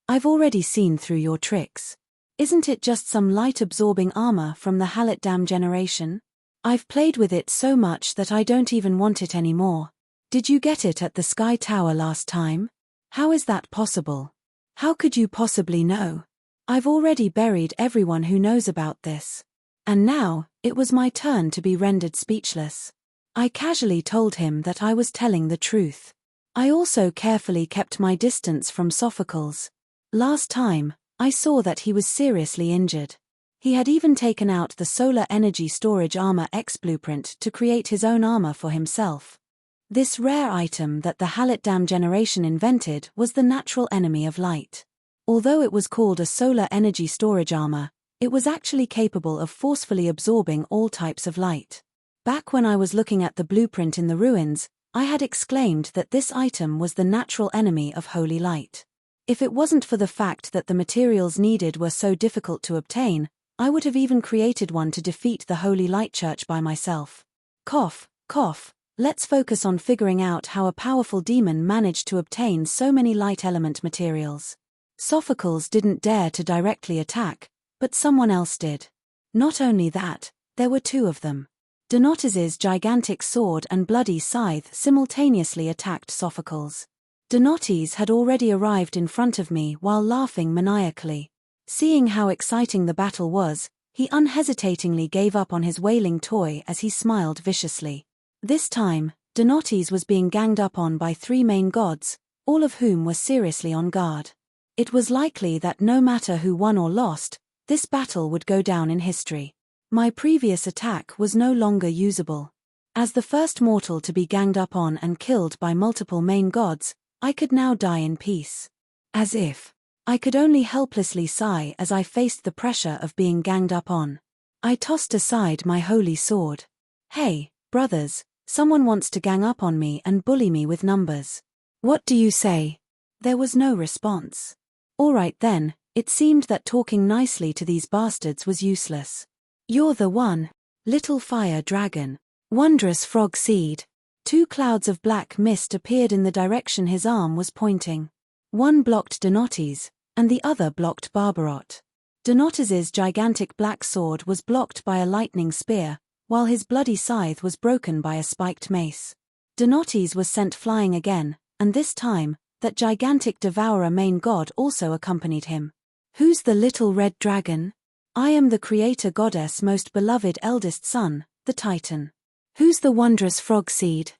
I've already seen through your tricks. Isn't it just some light-absorbing armor from the Halitdam generation? I've played with it so much that I don't even want it anymore. Did you get it at the Sky Tower last time? How is that possible? How could you possibly know? I've already buried everyone who knows about this. And now, it was my turn to be rendered speechless. I casually told him that I was telling the truth. I also carefully kept my distance from Sophocles. Last time, I saw that he was seriously injured. He had even taken out the Solar Energy Storage Armor X blueprint to create his own armor for himself. This rare item that the Halitdam generation invented was the natural enemy of light. Although it was called a solar energy storage armor, it was actually capable of forcefully absorbing all types of light. Back when I was looking at the blueprint in the ruins, I had exclaimed that this item was the natural enemy of holy light. If it wasn't for the fact that the materials needed were so difficult to obtain, I would have even created one to defeat the Holy Light Church by myself. Cough, cough. Let's focus on figuring out how a powerful demon managed to obtain so many light element materials. Sophocles didn't dare to directly attack, but someone else did. Not only that, there were two of them. Donotes's gigantic sword and bloody scythe simultaneously attacked Sophocles. Donotes had already arrived in front of me while laughing maniacally. Seeing how exciting the battle was, he unhesitatingly gave up on his wailing toy as he smiled viciously. This time, Donotes was being ganged up on by three main gods, all of whom were seriously on guard. It was likely that no matter who won or lost, this battle would go down in history. My previous attack was no longer usable. As the first mortal to be ganged up on and killed by multiple main gods, I could now die in peace. As if. I could only helplessly sigh as I faced the pressure of being ganged up on. I tossed aside my holy sword. Hey, brothers, someone wants to gang up on me and bully me with numbers. What do you say? There was no response. Alright then, it seemed that talking nicely to these bastards was useless. You're the one, little fire dragon. Wondrous frog seed. Two clouds of black mist appeared in the direction his arm was pointing. One blocked Donotes, and the other blocked Barbarot. Donotes's gigantic black sword was blocked by a lightning spear, while his bloody scythe was broken by a spiked mace. Donotes was sent flying again, and this time, that gigantic devourer main god also accompanied him. Who's the little red dragon? I am the creator goddess most beloved eldest son, the Titan. Who's the wondrous frog seed?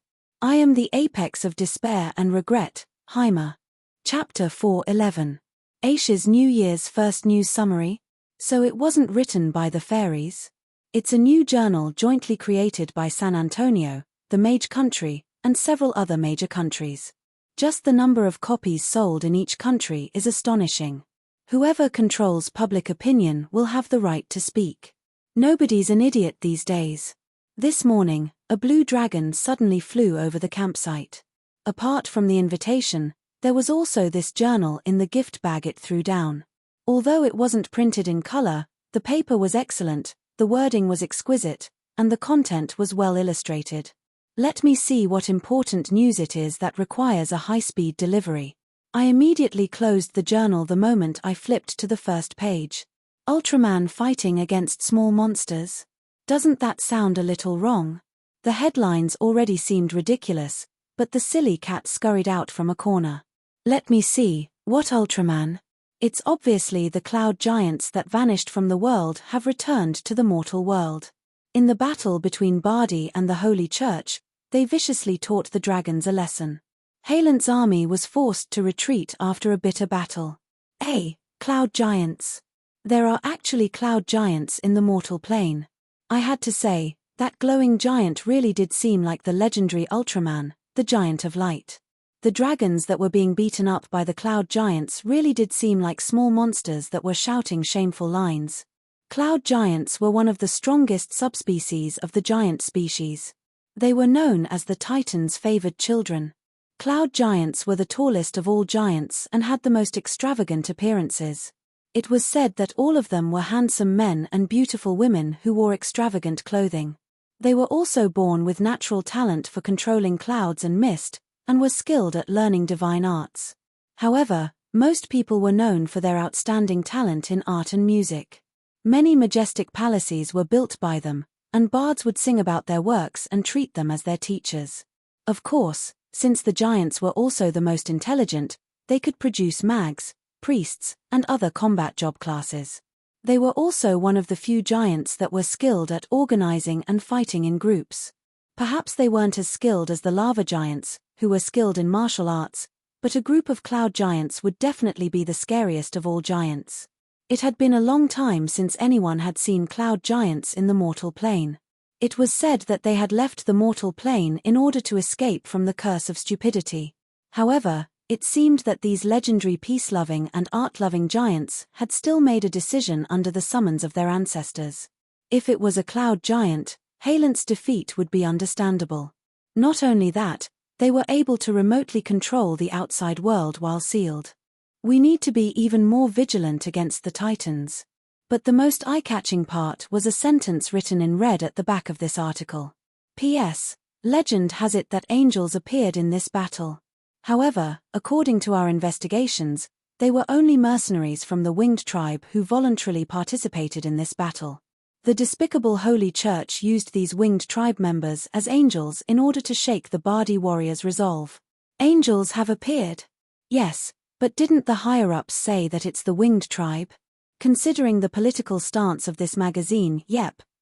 I am the apex of despair and regret, Hymer. Chapter 4:11. Aisha's New Year's first news summary? So it wasn't written by the fairies? It's a new journal jointly created by San Antonio, the Mage Country, and several other major countries. Just the number of copies sold in each country is astonishing. Whoever controls public opinion will have the right to speak. Nobody's an idiot these days. This morning, a blue dragon suddenly flew over the campsite. Apart from the invitation, there was also this journal in the gift bag it threw down. Although it wasn't printed in color, the paper was excellent, the wording was exquisite, and the content was well illustrated. Let me see what important news it is that requires a high-speed delivery. I immediately closed the journal the moment I flipped to the first page. Ultraman fighting against small monsters? Doesn't that sound a little wrong? The headlines already seemed ridiculous, but the silly cat scurried out from a corner. Let me see, what Ultraman? It's obviously the cloud giants that vanished from the world have returned to the mortal world. In the battle between Bardi and the Holy Church, they viciously taught the dragons a lesson. Halent's army was forced to retreat after a bitter battle. Cloud giants. There are actually cloud giants in the mortal plane. I had to say, that glowing giant really did seem like the legendary Ultraman, the giant of light. The dragons that were being beaten up by the cloud giants really did seem like small monsters that were shouting shameful lines. Cloud giants were one of the strongest subspecies of the giant species. They were known as the Titan's favored children. Cloud giants were the tallest of all giants and had the most extravagant appearances. It was said that all of them were handsome men and beautiful women who wore extravagant clothing. They were also born with natural talent for controlling clouds and mist, and were skilled at learning divine arts. However, most people were known for their outstanding talent in art and music. Many majestic palaces were built by them, and bards would sing about their works and treat them as their teachers. Of course, since the giants were also the most intelligent, they could produce mags, priests, and other combat job classes. They were also one of the few giants that were skilled at organizing and fighting in groups. Perhaps they weren't as skilled as the lava giants, who were skilled in martial arts, but a group of cloud giants would definitely be the scariest of all giants. It had been a long time since anyone had seen cloud giants in the mortal plane. It was said that they had left the mortal plane in order to escape from the curse of stupidity. However, it seemed that these legendary peace-loving and art-loving giants had still made a decision under the summons of their ancestors. If it was a cloud giant, Halent's defeat would be understandable. Not only that, they were able to remotely control the outside world while sealed. We need to be even more vigilant against the Titans. But the most eye-catching part was a sentence written in red at the back of this article. P.S. Legend has it that angels appeared in this battle. However, according to our investigations, they were only mercenaries from the winged tribe who voluntarily participated in this battle. The despicable Holy Church used these winged tribe members as angels in order to shake the Bardi warriors' resolve. Angels have appeared. Yes, but didn't the higher-ups say that it's the winged tribe? Considering the political stance of this magazine,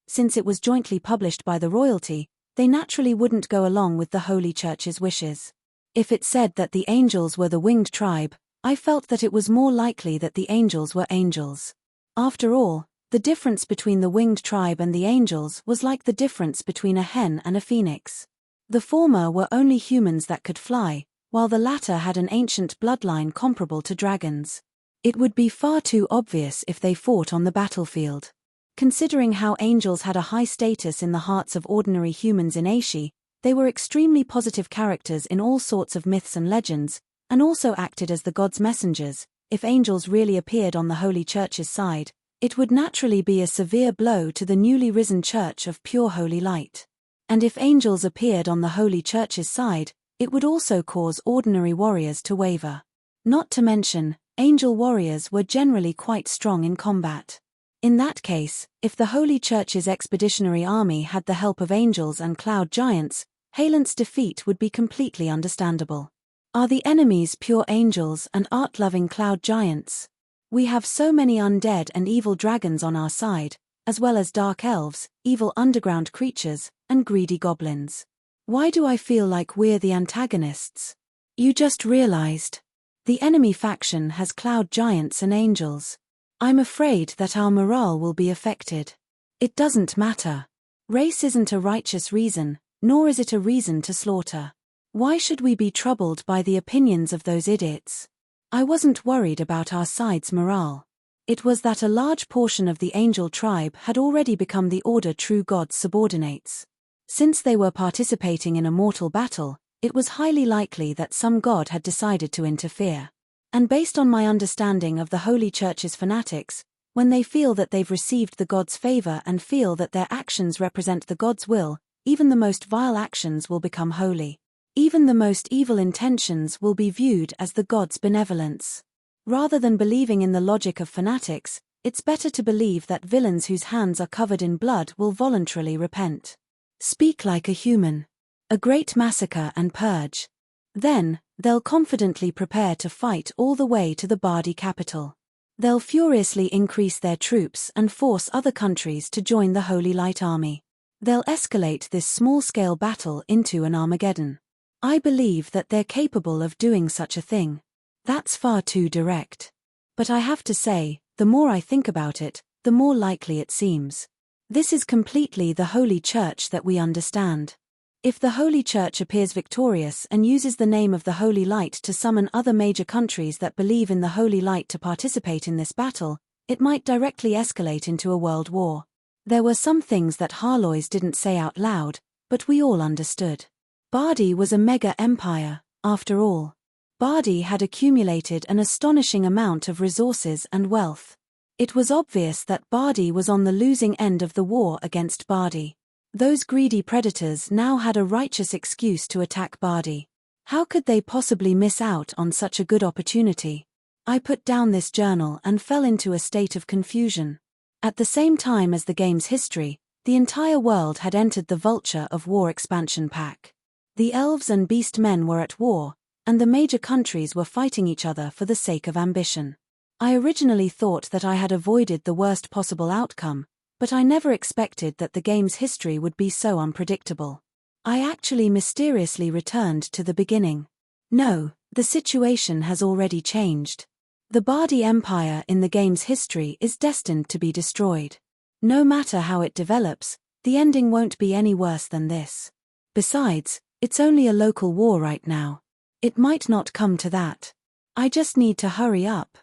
since it was jointly published by the royalty, they naturally wouldn't go along with the Holy Church's wishes. If it said that the angels were the winged tribe, I felt that it was more likely that the angels were angels. After all, the difference between the winged tribe and the angels was like the difference between a hen and a phoenix. The former were only humans that could fly, while the latter had an ancient bloodline comparable to dragons. It would be far too obvious if they fought on the battlefield. Considering how angels had a high status in the hearts of ordinary humans in Asia, they were extremely positive characters in all sorts of myths and legends, and also acted as the gods' messengers. If angels really appeared on the Holy Church's side, it would naturally be a severe blow to the newly risen Church of pure holy light. And if angels appeared on the Holy Church's side, it would also cause ordinary warriors to waver. Not to mention, angel warriors were generally quite strong in combat. In that case, if the Holy Church's expeditionary army had the help of angels and cloud giants, Halent's defeat would be completely understandable. Are the enemies pure angels and art-loving cloud giants? We have so many undead and evil dragons on our side, as well as dark elves, evil underground creatures, and greedy goblins. Why do I feel like we're the antagonists? You just realized. The enemy faction has cloud giants and angels. I'm afraid that our morale will be affected. It doesn't matter. Race isn't a righteous reason, nor is it a reason to slaughter. Why should we be troubled by the opinions of those idiots? I wasn't worried about our side's morale. It was that a large portion of the angel tribe had already become the Order True God's subordinates. Since they were participating in a mortal battle, it was highly likely that some god had decided to interfere. And based on my understanding of the Holy Church's fanatics, when they feel that they've received the god's favor and feel that their actions represent the god's will, even the most vile actions will become holy. Even the most evil intentions will be viewed as the gods' benevolence. Rather than believing in the logic of fanatics, it's better to believe that villains whose hands are covered in blood will voluntarily repent. Speak like a human. A great massacre and purge. Then, they'll confidently prepare to fight all the way to the Bardi capital. They'll furiously increase their troops and force other countries to join the Holy Light Army. They'll escalate this small-scale battle into an Armageddon. I believe that they're capable of doing such a thing. That's far too direct. But I have to say, the more I think about it, the more likely it seems. This is completely the Holy Church that we understand. If the Holy Church appears victorious and uses the name of the Holy Light to summon other major countries that believe in the Holy Light to participate in this battle, it might directly escalate into a world war. There were some things that Harlois didn't say out loud, but we all understood. Bardi was a mega empire, after all. Bardi had accumulated an astonishing amount of resources and wealth. It was obvious that Bardi was on the losing end of the war against Bardi. Those greedy predators now had a righteous excuse to attack Bardi. How could they possibly miss out on such a good opportunity? I put down this journal and fell into a state of confusion. At the same time as the game's history, the entire world had entered the Vulture of War expansion pack. The elves and beast men were at war, and the major countries were fighting each other for the sake of ambition. I originally thought that I had avoided the worst possible outcome, but I never expected that the game's history would be so unpredictable. I actually mysteriously returned to the beginning. No, the situation has already changed. The Bardi Empire in the game's history is destined to be destroyed. No matter how it develops, the ending won't be any worse than this. Besides, it's only a local war right now. It might not come to that. I just need to hurry up.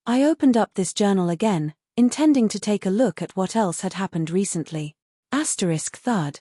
I opened up this journal again, intending to take a look at what else had happened recently. Thud.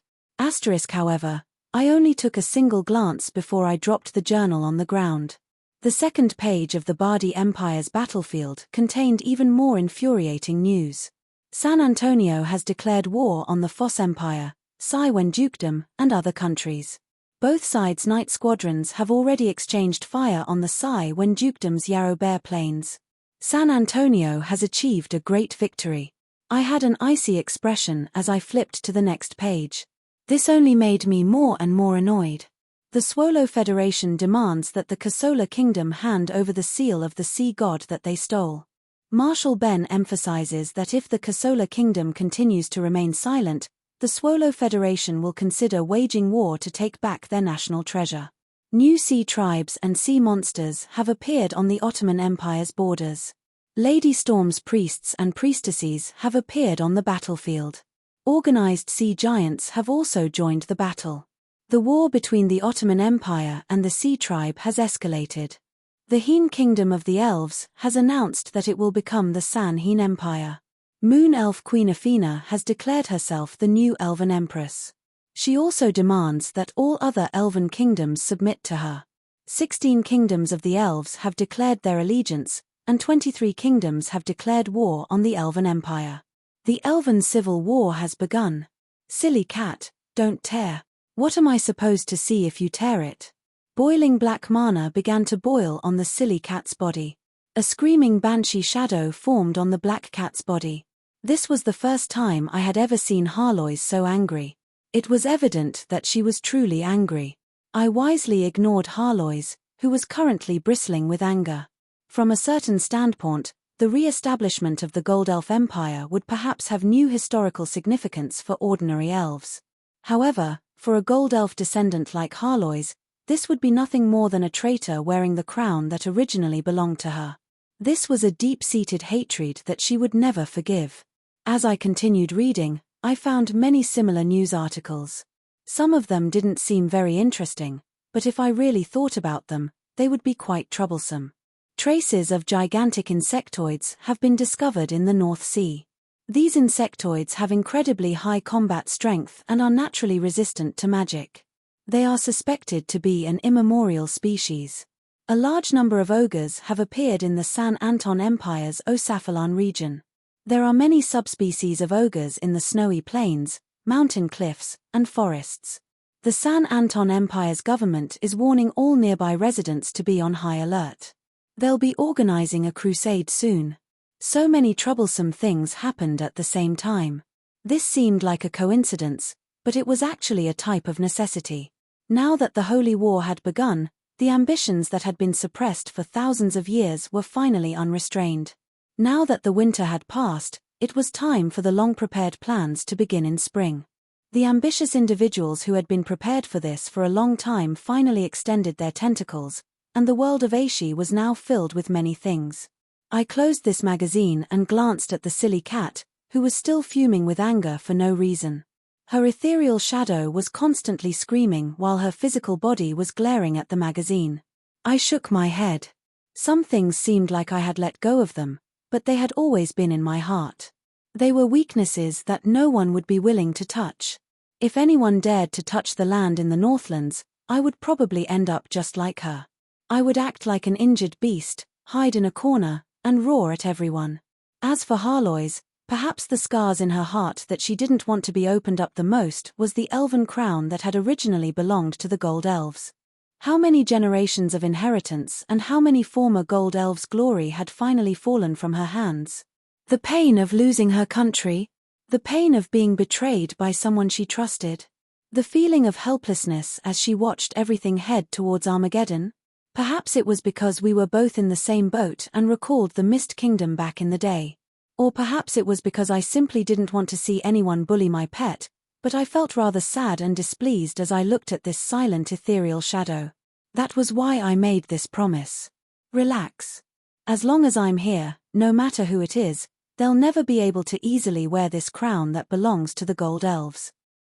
However, I only took a single glance before I dropped the journal on the ground. The second page of the Bardi Empire's battlefield contained even more infuriating news. San Antonio has declared war on the Foss Empire, Saiwen Dukedom, and other countries. Both sides' night squadrons have already exchanged fire on the Saiwen Dukedom's Yarrow Bear Plains. San Antonio has achieved a great victory. I had an icy expression as I flipped to the next page. This only made me more and more annoyed. The Swolo Federation demands that the Kasola Kingdom hand over the seal of the sea god that they stole. Marshal Ben emphasizes that if the Kasola Kingdom continues to remain silent, the Swolo Federation will consider waging war to take back their national treasure. New sea tribes and sea monsters have appeared on the Ottoman Empire's borders. Lady Storm's priests and priestesses have appeared on the battlefield. Organized sea giants have also joined the battle. The war between the Ottoman Empire and the Sea Tribe has escalated. The Heen Kingdom of the Elves has announced that it will become the San Heen Empire. Moon Elf Queen Athena has declared herself the new Elven Empress. She also demands that all other Elven kingdoms submit to her. 16 kingdoms of the Elves have declared their allegiance, and 23 kingdoms have declared war on the Elven Empire. The Elven Civil War has begun. Silly cat, don't tear. What am I supposed to see if you tear it? Boiling black mana began to boil on the silly cat's body. A screaming banshee shadow formed on the black cat's body. This was the first time I had ever seen Harlois so angry. It was evident that she was truly angry. I wisely ignored Harlois, who was currently bristling with anger. From a certain standpoint, the re-establishment of the Gold Elf Empire would perhaps have new historical significance for ordinary elves. However, for a Gold Elf descendant like Harlois, this would be nothing more than a traitor wearing the crown that originally belonged to her. This was a deep-seated hatred that she would never forgive. As I continued reading, I found many similar news articles. Some of them didn't seem very interesting, but if I really thought about them, they would be quite troublesome. Traces of gigantic insectoids have been discovered in the North Sea. These insectoids have incredibly high combat strength and are naturally resistant to magic. They are suspected to be an immemorial species. A large number of ogres have appeared in the San Anton Empire's Osaphalan region. There are many subspecies of ogres in the snowy plains, mountain cliffs, and forests. The San Anton Empire's government is warning all nearby residents to be on high alert. They'll be organizing a crusade soon. So many troublesome things happened at the same time. This seemed like a coincidence, but it was actually a type of necessity. Now that the Holy War had begun, the ambitions that had been suppressed for thousands of years were finally unrestrained. Now that the winter had passed, it was time for the long-prepared plans to begin in spring. The ambitious individuals who had been prepared for this for a long time finally extended their tentacles, and the world of Aishi was now filled with many things. I closed this magazine and glanced at the silly cat, who was still fuming with anger for no reason. Her ethereal shadow was constantly screaming while her physical body was glaring at the magazine. I shook my head. Some things seemed like I had let go of them, but they had always been in my heart. They were weaknesses that no one would be willing to touch. If anyone dared to touch the land in the Northlands, I would probably end up just like her. I would act like an injured beast, hide in a corner, and roar at everyone. As for Harloy's, perhaps the scars in her heart that she didn't want to be opened up the most was the elven crown that had originally belonged to the Gold Elves. How many generations of inheritance and how many former Gold Elves' glory had finally fallen from her hands? The pain of losing her country, the pain of being betrayed by someone she trusted, the feeling of helplessness as she watched everything head towards Armageddon. Perhaps it was because we were both in the same boat and recalled the Mist Kingdom back in the day. Or perhaps it was because I simply didn't want to see anyone bully my pet, but I felt rather sad and displeased as I looked at this silent ethereal shadow. That was why I made this promise. Relax. As long as I'm here, no matter who it is, they'll never be able to easily wear this crown that belongs to the Gold Elves.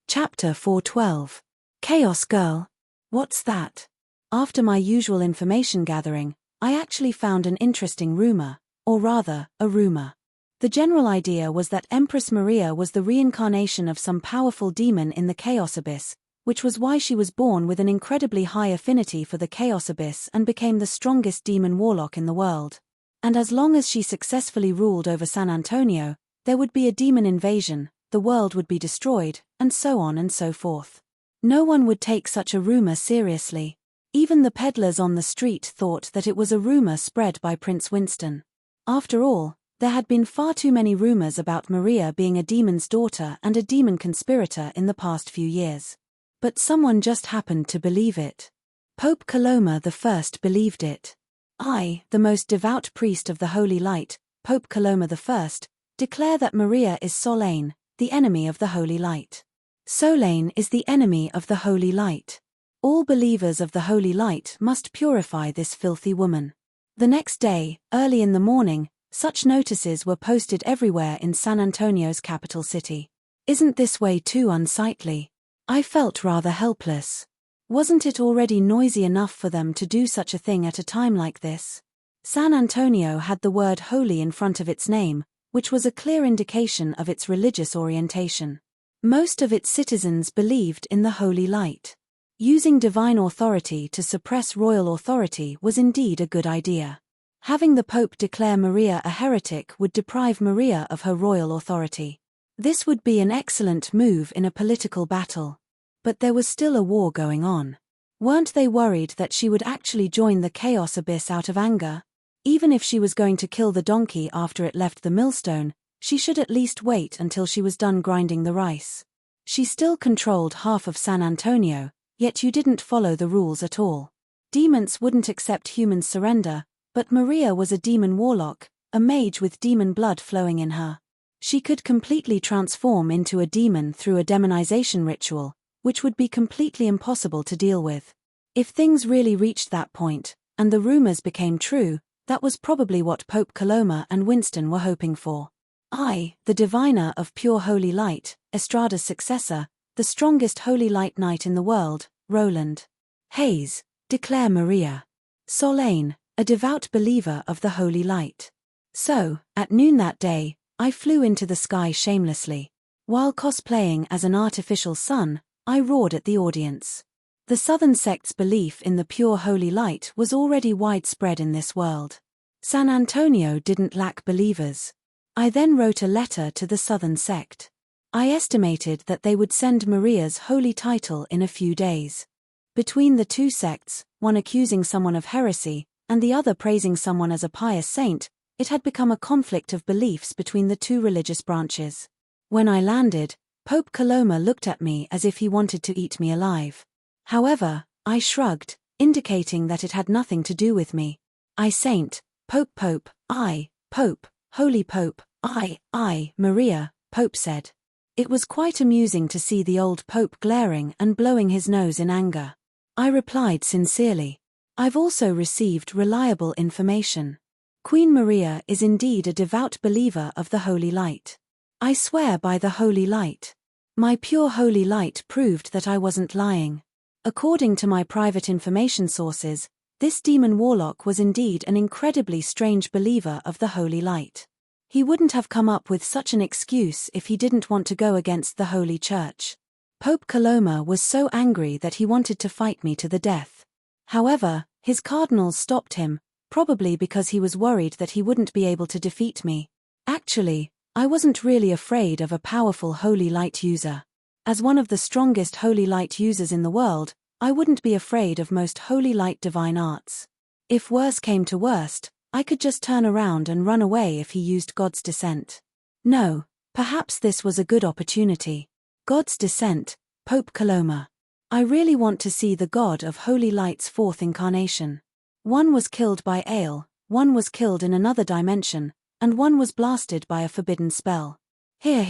Chapter 412. Chaos Girl. What's that? After my usual information gathering, I actually found an interesting rumor, or rather, a rumor. The general idea was that Empress Maria was the reincarnation of some powerful demon in the Chaos Abyss, which was why she was born with an incredibly high affinity for the Chaos Abyss and became the strongest demon warlock in the world. And as long as she successfully ruled over San Antonio, there would be a demon invasion, the world would be destroyed, and so on and so forth. No one would take such a rumor seriously. Even the peddlers on the street thought that it was a rumor spread by Prince Winston. After all, there had been far too many rumors about Maria being a demon's daughter and a demon conspirator in the past few years. But someone just happened to believe it. Pope Coloma I believed it. I, the most devout priest of the Holy Light, Pope Coloma I, declare that Maria is Solane, the enemy of the Holy Light. Solane is the enemy of the Holy Light. All believers of the Holy Light must purify this filthy woman. The next day, early in the morning, such notices were posted everywhere in San Antonio's capital city. Isn't this way too unsightly? I felt rather helpless. Wasn't it already noisy enough for them to do such a thing at a time like this? San Antonio had the word holy in front of its name, which was a clear indication of its religious orientation. Most of its citizens believed in the Holy Light. Using divine authority to suppress royal authority was indeed a good idea. Having the Pope declare Maria a heretic would deprive Maria of her royal authority. This would be an excellent move in a political battle. But there was still a war going on. Weren't they worried that she would actually join the Chaos Abyss out of anger? Even if she was going to kill the donkey after it left the millstone, she should at least wait until she was done grinding the rice. She still controlled half of San Antonio, yet you didn't follow the rules at all. Demons wouldn't accept human surrender, but Maria was a demon warlock, a mage with demon blood flowing in her. She could completely transform into a demon through a demonization ritual, which would be completely impossible to deal with. If things really reached that point, and the rumors became true, that was probably what Pope Coloma and Winston were hoping for. I, the diviner of pure holy light, Estrada's successor, the strongest holy light knight in the world, Roland Hayes, declare Maria Solane, a devout believer of the holy light. So, at noon that day, I flew into the sky shamelessly. While cosplaying as an artificial sun, I roared at the audience. The Southern sect's belief in the pure holy light was already widespread in this world. San Antonio didn't lack believers. I then wrote a letter to the Southern sect. I estimated that they would send Maria's holy title in a few days. Between the two sects, one accusing someone of heresy, and the other praising someone as a pious saint, it had become a conflict of beliefs between the two religious branches. When I landed, Pope Coloma looked at me as if he wanted to eat me alive. However, I shrugged, indicating that it had nothing to do with me. I saint, Pope Pope, I, Pope, Holy Pope, I, Maria, Pope said. It was quite amusing to see the old Pope glaring and blowing his nose in anger. I replied sincerely. I've also received reliable information. Queen Maria is indeed a devout believer of the holy light. I swear by the holy light. My pure holy light proved that I wasn't lying. According to my private information sources, this demon warlock was indeed an incredibly strange believer of the holy light. He wouldn't have come up with such an excuse if he didn't want to go against the Holy Church. Pope Coloma was so angry that he wanted to fight me to the death. However, his cardinals stopped him, probably because he was worried that he wouldn't be able to defeat me. Actually, I wasn't really afraid of a powerful holy light user. As one of the strongest holy light users in the world, I wouldn't be afraid of most holy light divine arts. If worse came to worst, I could just turn around and run away if he used God's descent. No, perhaps this was a good opportunity. God's descent, Pope Coloma. I really want to see the God of Holy Light's fourth incarnation. One was killed by ale, one was killed in another dimension, and one was blasted by a forbidden spell. Here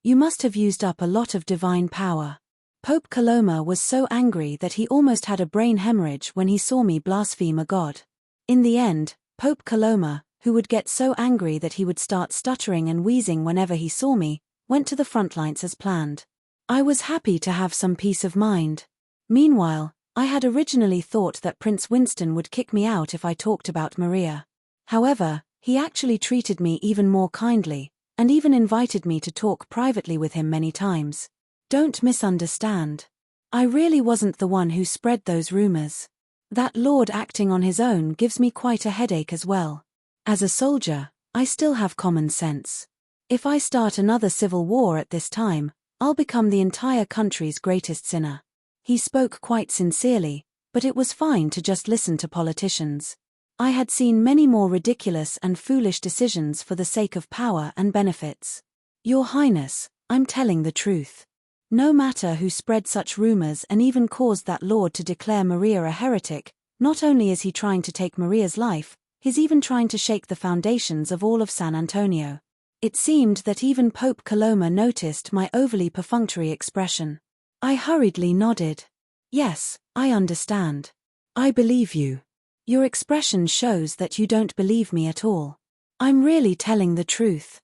you must have used up a lot of divine power. Pope Coloma was so angry that he almost had a brain hemorrhage when he saw me blaspheme a god. In the end, Pope Coloma, who would get so angry that he would start stuttering and wheezing whenever he saw me, went to the front lines as planned. I was happy to have some peace of mind. Meanwhile, I had originally thought that Prince Winston would kick me out if I talked about Maria. However, he actually treated me even more kindly, and even invited me to talk privately with him many times. Don't misunderstand. I really wasn't the one who spread those rumors. That lord acting on his own gives me quite a headache as well. As a soldier, I still have common sense. If I start another civil war at this time, I'll become the entire country's greatest sinner. He spoke quite sincerely, but it was fine to just listen to politicians. I had seen many more ridiculous and foolish decisions for the sake of power and benefits. Your Highness, I'm telling the truth. No matter who spread such rumors and even caused that lord to declare Maria a heretic, not only is he trying to take Maria's life, he's even trying to shake the foundations of all of San Antonio. It seemed that even Pope Coloma noticed my overly perfunctory expression. I hurriedly nodded. Yes, I understand. I believe you. Your expression shows that you don't believe me at all. I'm really telling the truth.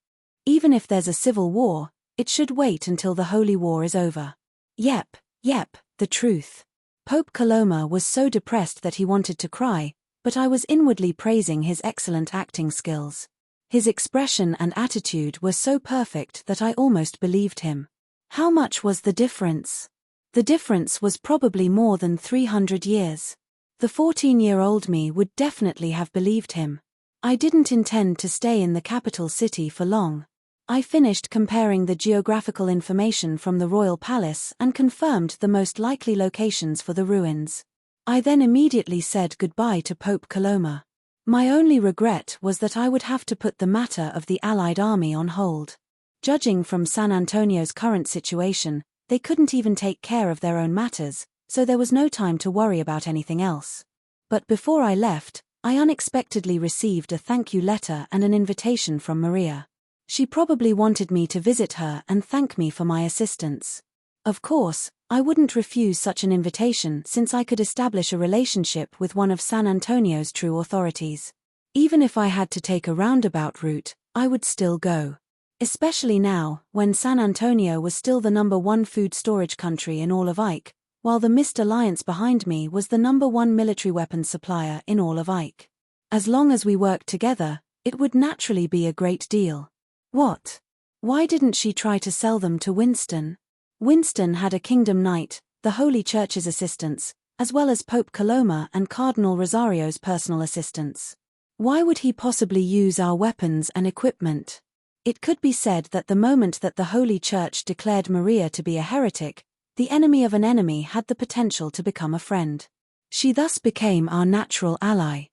Even if there's a civil war, it should wait until the holy war is over. Yep, the truth. Pope Coloma was so depressed that he wanted to cry, but I was inwardly praising his excellent acting skills. His expression and attitude were so perfect that I almost believed him. How much was the difference? The difference was probably more than 300 years. The 14-year-old me would definitely have believed him. I didn't intend to stay in the capital city for long. I finished comparing the geographical information from the royal palace and confirmed the most likely locations for the ruins. I then immediately said goodbye to Pope Coloma. My only regret was that I would have to put the matter of the Allied army on hold. Judging from San Antonio's current situation, they couldn't even take care of their own matters, so there was no time to worry about anything else. But before I left, I unexpectedly received a thank you letter and an invitation from Maria. She probably wanted me to visit her and thank me for my assistance. Of course, I wouldn't refuse such an invitation since I could establish a relationship with one of San Antonio's true authorities. Even if I had to take a roundabout route, I would still go. Especially now, when San Antonio was still the #1 food storage country in all of Ike, while the Mist Alliance behind me was the #1 military weapons supplier in all of Ike. As long as we worked together, it would naturally be a great deal. What? Why didn't she try to sell them to Winston? Winston had a kingdom knight, the Holy Church's assistants, as well as Pope Coloma and Cardinal Rosario's personal assistants. Why would he possibly use our weapons and equipment? It could be said that the moment that the Holy Church declared Maria to be a heretic, the enemy of an enemy had the potential to become a friend. She thus became our natural ally.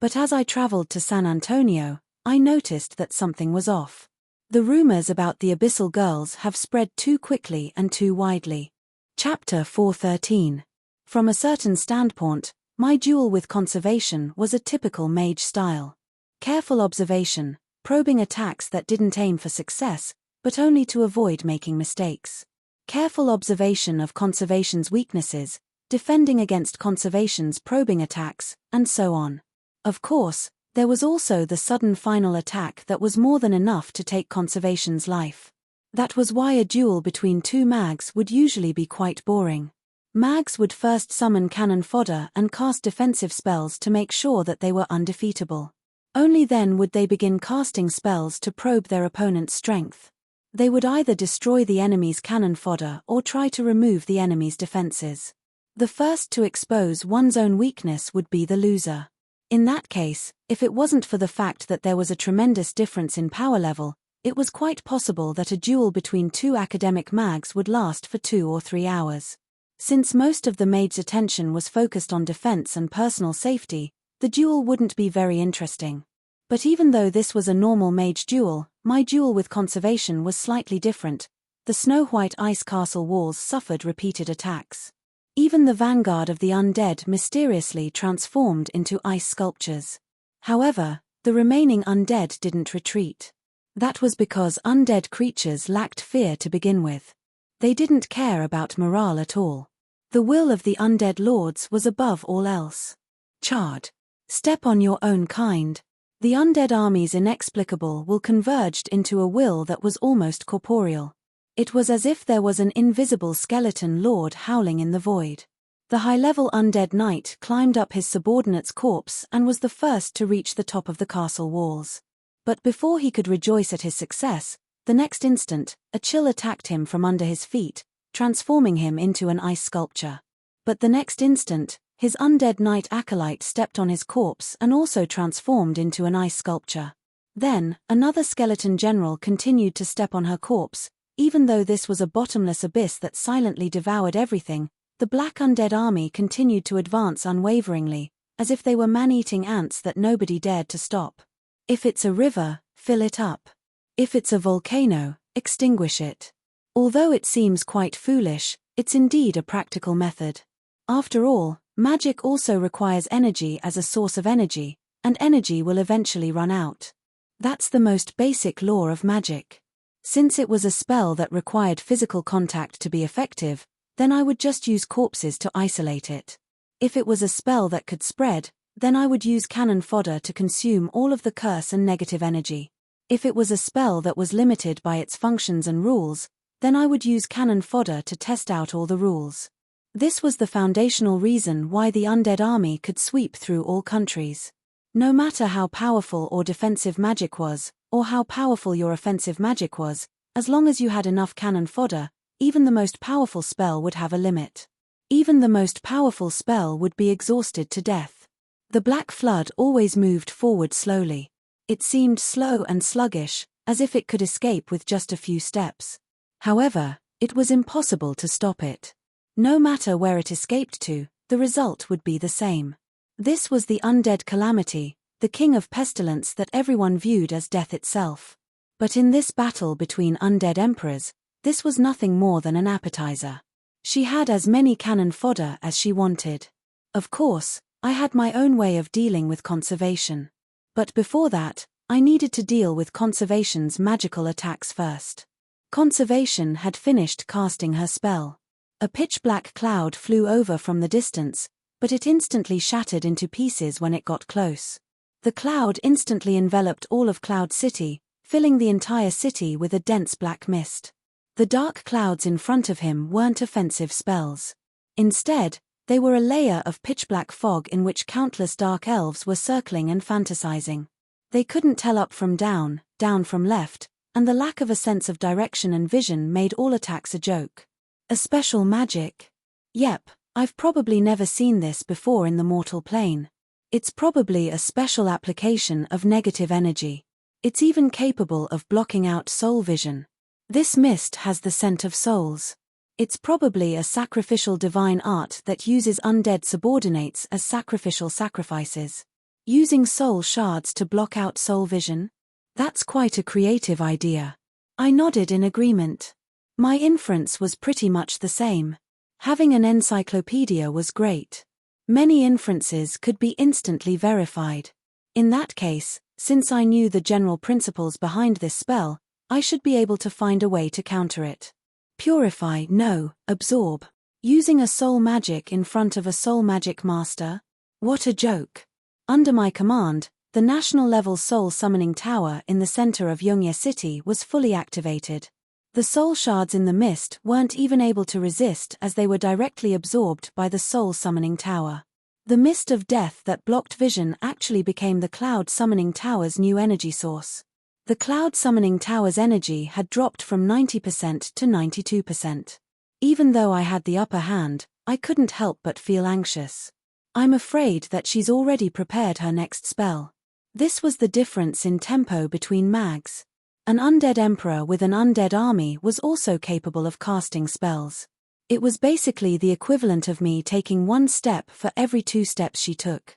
But as I traveled to San Antonio, I noticed that something was off. The rumors about the Abyssal Girls have spread too quickly and too widely. Chapter 4:13. From a certain standpoint, my duel with conservation was a typical mage style. Careful observation, probing attacks that didn't aim for success, but only to avoid making mistakes. Careful observation of conservation's weaknesses, defending against conservation's probing attacks, and so on. Of course, there was also the sudden final attack that was more than enough to take conservation's life. That was why a duel between two mags would usually be quite boring. Mags would first summon cannon fodder and cast defensive spells to make sure that they were undefeatable. Only then would they begin casting spells to probe their opponent's strength. They would either destroy the enemy's cannon fodder or try to remove the enemy's defenses. The first to expose one's own weakness would be the loser. In that case, if it wasn't for the fact that there was a tremendous difference in power level, it was quite possible that a duel between two academic mags would last for 2 or 3 hours. Since most of the mage's attention was focused on defense and personal safety, the duel wouldn't be very interesting. But even though this was a normal mage duel, my duel with conservation was slightly different. The snow-white ice castle walls suffered repeated attacks. Even the vanguard of the undead mysteriously transformed into ice sculptures. However, the remaining undead didn't retreat. That was because undead creatures lacked fear to begin with. They didn't care about morale at all. The will of the undead lords was above all else. Charred. Step on your own kind. The undead army's inexplicable will converged into a will that was almost corporeal. It was as if there was an invisible skeleton lord howling in the void. The high-level undead knight climbed up his subordinate's corpse and was the first to reach the top of the castle walls. But before he could rejoice at his success, the next instant, a chill attacked him from under his feet, transforming him into an ice sculpture. But the next instant, his undead knight acolyte stepped on his corpse and also transformed into an ice sculpture. Then, another skeleton general continued to step on her corpse. Even though this was a bottomless abyss that silently devoured everything, the black undead army continued to advance unwaveringly, as if they were man-eating ants that nobody dared to stop. If it's a river, fill it up. If it's a volcano, extinguish it. Although it seems quite foolish, it's indeed a practical method. After all, magic also requires energy as a source of energy, and energy will eventually run out. That's the most basic law of magic. Since it was a spell that required physical contact to be effective, then I would just use corpses to isolate it. If it was a spell that could spread, then I would use cannon fodder to consume all of the curse and negative energy. If it was a spell that was limited by its functions and rules, then I would use cannon fodder to test out all the rules. This was the foundational reason why the undead army could sweep through all countries. No matter how powerful or defensive magic was, or how powerful your offensive magic was, as long as you had enough cannon fodder, even the most powerful spell would have a limit. Even the most powerful spell would be exhausted to death. The Black Flood always moved forward slowly. It seemed slow and sluggish, as if it could escape with just a few steps. However, it was impossible to stop it. No matter where it escaped to, the result would be the same. This was the undead calamity, the king of pestilence that everyone viewed as death itself. But in this battle between undead emperors, this was nothing more than an appetizer. She had as many cannon fodder as she wanted. Of course, I had my own way of dealing with conservation. But before that, I needed to deal with conservation's magical attacks first. Conservation had finished casting her spell. A pitch-black cloud flew over from the distance, but it instantly shattered into pieces when it got close. The cloud instantly enveloped all of Cloud City, filling the entire city with a dense black mist. The dark clouds in front of him weren't offensive spells. Instead, they were a layer of pitch-black fog in which countless dark elves were circling and fantasizing. They couldn't tell up from down, down from left, and the lack of a sense of direction and vision made all attacks a joke. A special magic? Yep, I've probably never seen this before in the mortal plane. It's probably a special application of negative energy. It's even capable of blocking out soul vision. This mist has the scent of souls. It's probably a sacrificial divine art that uses undead subordinates as sacrificial sacrifices. Using soul shards to block out soul vision? That's quite a creative idea. I nodded in agreement. My inference was pretty much the same. Having an encyclopedia was great. Many inferences could be instantly verified. In that case, since I knew the general principles behind this spell, I should be able to find a way to counter it. Purify, no, absorb. Using a soul magic in front of a soul magic master? What a joke. Under my command, the national-level soul summoning tower in the center of Yongye City was fully activated. The soul shards in the mist weren't even able to resist as they were directly absorbed by the soul summoning tower. The mist of death that blocked vision actually became the cloud summoning tower's new energy source. The cloud summoning tower's energy had dropped from 90% to 92%. Even though I had the upper hand, I couldn't help but feel anxious. I'm afraid that she's already prepared her next spell. This was the difference in tempo between mags. An undead emperor with an undead army was also capable of casting spells. It was basically the equivalent of me taking one step for every 2 steps she took.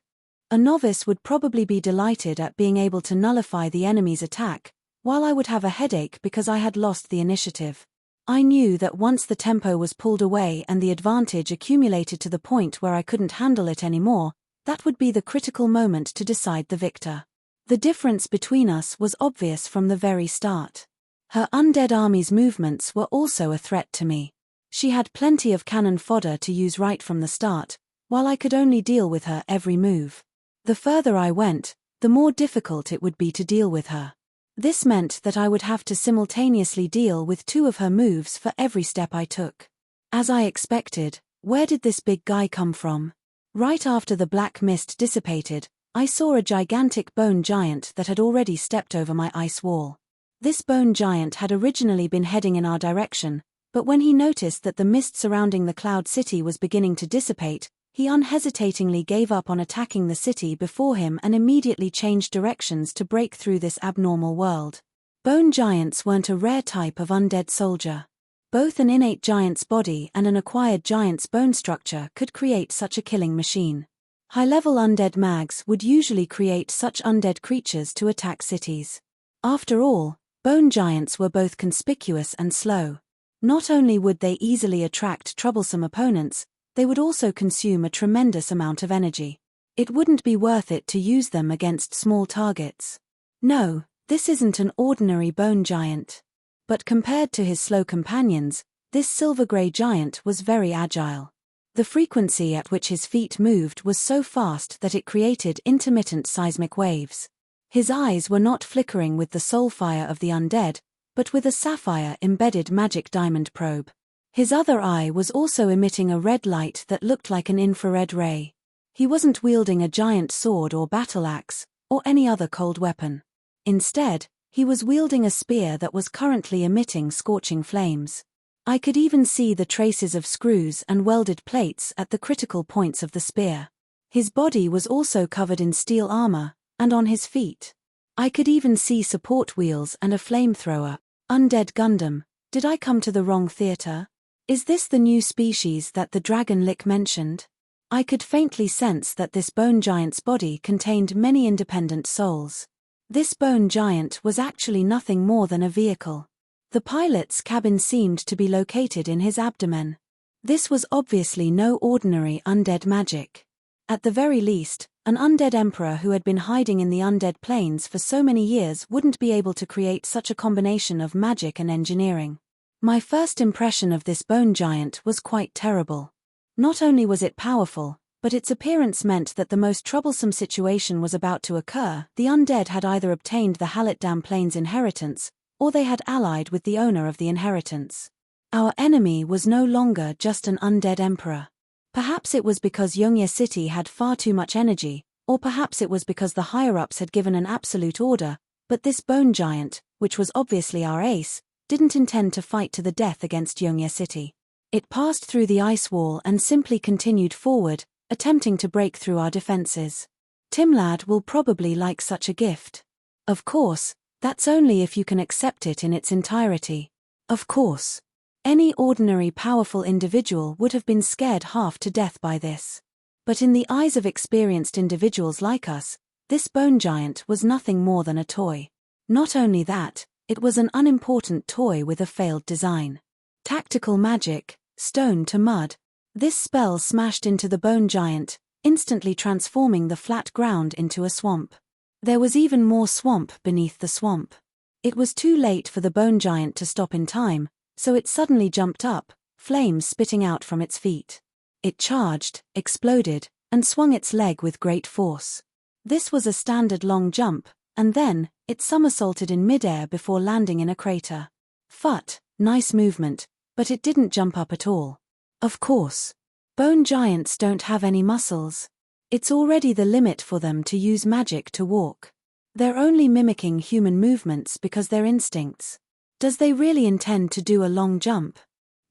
A novice would probably be delighted at being able to nullify the enemy's attack, while I would have a headache because I had lost the initiative. I knew that once the tempo was pulled away and the advantage accumulated to the point where I couldn't handle it anymore, that would be the critical moment to decide the victor. The difference between us was obvious from the very start. Her undead army's movements were also a threat to me. She had plenty of cannon fodder to use right from the start, while I could only deal with her every move. The further I went, the more difficult it would be to deal with her. This meant that I would have to simultaneously deal with 2 of her moves for every step I took. As I expected, where did this big guy come from? Right after the black mist dissipated, I saw a gigantic bone giant that had already stepped over my ice wall. This bone giant had originally been heading in our direction, but when he noticed that the mist surrounding the Cloud City was beginning to dissipate, he unhesitatingly gave up on attacking the city before him and immediately changed directions to break through this abnormal world. Bone giants weren't a rare type of undead soldier. Both an innate giant's body and an acquired giant's bone structure could create such a killing machine. High-level undead mags would usually create such undead creatures to attack cities. After all, bone giants were both conspicuous and slow. Not only would they easily attract troublesome opponents, they would also consume a tremendous amount of energy. It wouldn't be worth it to use them against small targets. No, this isn't an ordinary bone giant. But compared to his slow companions, this silver-grey giant was very agile. The frequency at which his feet moved was so fast that it created intermittent seismic waves. His eyes were not flickering with the soul fire of the undead, but with a sapphire-embedded magic diamond probe. His other eye was also emitting a red light that looked like an infrared ray. He wasn't wielding a giant sword or battle axe, or any other cold weapon. Instead, he was wielding a spear that was currently emitting scorching flames. I could even see the traces of screws and welded plates at the critical points of the spear. His body was also covered in steel armor, and on his feet. I could even see support wheels and a flamethrower. Undead Gundam, did I come to the wrong theater? Is this the new species that the dragon Lich mentioned? I could faintly sense that this bone giant's body contained many independent souls. This bone giant was actually nothing more than a vehicle. The pilot's cabin seemed to be located in his abdomen. This was obviously no ordinary undead magic. At the very least, an undead emperor who had been hiding in the undead plains for so many years wouldn't be able to create such a combination of magic and engineering. My first impression of this bone giant was quite terrible. Not only was it powerful, but its appearance meant that the most troublesome situation was about to occur. The undead had either obtained the Halitdam Plains inheritance, or they had allied with the owner of the inheritance. Our enemy was no longer just an undead emperor. Perhaps it was because Yongye City had far too much energy, or perhaps it was because the higher-ups had given an absolute order, but this bone giant, which was obviously our ace, didn't intend to fight to the death against Yongye City. It passed through the ice wall and simply continued forward, attempting to break through our defenses. Timlad will probably like such a gift. Of course, That's only if you can accept it in its entirety. Of course. Any ordinary powerful individual would have been scared half to death by this. But in the eyes of experienced individuals like us, this bone giant was nothing more than a toy. Not only that, it was an unimportant toy with a failed design. Tactical magic, stone to mud. This spell smashed into the bone giant, instantly transforming the flat ground into a swamp. There was even more swamp beneath the swamp. It was too late for the bone giant to stop in time, so it suddenly jumped up, flames spitting out from its feet. It charged, exploded, and swung its leg with great force. This was a standard long jump, and then, it somersaulted in midair before landing in a crater. Phut, nice movement, but it didn't jump up at all. Of course. Bone giants don't have any muscles. It's already the limit for them to use magic to walk. They're only mimicking human movements because they're instincts. Does they really intend to do a long jump?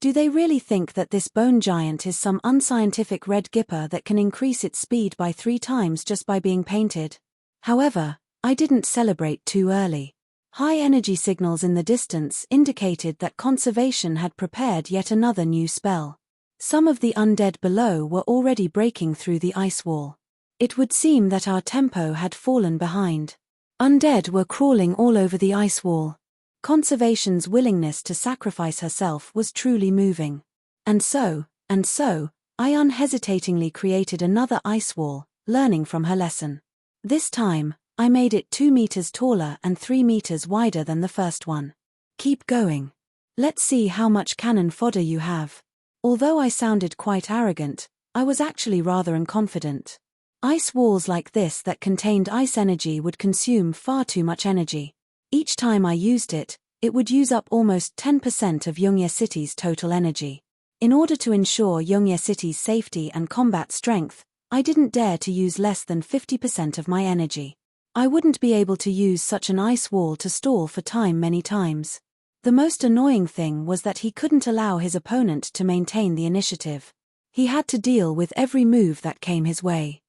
Do they really think that this bone giant is some unscientific red gipper that can increase its speed by 3 times just by being painted? However, I didn't celebrate too early. High energy signals in the distance indicated that conservation had prepared yet another new spell. Some of the undead below were already breaking through the ice wall. It would seem that our tempo had fallen behind. Undead were crawling all over the ice wall. Conservation's willingness to sacrifice herself was truly moving. And so, I unhesitatingly created another ice wall, learning from her lesson. This time, I made it 2 meters taller and 3 meters wider than the first one. Keep going. Let's see how much cannon fodder you have. Although I sounded quite arrogant, I was actually rather unconfident. Ice walls like this that contained ice energy would consume far too much energy. Each time I used it, it would use up almost 10% of Yongye City's total energy. In order to ensure Yongye City's safety and combat strength, I didn't dare to use less than 50% of my energy. I wouldn't be able to use such an ice wall to stall for time many times. The most annoying thing was that he couldn't allow his opponent to maintain the initiative. He had to deal with every move that came his way.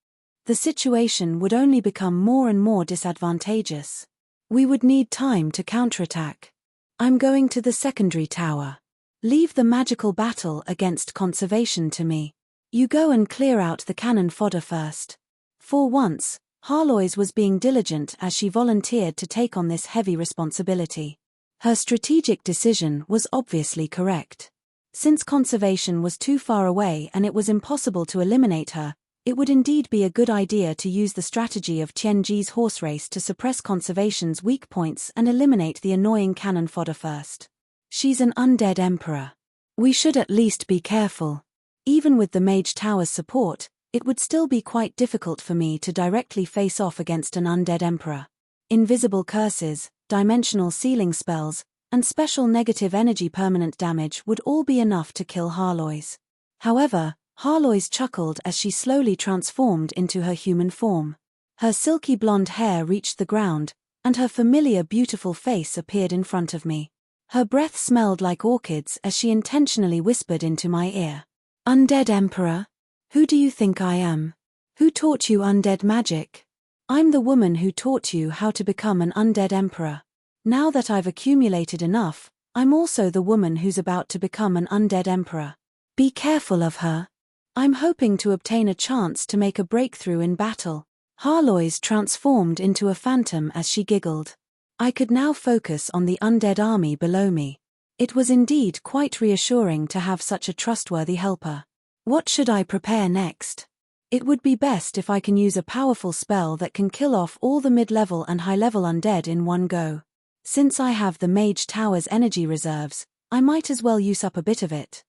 The situation would only become more and more disadvantageous. We would need time to counterattack. I'm going to the secondary tower. Leave the magical battle against conservation to me. You go and clear out the cannon fodder first. For once, Harlois was being diligent as she volunteered to take on this heavy responsibility. Her strategic decision was obviously correct. Since conservation was too far away and it was impossible to eliminate her, it would indeed be a good idea to use the strategy of Tianji's horse race to suppress conservation's weak points and eliminate the annoying cannon fodder first. She's an undead emperor. We should at least be careful. Even with the mage tower's support, it would still be quite difficult for me to directly face off against an undead emperor. Invisible curses, dimensional sealing spells, and special negative energy permanent damage would all be enough to kill Harlois. However, Harlois chuckled as she slowly transformed into her human form. Her silky blonde hair reached the ground, and her familiar beautiful face appeared in front of me. Her breath smelled like orchids as she intentionally whispered into my ear. Undead Emperor? Who do you think I am? Who taught you undead magic? I'm the woman who taught you how to become an undead emperor. Now that I've accumulated enough, I'm also the woman who's about to become an undead emperor. Be careful of her. I'm hoping to obtain a chance to make a breakthrough in battle. Harlois transformed into a phantom as she giggled. I could now focus on the undead army below me. It was indeed quite reassuring to have such a trustworthy helper. What should I prepare next? It would be best if I can use a powerful spell that can kill off all the mid-level and high-level undead in one go. Since I have the Mage Tower's energy reserves, I might as well use up a bit of it.